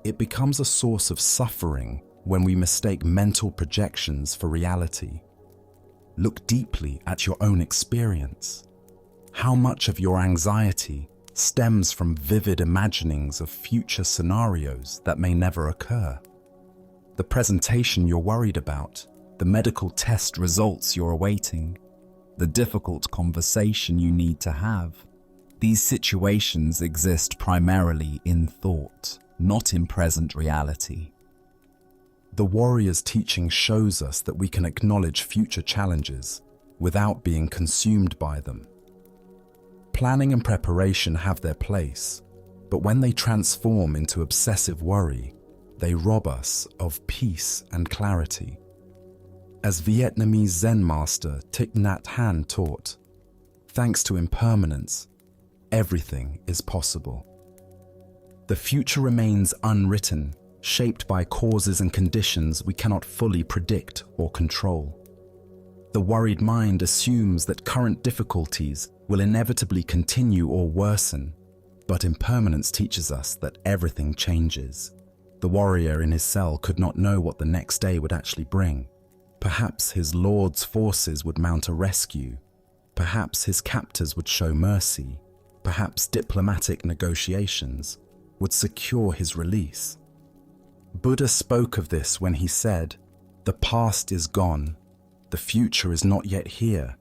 it becomes a source of suffering when we mistake mental projections for reality. Look deeply at your own experience. How much of your anxiety stems from vivid imaginings of future scenarios that may never occur? The presentation you're worried about, the medical test results you're awaiting, the difficult conversation you need to have. These situations exist primarily in thought, not in present reality. The warrior's teaching shows us that we can acknowledge future challenges without being consumed by them. Planning and preparation have their place, but when they transform into obsessive worry, they rob us of peace and clarity. As Vietnamese Zen master Thich Nhat Hanh taught, thanks to impermanence, everything is possible. The future remains unwritten, shaped by causes and conditions we cannot fully predict or control. The worried mind assumes that current difficulties will inevitably continue or worsen, but impermanence teaches us that everything changes. The warrior in his cell could not know what the next day would actually bring. Perhaps his lord's forces would mount a rescue. Perhaps his captors would show mercy. Perhaps diplomatic negotiations would secure his release. Buddha spoke of this when he said, "The past is gone, the future is not yet here,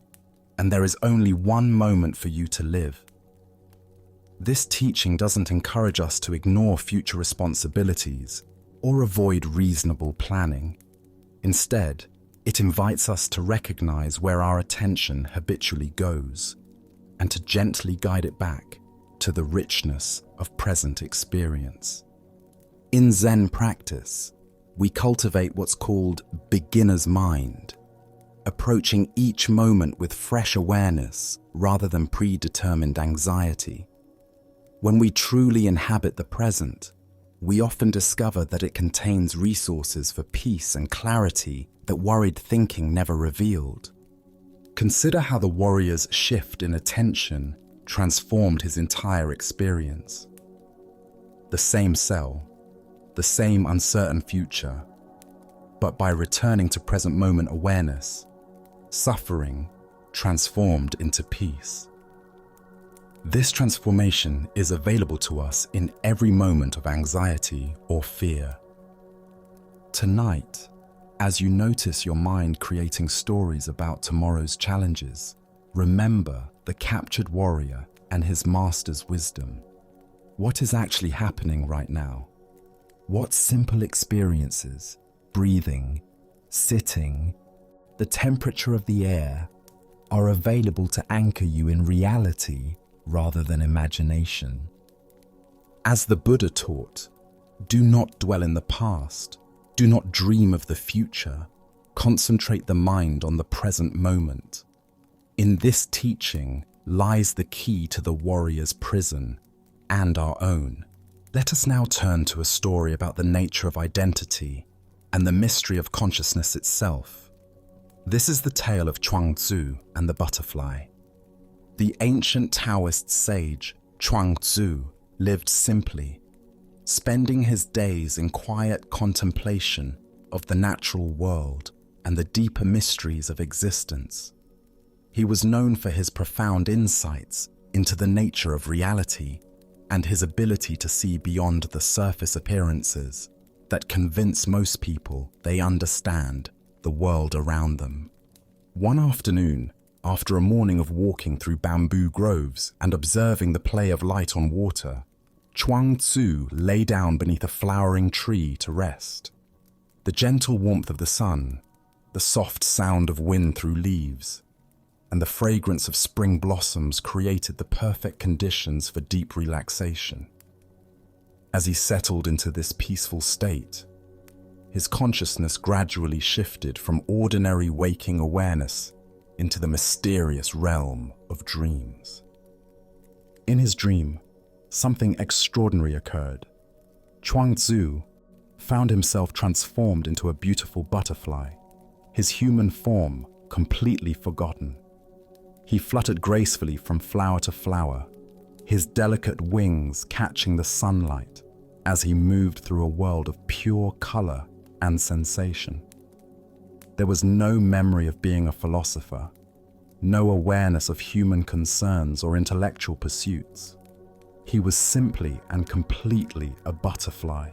and there is only one moment for you to live." This teaching doesn't encourage us to ignore future responsibilities or avoid reasonable planning. Instead, it invites us to recognize where our attention habitually goes and to gently guide it back to the richness of present experience. In Zen practice, we cultivate what's called beginner's mind, approaching each moment with fresh awareness rather than predetermined anxiety. When we truly inhabit the present, we often discover that it contains resources for peace and clarity that worried thinking never revealed. Consider how the warrior's shift in attention transformed his entire experience. The same cell, the same uncertain future, but by returning to present moment awareness, suffering transformed into peace. This transformation is available to us in every moment of anxiety or fear. Tonight, as you notice your mind creating stories about tomorrow's challenges, remember the captured warrior and his master's wisdom. What is actually happening right now? What simple experiences, breathing, sitting, the temperature of the air, are available to anchor you in reality rather than imagination? As the Buddha taught, do not dwell in the past, do not dream of the future, concentrate the mind on the present moment. In this teaching lies the key to the warrior's prison and our own. Let us now turn to a story about the nature of identity and the mystery of consciousness itself. This is the tale of Chuang Tzu and the butterfly. The ancient Taoist sage Chuang Tzu lived simply, spending his days in quiet contemplation of the natural world and the deeper mysteries of existence. He was known for his profound insights into the nature of reality and his ability to see beyond the surface appearances that convince most people they understand the world around them. One afternoon, after a morning of walking through bamboo groves and observing the play of light on water, Chuang Tzu lay down beneath a flowering tree to rest. The gentle warmth of the sun, the soft sound of wind through leaves, and the fragrance of spring blossoms created the perfect conditions for deep relaxation. As he settled into this peaceful state, his consciousness gradually shifted from ordinary waking awareness into the mysterious realm of dreams. In his dream, something extraordinary occurred. Chuang-Tzu found himself transformed into a beautiful butterfly, his human form completely forgotten. He fluttered gracefully from flower to flower, his delicate wings catching the sunlight as he moved through a world of pure color and sensation. There was no memory of being a philosopher, no awareness of human concerns or intellectual pursuits. He was simply and completely a butterfly,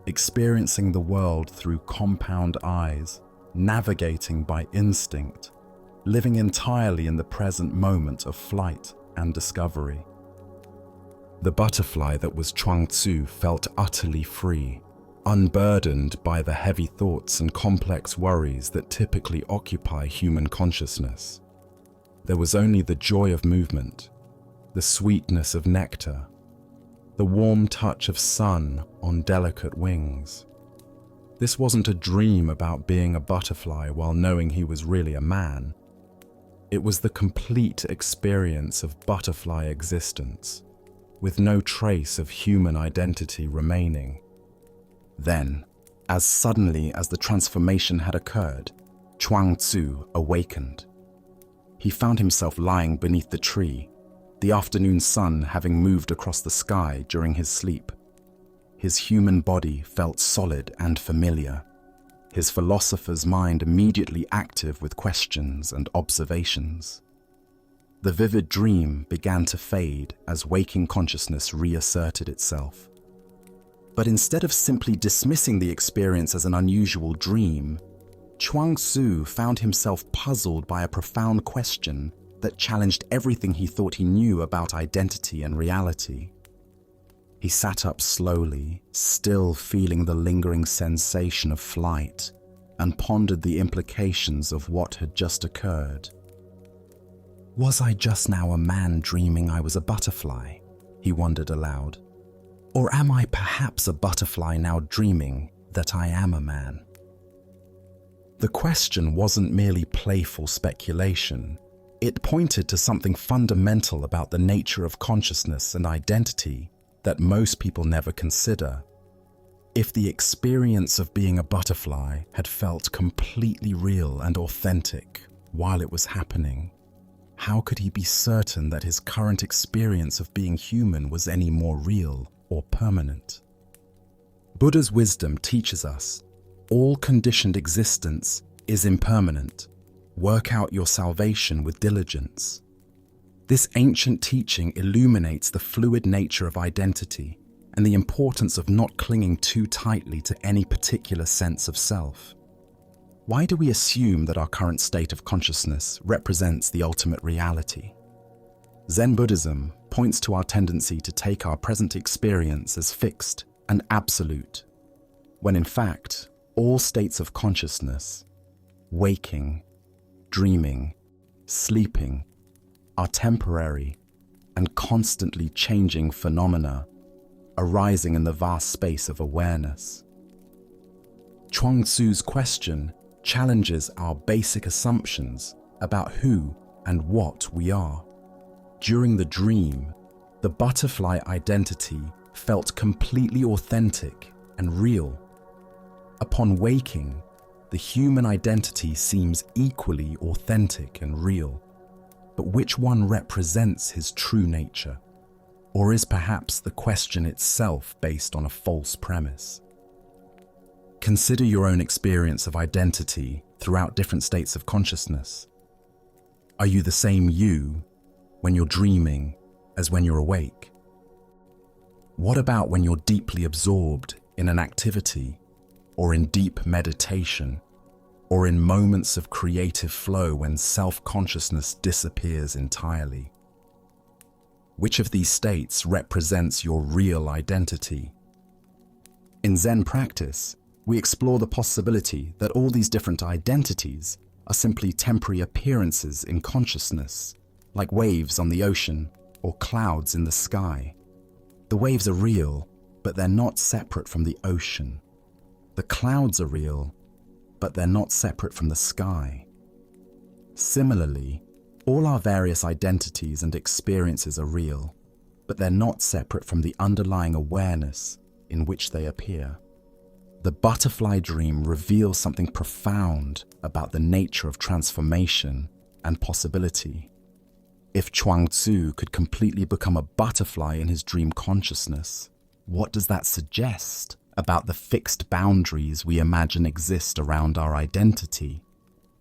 experiencing the world through compound eyes, navigating by instinct, living entirely in the present moment of flight and discovery. The butterfly that was Chuang-Tzu felt utterly free, unburdened by the heavy thoughts and complex worries that typically occupy human consciousness. There was only the joy of movement, the sweetness of nectar, the warm touch of sun on delicate wings. This wasn't a dream about being a butterfly while knowing he was really a man. It was the complete experience of butterfly existence, with no trace of human identity remaining. Then, as suddenly as the transformation had occurred, Chuang-Tzu awakened. He found himself lying beneath the tree, the afternoon sun having moved across the sky during his sleep. His human body felt solid and familiar, his philosopher's mind immediately active with questions and observations. The vivid dream began to fade as waking consciousness reasserted itself. But instead of simply dismissing the experience as an unusual dream, Chuang-Tzu found himself puzzled by a profound question that challenged everything he thought he knew about identity and reality. He sat up slowly, still feeling the lingering sensation of flight, and pondered the implications of what had just occurred. Was I just now a man dreaming I was a butterfly? He wondered aloud. Or am I perhaps a butterfly now dreaming that I am a man? The question wasn't merely playful speculation. It pointed to something fundamental about the nature of consciousness and identity that most people never consider. If the experience of being a butterfly had felt completely real and authentic while it was happening, how could he be certain that his current experience of being human was any more real or permanent? Buddha's wisdom teaches us all conditioned existence is impermanent. Work out your salvation with diligence. This ancient teaching illuminates the fluid nature of identity and the importance of not clinging too tightly to any particular sense of self. Why do we assume that our current state of consciousness represents the ultimate reality? Zen Buddhism points to our tendency to take our present experience as fixed and absolute, when in fact, all states of consciousness, waking, dreaming, sleeping, are temporary and constantly changing phenomena arising in the vast space of awareness. Chuang-Tzu's question challenges our basic assumptions about who and what we are. During the dream, the butterfly identity felt completely authentic and real. Upon waking, the human identity seems equally authentic and real. But which one represents his true nature? Or is perhaps the question itself based on a false premise? Consider your own experience of identity throughout different states of consciousness. Are you the same you when you're dreaming as when you're awake? What about when you're deeply absorbed in an activity, or in deep meditation, or in moments of creative flow when self-consciousness disappears entirely? Which of these states represents your real identity? In Zen practice, we explore the possibility that all these different identities are simply temporary appearances in consciousness, like waves on the ocean or clouds in the sky. The waves are real, but they're not separate from the ocean. The clouds are real, but they're not separate from the sky. Similarly, all our various identities and experiences are real, but they're not separate from the underlying awareness in which they appear. The butterfly dream reveals something profound about the nature of transformation and possibility. If Chuang-Tzu could completely become a butterfly in his dream consciousness, what does that suggest about the fixed boundaries we imagine exist around our identity?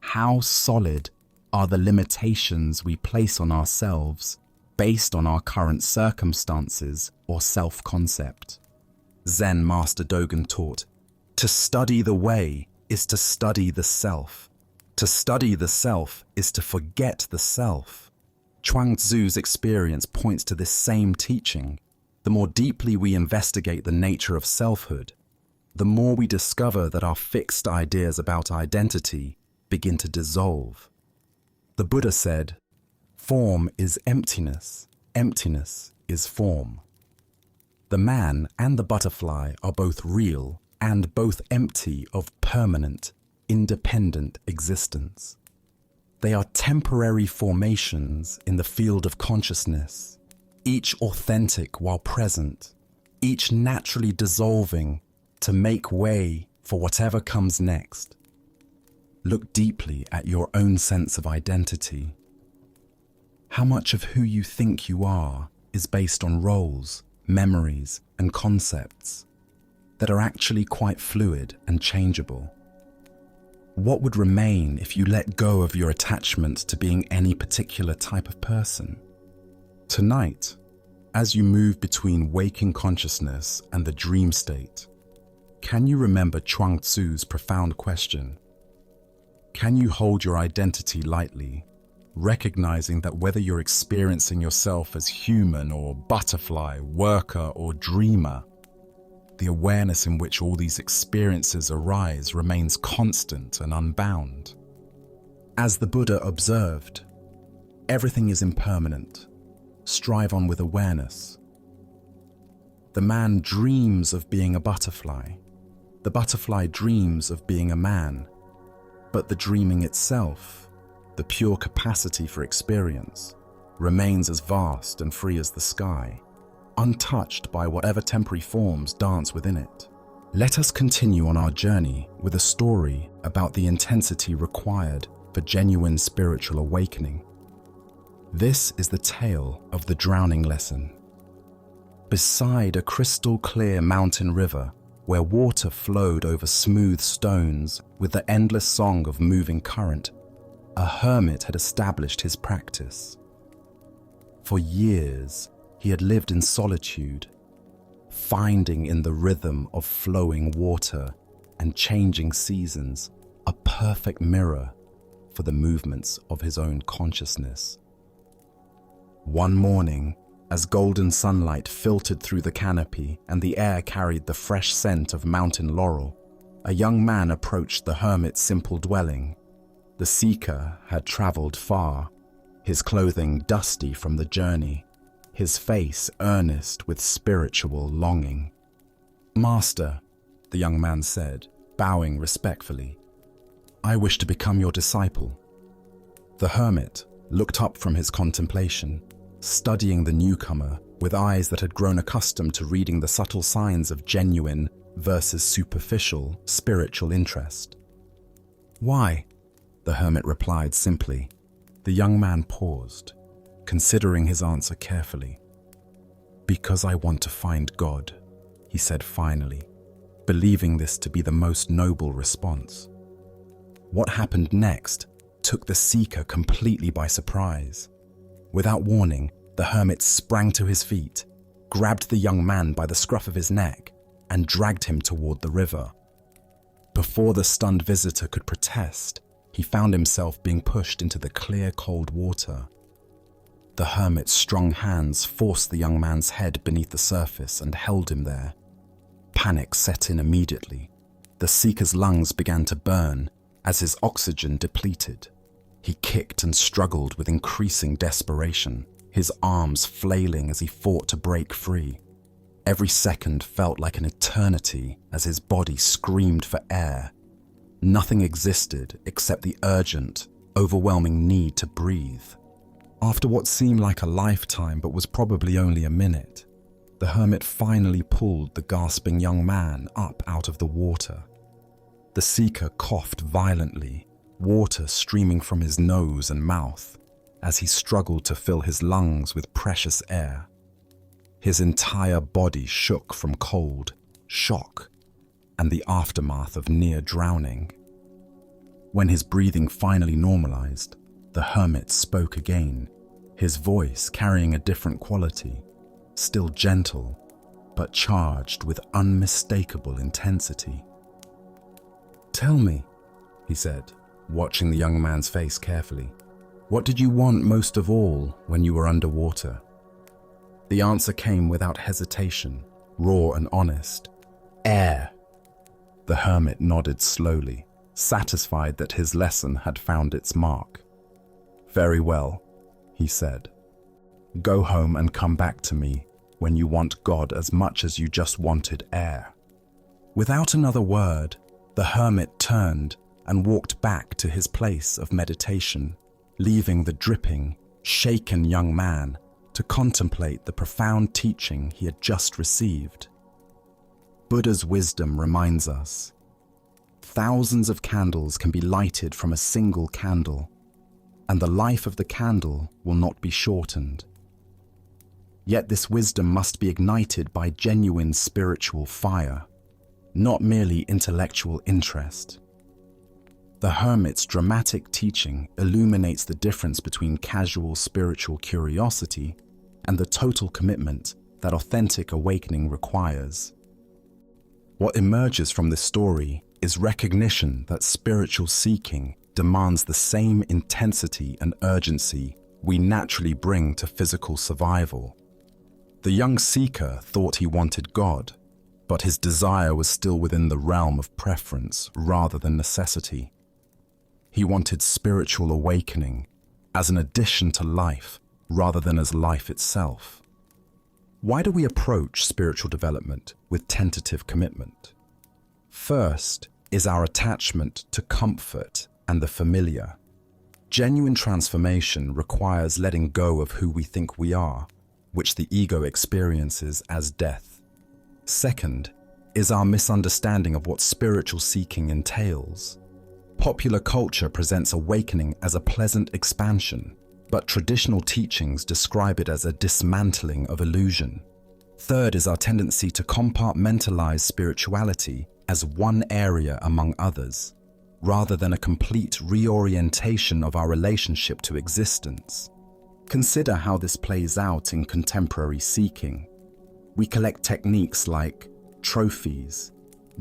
How solid are the limitations we place on ourselves based on our current circumstances or self-concept? Zen Master Dogen taught, "To study the way is to study the self. To study the self is to forget the self." Chuang-Tzu's experience points to this same teaching. The more deeply we investigate the nature of selfhood, the more we discover that our fixed ideas about identity begin to dissolve. The Buddha said, "Form is emptiness, emptiness is form." The man and the butterfly are both real and both empty of permanent, independent existence. They are temporary formations in the field of consciousness, each authentic while present, each naturally dissolving to make way for whatever comes next. Look deeply at your own sense of identity. How much of who you think you are is based on roles, memories, and concepts that are actually quite fluid and changeable? What would remain if you let go of your attachment to being any particular type of person? Tonight, as you move between waking consciousness and the dream state, can you remember Chuang-Tzu's profound question? Can you hold your identity lightly, recognizing that whether you're experiencing yourself as human or butterfly, worker or dreamer, the awareness in which all these experiences arise remains constant and unbound? As the Buddha observed, everything is impermanent. Strive on with awareness. The man dreams of being a butterfly. The butterfly dreams of being a man. But the dreaming itself, the pure capacity for experience, remains as vast and free as the sky, untouched by whatever temporary forms dance within it. Let us continue on our journey with a story about the intensity required for genuine spiritual awakening. This is the tale of the drowning lesson. Beside a crystal clear mountain river, where water flowed over smooth stones with the endless song of moving current, a hermit had established his practice. For years, he had lived in solitude, finding in the rhythm of flowing water and changing seasons a perfect mirror for the movements of his own consciousness. One morning, as golden sunlight filtered through the canopy and the air carried the fresh scent of mountain laurel, a young man approached the hermit's simple dwelling. The seeker had traveled far, his clothing dusty from the journey, his face earnest with spiritual longing. "Master," the young man said, bowing respectfully, "I wish to become your disciple." The hermit looked up from his contemplation, studying the newcomer with eyes that had grown accustomed to reading the subtle signs of genuine versus superficial spiritual interest. "Why?" the hermit replied simply. The young man paused, considering his answer carefully. "Because I want to find God," he said finally, believing this to be the most noble response. What happened next took the seeker completely by surprise. Without warning, the hermit sprang to his feet, grabbed the young man by the scruff of his neck, and dragged him toward the river. Before the stunned visitor could protest, he found himself being pushed into the clear, cold water. The hermit's strong hands forced the young man's head beneath the surface and held him there. Panic set in immediately. The seeker's lungs began to burn as his oxygen depleted. He kicked and struggled with increasing desperation, his arms flailing as he fought to break free. Every second felt like an eternity as his body screamed for air. Nothing existed except the urgent, overwhelming need to breathe. After what seemed like a lifetime but was probably only a minute, the hermit finally pulled the gasping young man up out of the water. The seeker coughed violently, water streaming from his nose and mouth as he struggled to fill his lungs with precious air. His entire body shook from cold, shock, and the aftermath of near drowning. When his breathing finally normalized, the hermit spoke again, his voice carrying a different quality, still gentle, but charged with unmistakable intensity. "Tell me," he said, watching the young man's face carefully, "what did you want most of all when you were underwater?" The answer came without hesitation, raw and honest. "Air." The hermit nodded slowly, satisfied that his lesson had found its mark. "Very well," he said. "Go home and come back to me when you want God as much as you just wanted air." Without another word, the hermit turned and walked back to his place of meditation, leaving the dripping, shaken young man to contemplate the profound teaching he had just received. Buddha's wisdom reminds us, thousands of candles can be lighted from a single candle, and the life of the candle will not be shortened. Yet this wisdom must be ignited by genuine spiritual fire, not merely intellectual interest. The hermit's dramatic teaching illuminates the difference between casual spiritual curiosity and the total commitment that authentic awakening requires. What emerges from this story is recognition that spiritual seeking demands the same intensity and urgency we naturally bring to physical survival. The young seeker thought he wanted God, but his desire was still within the realm of preference rather than necessity. He wanted spiritual awakening as an addition to life rather than as life itself. Why do we approach spiritual development with tentative commitment? First is our attachment to comfort and the familiar. Genuine transformation requires letting go of who we think we are, which the ego experiences as death. Second is our misunderstanding of what spiritual seeking entails. Popular culture presents awakening as a pleasant expansion, but traditional teachings describe it as a dismantling of illusion. Third is our tendency to compartmentalize spirituality as one area among others, rather than a complete reorientation of our relationship to existence. Consider how this plays out in contemporary seeking. We collect techniques like trophies,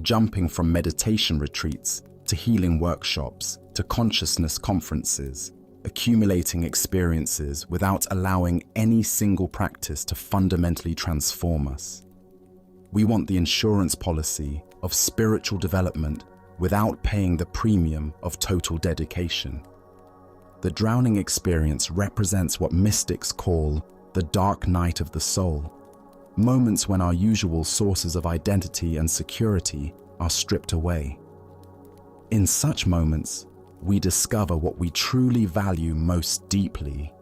jumping from meditation retreats to healing workshops to consciousness conferences, accumulating experiences without allowing any single practice to fundamentally transform us. We want the insurance policy of spiritual development without paying the premium of total dedication. The drowning experience represents what mystics call the dark night of the soul, moments when our usual sources of identity and security are stripped away. In such moments, we discover what we truly value most deeply.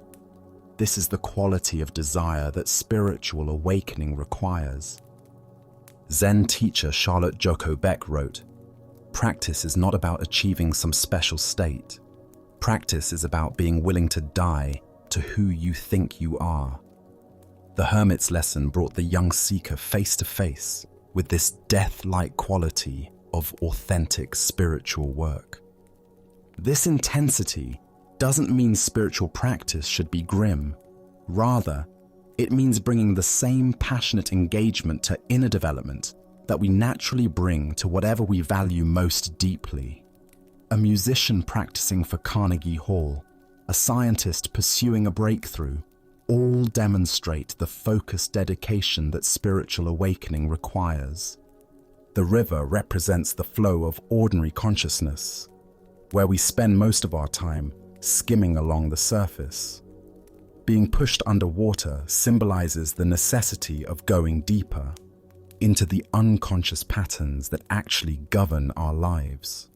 This is the quality of desire that spiritual awakening requires. Zen teacher Charlotte Joko Beck wrote, "Practice is not about achieving some special state. Practice is about being willing to die to who you think you are." The hermit's lesson brought the young seeker face to face with this death-like quality of authentic spiritual work. This intensity doesn't mean spiritual practice should be grim. Rather, it means bringing the same passionate engagement to inner development that we naturally bring to whatever we value most deeply. A musician practicing for Carnegie Hall, a scientist pursuing a breakthrough, all demonstrate the focused dedication that spiritual awakening requires. The river represents the flow of ordinary consciousness, where we spend most of our time skimming along the surface. Being pushed underwater symbolizes the necessity of going deeper into the unconscious patterns that actually govern our lives.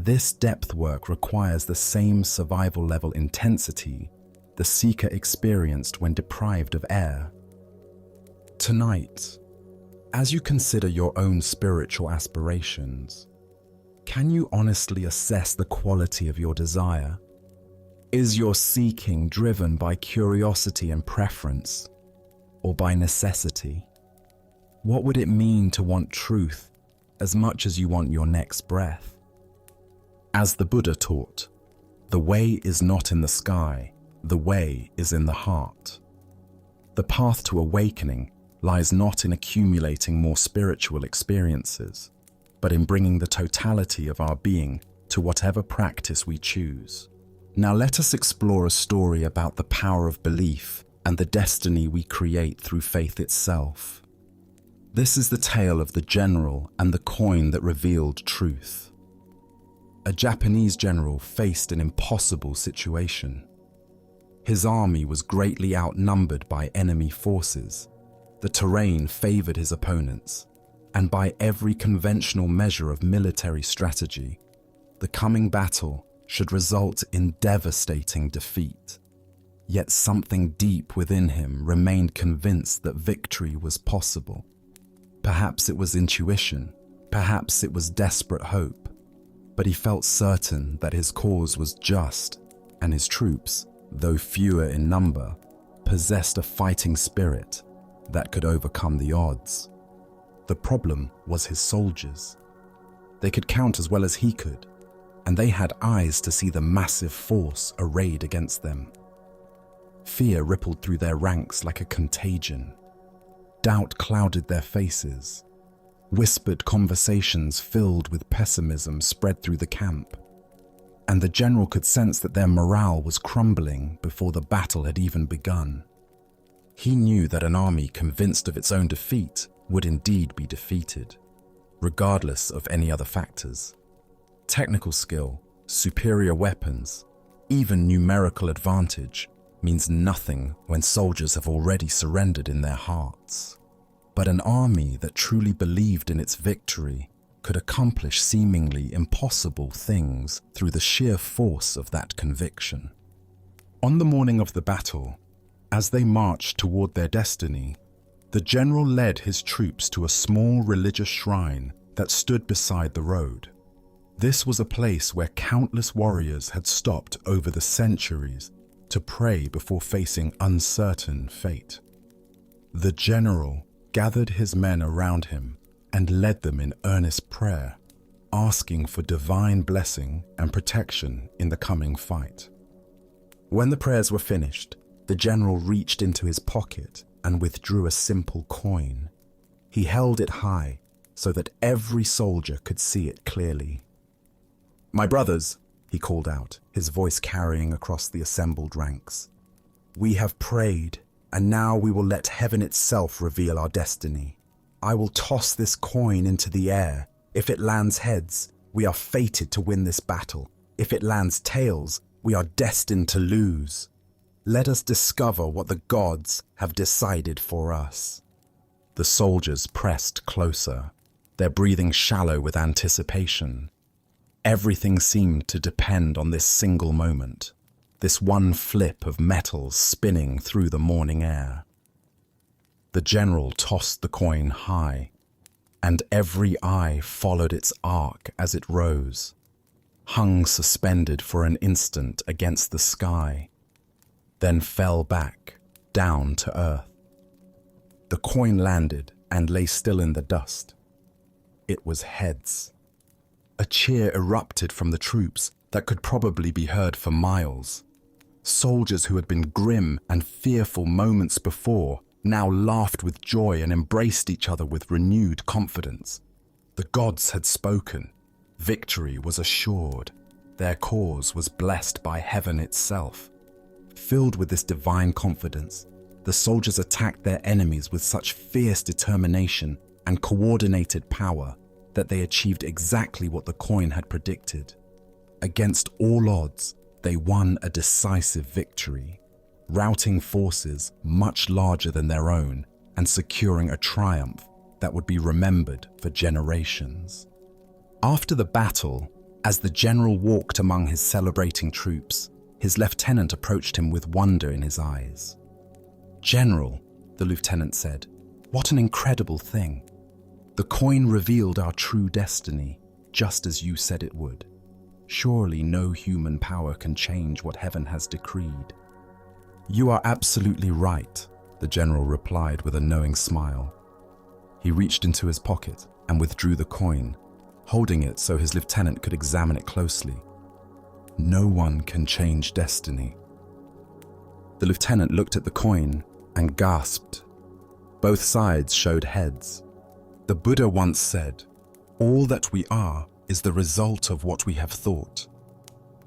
This depth work requires the same survival level intensity the seeker experienced when deprived of air. Tonight, as you consider your own spiritual aspirations, can you honestly assess the quality of your desire? Is your seeking driven by curiosity and preference, or by necessity? What would it mean to want truth as much as you want your next breath? As the Buddha taught, the way is not in the sky, the way is in the heart. The path to awakening lies not in accumulating more spiritual experiences, but in bringing the totality of our being to whatever practice we choose. Now let us explore a story about the power of belief and the destiny we create through faith itself. This is the tale of the general and the coin that revealed truth. A Japanese general faced an impossible situation. His army was greatly outnumbered by enemy forces. The terrain favored his opponents, and by every conventional measure of military strategy, the coming battle should result in devastating defeat. Yet something deep within him remained convinced that victory was possible. Perhaps it was intuition, perhaps it was desperate hope, but he felt certain that his cause was just, and his troops, though fewer in number, possessed a fighting spirit that could overcome the odds. The problem was his soldiers. They could count as well as he could, and they had eyes to see the massive force arrayed against them. Fear rippled through their ranks like a contagion. Doubt clouded their faces. Whispered conversations filled with pessimism spread through the camp, and the general could sense that their morale was crumbling before the battle had even begun. He knew that an army convinced of its own defeat would indeed be defeated, regardless of any other factors. Technical skill, superior weapons, even numerical advantage means nothing when soldiers have already surrendered in their hearts. But an army that truly believed in its victory could accomplish seemingly impossible things through the sheer force of that conviction. On the morning of the battle, as they marched toward their destiny, the general led his troops to a small religious shrine that stood beside the road. This was a place where countless warriors had stopped over the centuries to pray before facing uncertain fate. The general gathered his men around him and led them in earnest prayer, asking for divine blessing and protection in the coming fight. When the prayers were finished, the general reached into his pocket and withdrew a simple coin. He held it high so that every soldier could see it clearly. "My brothers," he called out, his voice carrying across the assembled ranks. "We have prayed, and now we will let heaven itself reveal our destiny. I will toss this coin into the air. If it lands heads, we are fated to win this battle. If it lands tails, we are destined to lose. Let us discover what the gods have decided for us." The soldiers pressed closer, their breathing shallow with anticipation. Everything seemed to depend on this single moment, this one flip of metals spinning through the morning air. The general tossed the coin high, and every eye followed its arc as it rose, hung suspended for an instant against the sky, then fell back, down to earth. The coin landed and lay still in the dust. It was heads. A cheer erupted from the troops that could probably be heard for miles. Soldiers who had been grim and fearful moments before now laughed with joy and embraced each other with renewed confidence. The gods had spoken. Victory was assured. Their cause was blessed by heaven itself. Filled with this divine confidence, the soldiers attacked their enemies with such fierce determination and coordinated power that they achieved exactly what the coin had predicted. Against all odds, they won a decisive victory, routing forces much larger than their own and securing a triumph that would be remembered for generations. After the battle, As the general walked among his celebrating troops, his lieutenant approached him with wonder in his eyes. "General," the lieutenant said, "what an incredible thing. The coin revealed our true destiny, just as you said it would. Surely no human power can change what heaven has decreed." "You are absolutely right," the general replied with a knowing smile. He reached into his pocket and withdrew the coin, holding it so his lieutenant could examine it closely. "No one can change destiny." The lieutenant looked at the coin and gasped. Both sides showed heads. The Buddha once said, "All that we are is the result of what we have thought.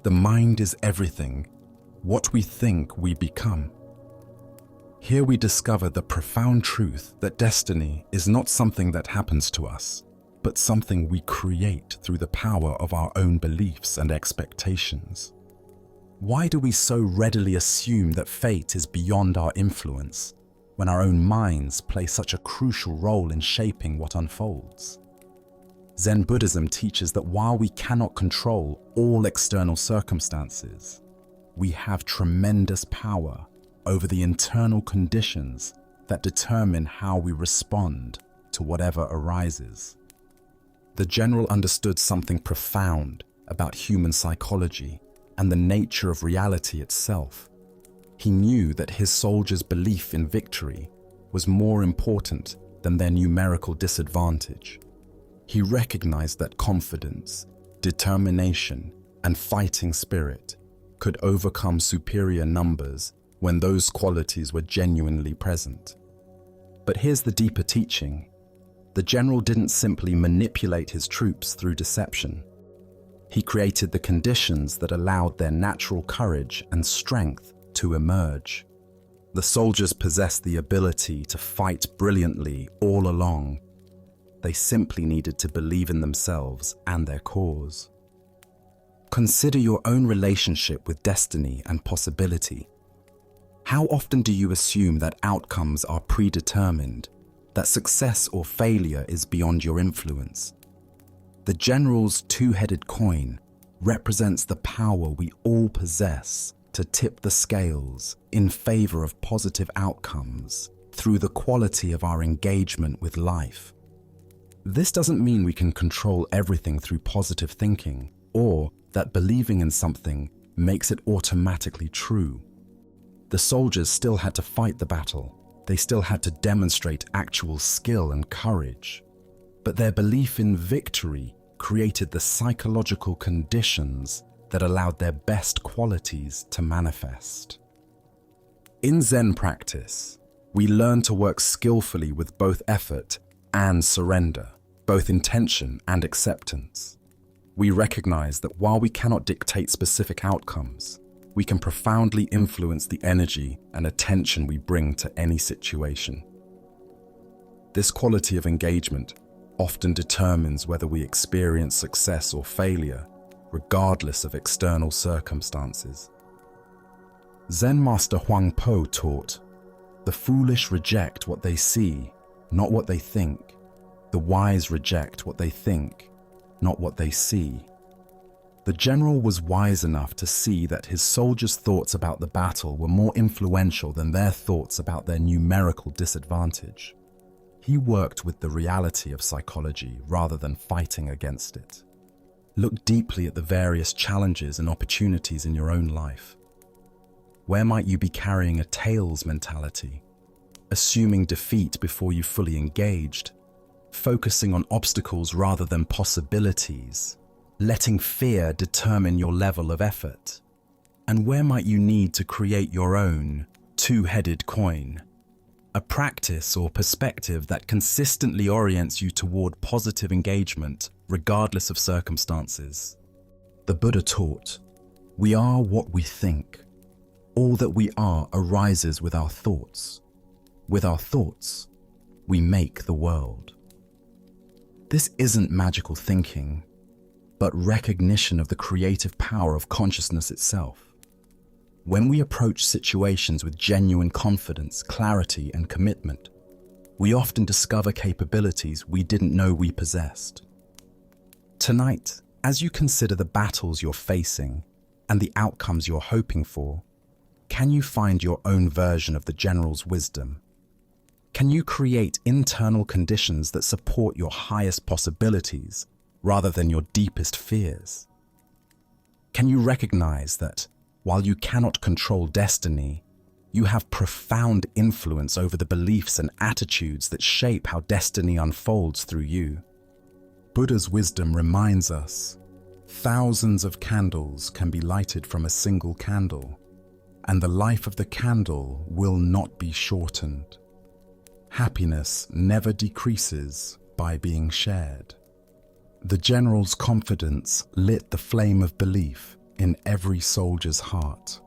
The mind is everything. What we think, we become." Here we discover the profound truth that destiny is not something that happens to us, but something we create through the power of our own beliefs and expectations. Why do we so readily assume that fate is beyond our influence, when our own minds play such a crucial role in shaping what unfolds? Zen Buddhism teaches that while we cannot control all external circumstances, we have tremendous power over the internal conditions that determine how we respond to whatever arises. The general understood something profound about human psychology and the nature of reality itself. He knew that his soldiers' belief in victory was more important than their numerical disadvantage. He recognized that confidence, determination, and fighting spirit could overcome superior numbers when those qualities were genuinely present. But here's the deeper teaching. The general didn't simply manipulate his troops through deception. He created the conditions that allowed their natural courage and strength to emerge. The soldiers possessed the ability to fight brilliantly all along. They simply needed to believe in themselves and their cause. Consider your own relationship with destiny and possibility. How often do you assume that outcomes are predetermined, that success or failure is beyond your influence? The general's two-headed coin represents the power we all possess to tip the scales in favor of positive outcomes through the quality of our engagement with life. This doesn't mean we can control everything through positive thinking, or that believing in something makes it automatically true. The soldiers still had to fight the battle. They still had to demonstrate actual skill and courage. But their belief in victory created the psychological conditions that allowed their best qualities to manifest. In Zen practice, we learn to work skillfully with both effort and surrender, both intention and acceptance. We recognize that while we cannot dictate specific outcomes, we can profoundly influence the energy and attention we bring to any situation. This quality of engagement often determines whether we experience success or failure, regardless of external circumstances. Zen Master Huang Po taught, "The foolish reject what they see, not what they think. The wise reject what they think, not what they see." The general was wise enough to see that his soldiers' thoughts about the battle were more influential than their thoughts about their numerical disadvantage. He worked with the reality of psychology rather than fighting against it. Look deeply at the various challenges and opportunities in your own life. Where might you be carrying a tails mentality, assuming defeat before you fully engaged, focusing on obstacles rather than possibilities, letting fear determine your level of effort? And where might you need to create your own two-headed coin, a practice or perspective that consistently orients you toward positive engagement regardless of circumstances? The Buddha taught, "We are what we think. All that we are arises with our thoughts. With our thoughts, we make the world." This isn't magical thinking, but recognition of the creative power of consciousness itself. When we approach situations with genuine confidence, clarity, and commitment, we often discover capabilities we didn't know we possessed. Tonight, As you consider the battles you're facing and the outcomes you're hoping for, can you find your own version of the general's wisdom? Can you create internal conditions that support your highest possibilities rather than your deepest fears? Can you recognize that while you cannot control destiny, you have profound influence over the beliefs and attitudes that shape how destiny unfolds through you? Buddha's wisdom reminds us, thousands of candles can be lighted from a single candle, and the life of the candle will not be shortened. Happiness never decreases by being shared. The general's confidence lit the flame of belief in every soldier's heart.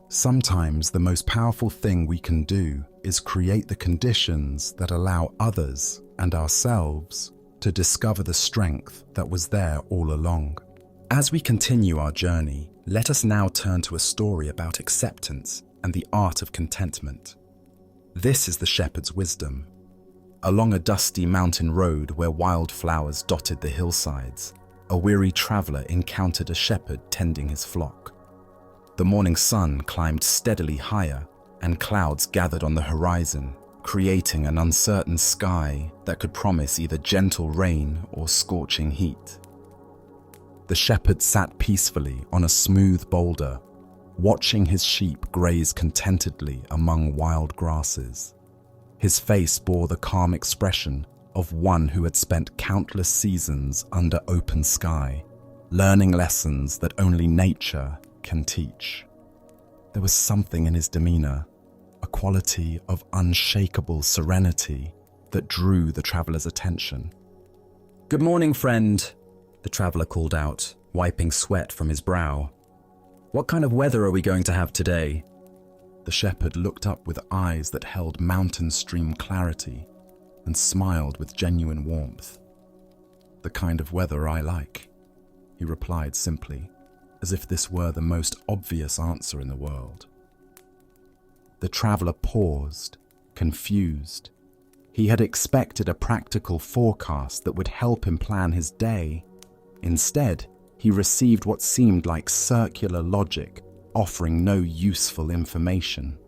Sometimes the most powerful thing we can do is create the conditions that allow others and ourselves to discover the strength that was there all along. As we continue our journey, let us now turn to a story about acceptance and the art of contentment. This is the shepherd's wisdom. Along a dusty mountain road where wildflowers dotted the hillsides, a weary traveler encountered a shepherd tending his flock. The morning sun climbed steadily higher, and clouds gathered on the horizon, creating an uncertain sky that could promise either gentle rain or scorching heat. The shepherd sat peacefully on a smooth boulder, watching his sheep graze contentedly among wild grasses. His face bore the calm expression of one who had spent countless seasons under open sky, learning lessons that only nature can teach. There was something in his demeanor, a quality of unshakable serenity that drew the traveler's attention. "Good morning, friend," the traveler called out, wiping sweat from his brow. "What kind of weather are we going to have today?" The shepherd looked up with eyes that held mountain stream clarity and smiled with genuine warmth. "The kind of weather I like," he replied simply, as if this were the most obvious answer in the world. The traveler paused, confused. He had expected a practical forecast that would help him plan his day. Instead, he received what seemed like circular logic, offering no useful information.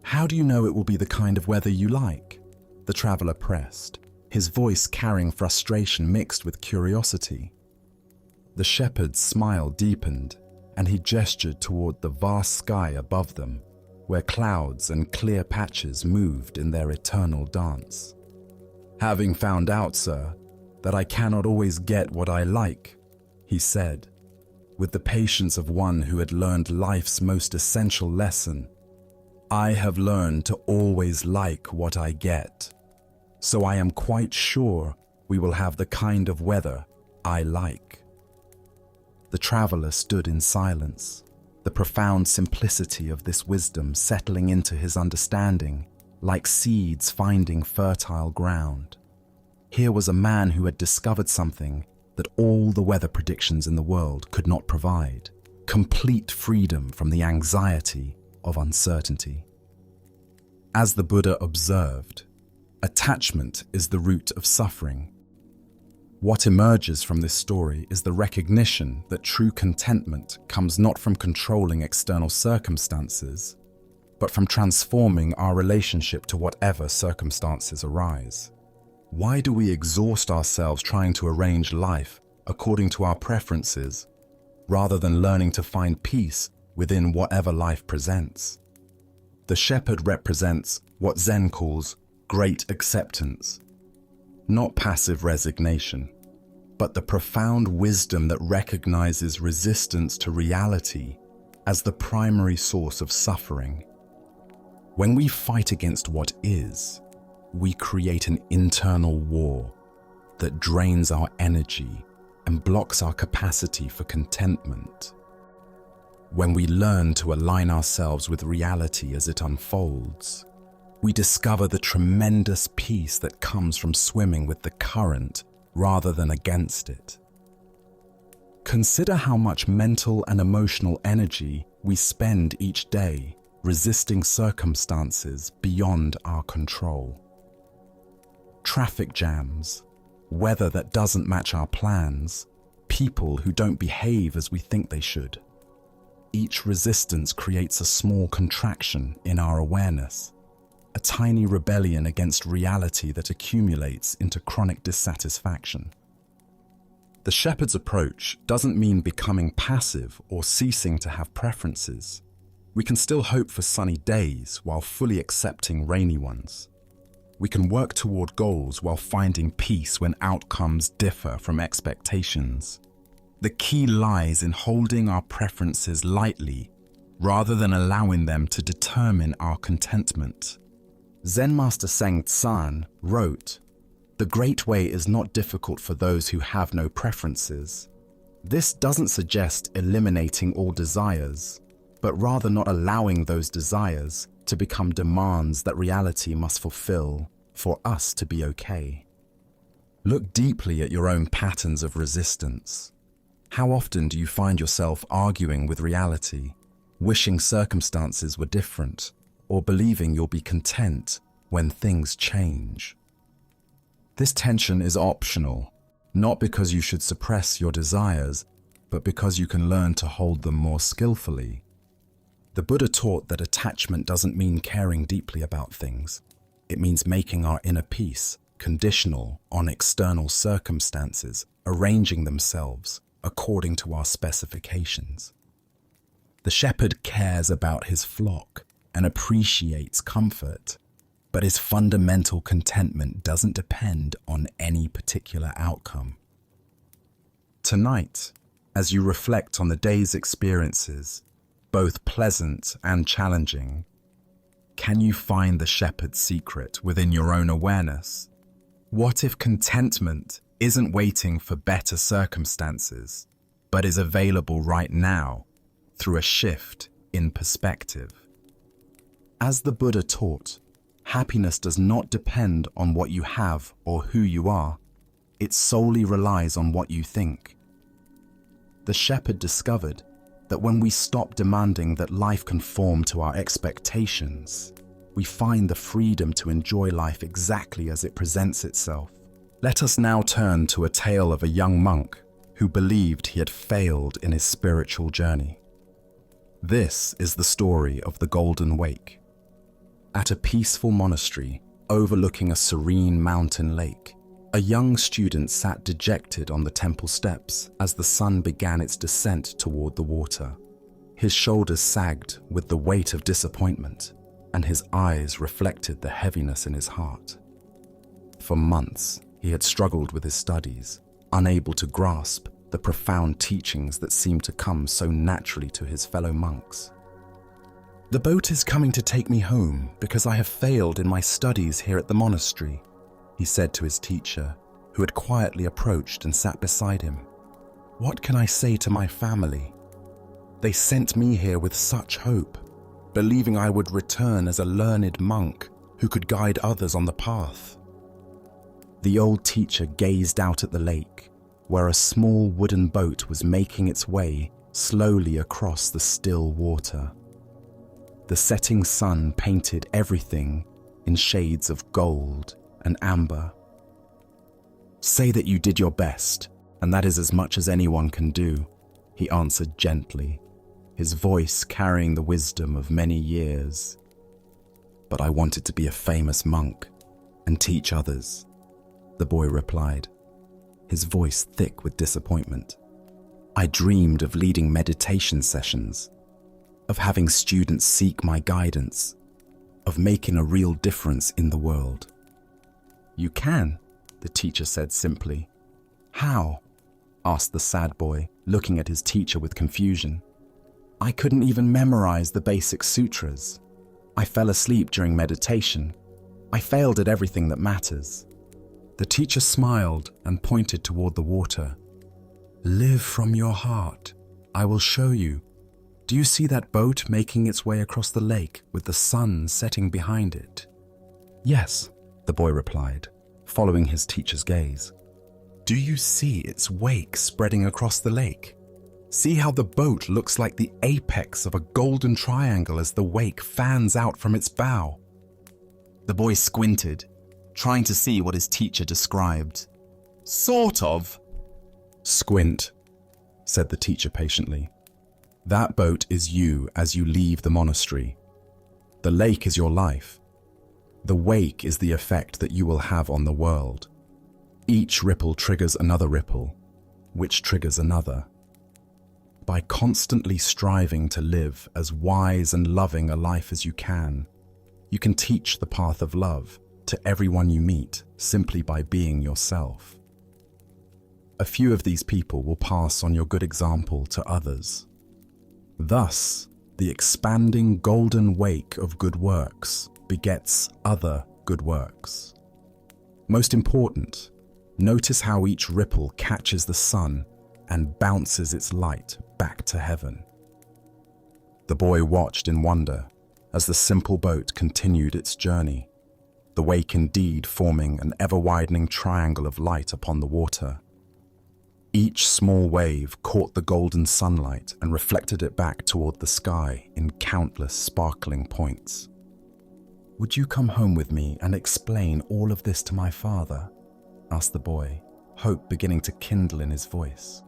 "How do you know it will be the kind of weather you like?" the traveler pressed, his voice carrying frustration mixed with curiosity. The shepherd's smile deepened, and he gestured toward the vast sky above them, where clouds and clear patches moved in their eternal dance. "Having found out, sir, that I cannot always get what I like," he said, with the patience of one who had learned life's most essential lesson, "I have learned to always like what I get, so I am quite sure we will have the kind of weather I like." The traveler stood in silence, the profound simplicity of this wisdom settling into his understanding, like seeds finding fertile ground. Here was a man who had discovered something that all the weather predictions in the world could not provide: complete freedom from the anxiety of uncertainty. As the Buddha observed, attachment is the root of suffering. What emerges from this story is the recognition that true contentment comes not from controlling external circumstances, but from transforming our relationship to whatever circumstances arise. Why do we exhaust ourselves trying to arrange life according to our preferences, rather than learning to find peace within whatever life presents? The shepherd represents what Zen calls great acceptance, not passive resignation, but the profound wisdom that recognizes resistance to reality as the primary source of suffering. When we fight against what is, we create an internal war that drains our energy and blocks our capacity for contentment. When we learn to align ourselves with reality as it unfolds, we discover the tremendous peace that comes from swimming with the current rather than against it. Consider how much mental and emotional energy we spend each day resisting circumstances beyond our control. Traffic jams, weather that doesn't match our plans, people who don't behave as we think they should. Each resistance creates a small contraction in our awareness, a tiny rebellion against reality that accumulates into chronic dissatisfaction. The shepherd's approach doesn't mean becoming passive or ceasing to have preferences. We can still hope for sunny days while fully accepting rainy ones. We can work toward goals while finding peace when outcomes differ from expectations. The key lies in holding our preferences lightly rather than allowing them to determine our contentment. Zen master Sang Tsan wrote, "The great way is not difficult for those who have no preferences." This doesn't suggest eliminating all desires, but rather not allowing those desires to become demands that reality must fulfill for us to be okay. Look deeply at your own patterns of resistance. How often do you find yourself arguing with reality, wishing circumstances were different, or believing you'll be content when things change? This tension is optional, not because you should suppress your desires, but because you can learn to hold them more skillfully. The Buddha taught that attachment doesn't mean caring deeply about things. It means making our inner peace conditional on external circumstances, arranging themselves according to our specifications. The shepherd cares about his flock and appreciates comfort, but his fundamental contentment doesn't depend on any particular outcome. Tonight, as you reflect on the day's experiences, both pleasant and challenging, can you find the shepherd's secret within your own awareness? What if contentment isn't waiting for better circumstances, but is available right now through a shift in perspective? As the Buddha taught, happiness does not depend on what you have or who you are. It solely relies on what you think. The shepherd discovered that when we stop demanding that life conform to our expectations, we find the freedom to enjoy life exactly as it presents itself. Let us now turn to a tale of a young monk who believed he had failed in his spiritual journey. This is the story of the Golden Wake. At a peaceful monastery overlooking a serene mountain lake, a young student sat dejected on the temple steps as the sun began its descent toward the water. His shoulders sagged with the weight of disappointment, and his eyes reflected the heaviness in his heart. For months, he had struggled with his studies, unable to grasp the profound teachings that seemed to come so naturally to his fellow monks. "The boat is coming to take me home because I have failed in my studies here at the monastery," he said to his teacher, who had quietly approached and sat beside him. "What can I say to my family? They sent me here with such hope, believing I would return as a learned monk who could guide others on the path." The old teacher gazed out at the lake, where a small wooden boat was making its way slowly across the still water. The setting sun painted everything in shades of gold and amber. "Say that you did your best, and that is as much as anyone can do," he answered gently, his voice carrying the wisdom of many years. "But I wanted to be a famous monk and teach others," the boy replied, his voice thick with disappointment. "I dreamed of leading meditation sessions, of having students seek my guidance, of making a real difference in the world." "You can," the teacher said simply. "How?" asked the sad boy, looking at his teacher with confusion. "I couldn't even memorize the basic sutras. I fell asleep during meditation. I failed at everything that matters." The teacher smiled and pointed toward the water. "Live from your heart. I will show you. Do you see that boat making its way across the lake with the sun setting behind it?" "Yes," the boy replied, following his teacher's gaze. "Do you see its wake spreading across the lake? See how the boat looks like the apex of a golden triangle as the wake fans out from its bow?" The boy squinted, trying to see what his teacher described. "Sort of." "Squint," said the teacher patiently. That boat is you as you leave the monastery. The lake is your life. The wake is the effect that you will have on the world. Each ripple triggers another ripple, which triggers another. By constantly striving to live as wise and loving a life as you can teach the path of love to everyone you meet simply by being yourself. A few of these people will pass on your good example to others. Thus, the expanding golden wake of good works begets other good works. Most important, notice how each ripple catches the sun and bounces its light back to heaven. The boy watched in wonder as the simple boat continued its journey, the wake indeed forming an ever-widening triangle of light upon the water. Each small wave caught the golden sunlight and reflected it back toward the sky in countless sparkling points. "Would you come home with me and explain all of this to my father?" asked the boy, hope beginning to kindle in his voice.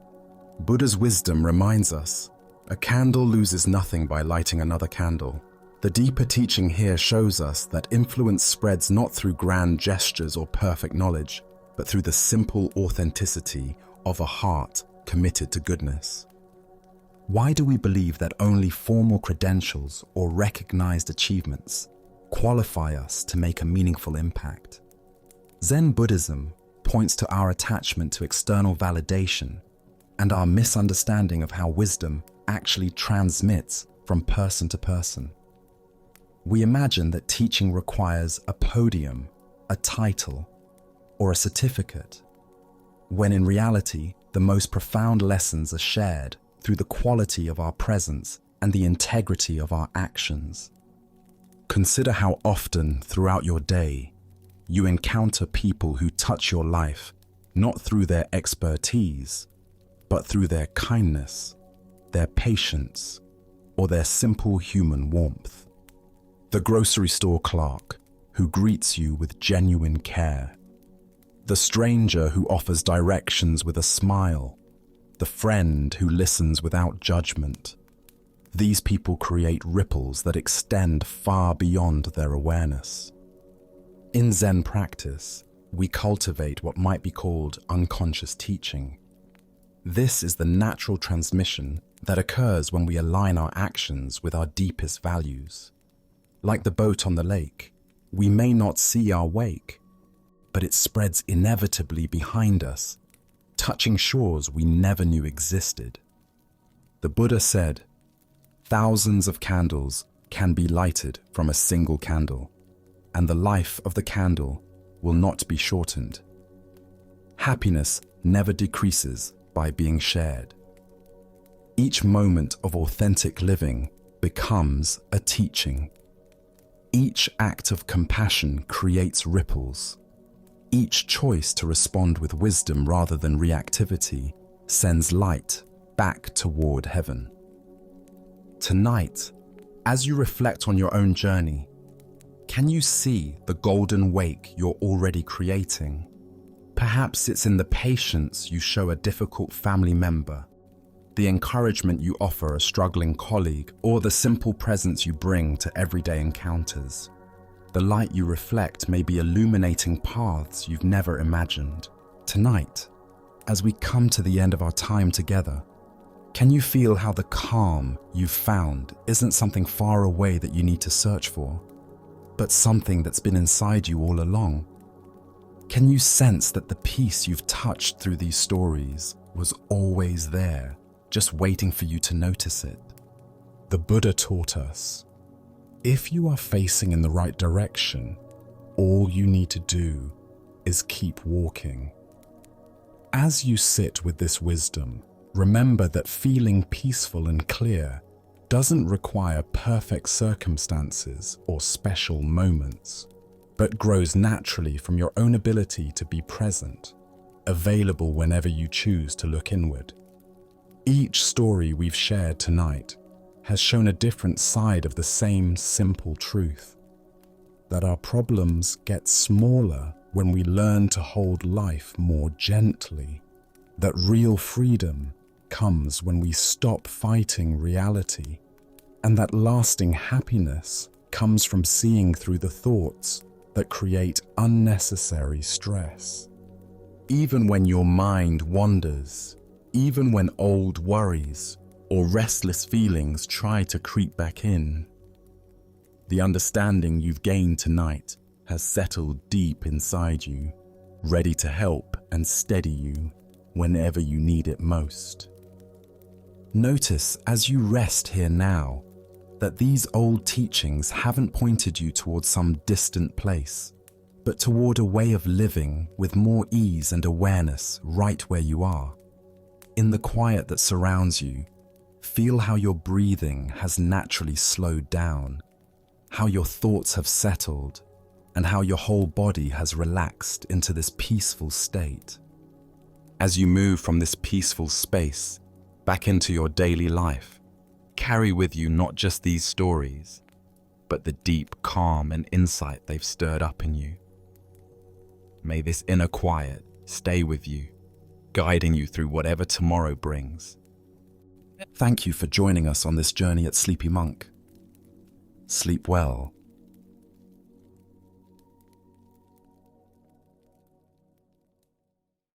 Buddha's wisdom reminds us, a candle loses nothing by lighting another candle. The deeper teaching here shows us that influence spreads not through grand gestures or perfect knowledge, but through the simple authenticity of a heart committed to goodness. Why do we believe that only formal credentials or recognized achievements qualify us to make a meaningful impact? Zen Buddhism points to our attachment to external validation and our misunderstanding of how wisdom actually transmits from person to person. We imagine that teaching requires a podium, a title, or a certificate, when in reality, the most profound lessons are shared through the quality of our presence and the integrity of our actions. Consider how often throughout your day you encounter people who touch your life not through their expertise, but through their kindness, their patience, or their simple human warmth. The grocery store clerk who greets you with genuine care, the stranger who offers directions with a smile, the friend who listens without judgment. These people create ripples that extend far beyond their awareness. In Zen practice, we cultivate what might be called unconscious teaching. This is the natural transmission that occurs when we align our actions with our deepest values. Like the boat on the lake, we may not see our wake, but it spreads inevitably behind us, touching shores we never knew existed. The Buddha said, "Thousands of candles can be lighted from a single candle, and the life of the candle will not be shortened." Happiness never decreases by being shared. Each moment of authentic living becomes a teaching. Each act of compassion creates ripples. Each choice to respond with wisdom rather than reactivity sends light back toward heaven. Tonight, as you reflect on your own journey, can you see the golden wake you're already creating? Perhaps it's in the patience you show a difficult family member, the encouragement you offer a struggling colleague, or the simple presence you bring to everyday encounters. The light you reflect may be illuminating paths you've never imagined. Tonight, as we come to the end of our time together, can you feel how the calm you've found isn't something far away that you need to search for, but something that's been inside you all along? Can you sense that the peace you've touched through these stories was always there, just waiting for you to notice it? The Buddha taught us, if you are facing in the right direction, all you need to do is keep walking. As you sit with this wisdom, remember that feeling peaceful and clear doesn't require perfect circumstances or special moments, but grows naturally from your own ability to be present, available whenever you choose to look inward. Each story we've shared tonight has shown a different side of the same simple truth, that our problems get smaller when we learn to hold life more gently, that real freedom comes when we stop fighting reality, and that lasting happiness comes from seeing through the thoughts that create unnecessary stress. Even when your mind wanders, even when old worries or restless feelings try to creep back in, the understanding you've gained tonight has settled deep inside you, ready to help and steady you whenever you need it most. Notice as you rest here now that these old teachings haven't pointed you towards some distant place, but toward a way of living with more ease and awareness right where you are. In the quiet that surrounds you, feel how your breathing has naturally slowed down, how your thoughts have settled, and how your whole body has relaxed into this peaceful state. As you move from this peaceful space back into your daily life, carry with you not just these stories, but the deep calm and insight they've stirred up in you. May this inner quiet stay with you, guiding you through whatever tomorrow brings. Thank you for joining us on this journey at Sleepy Monk. Sleep well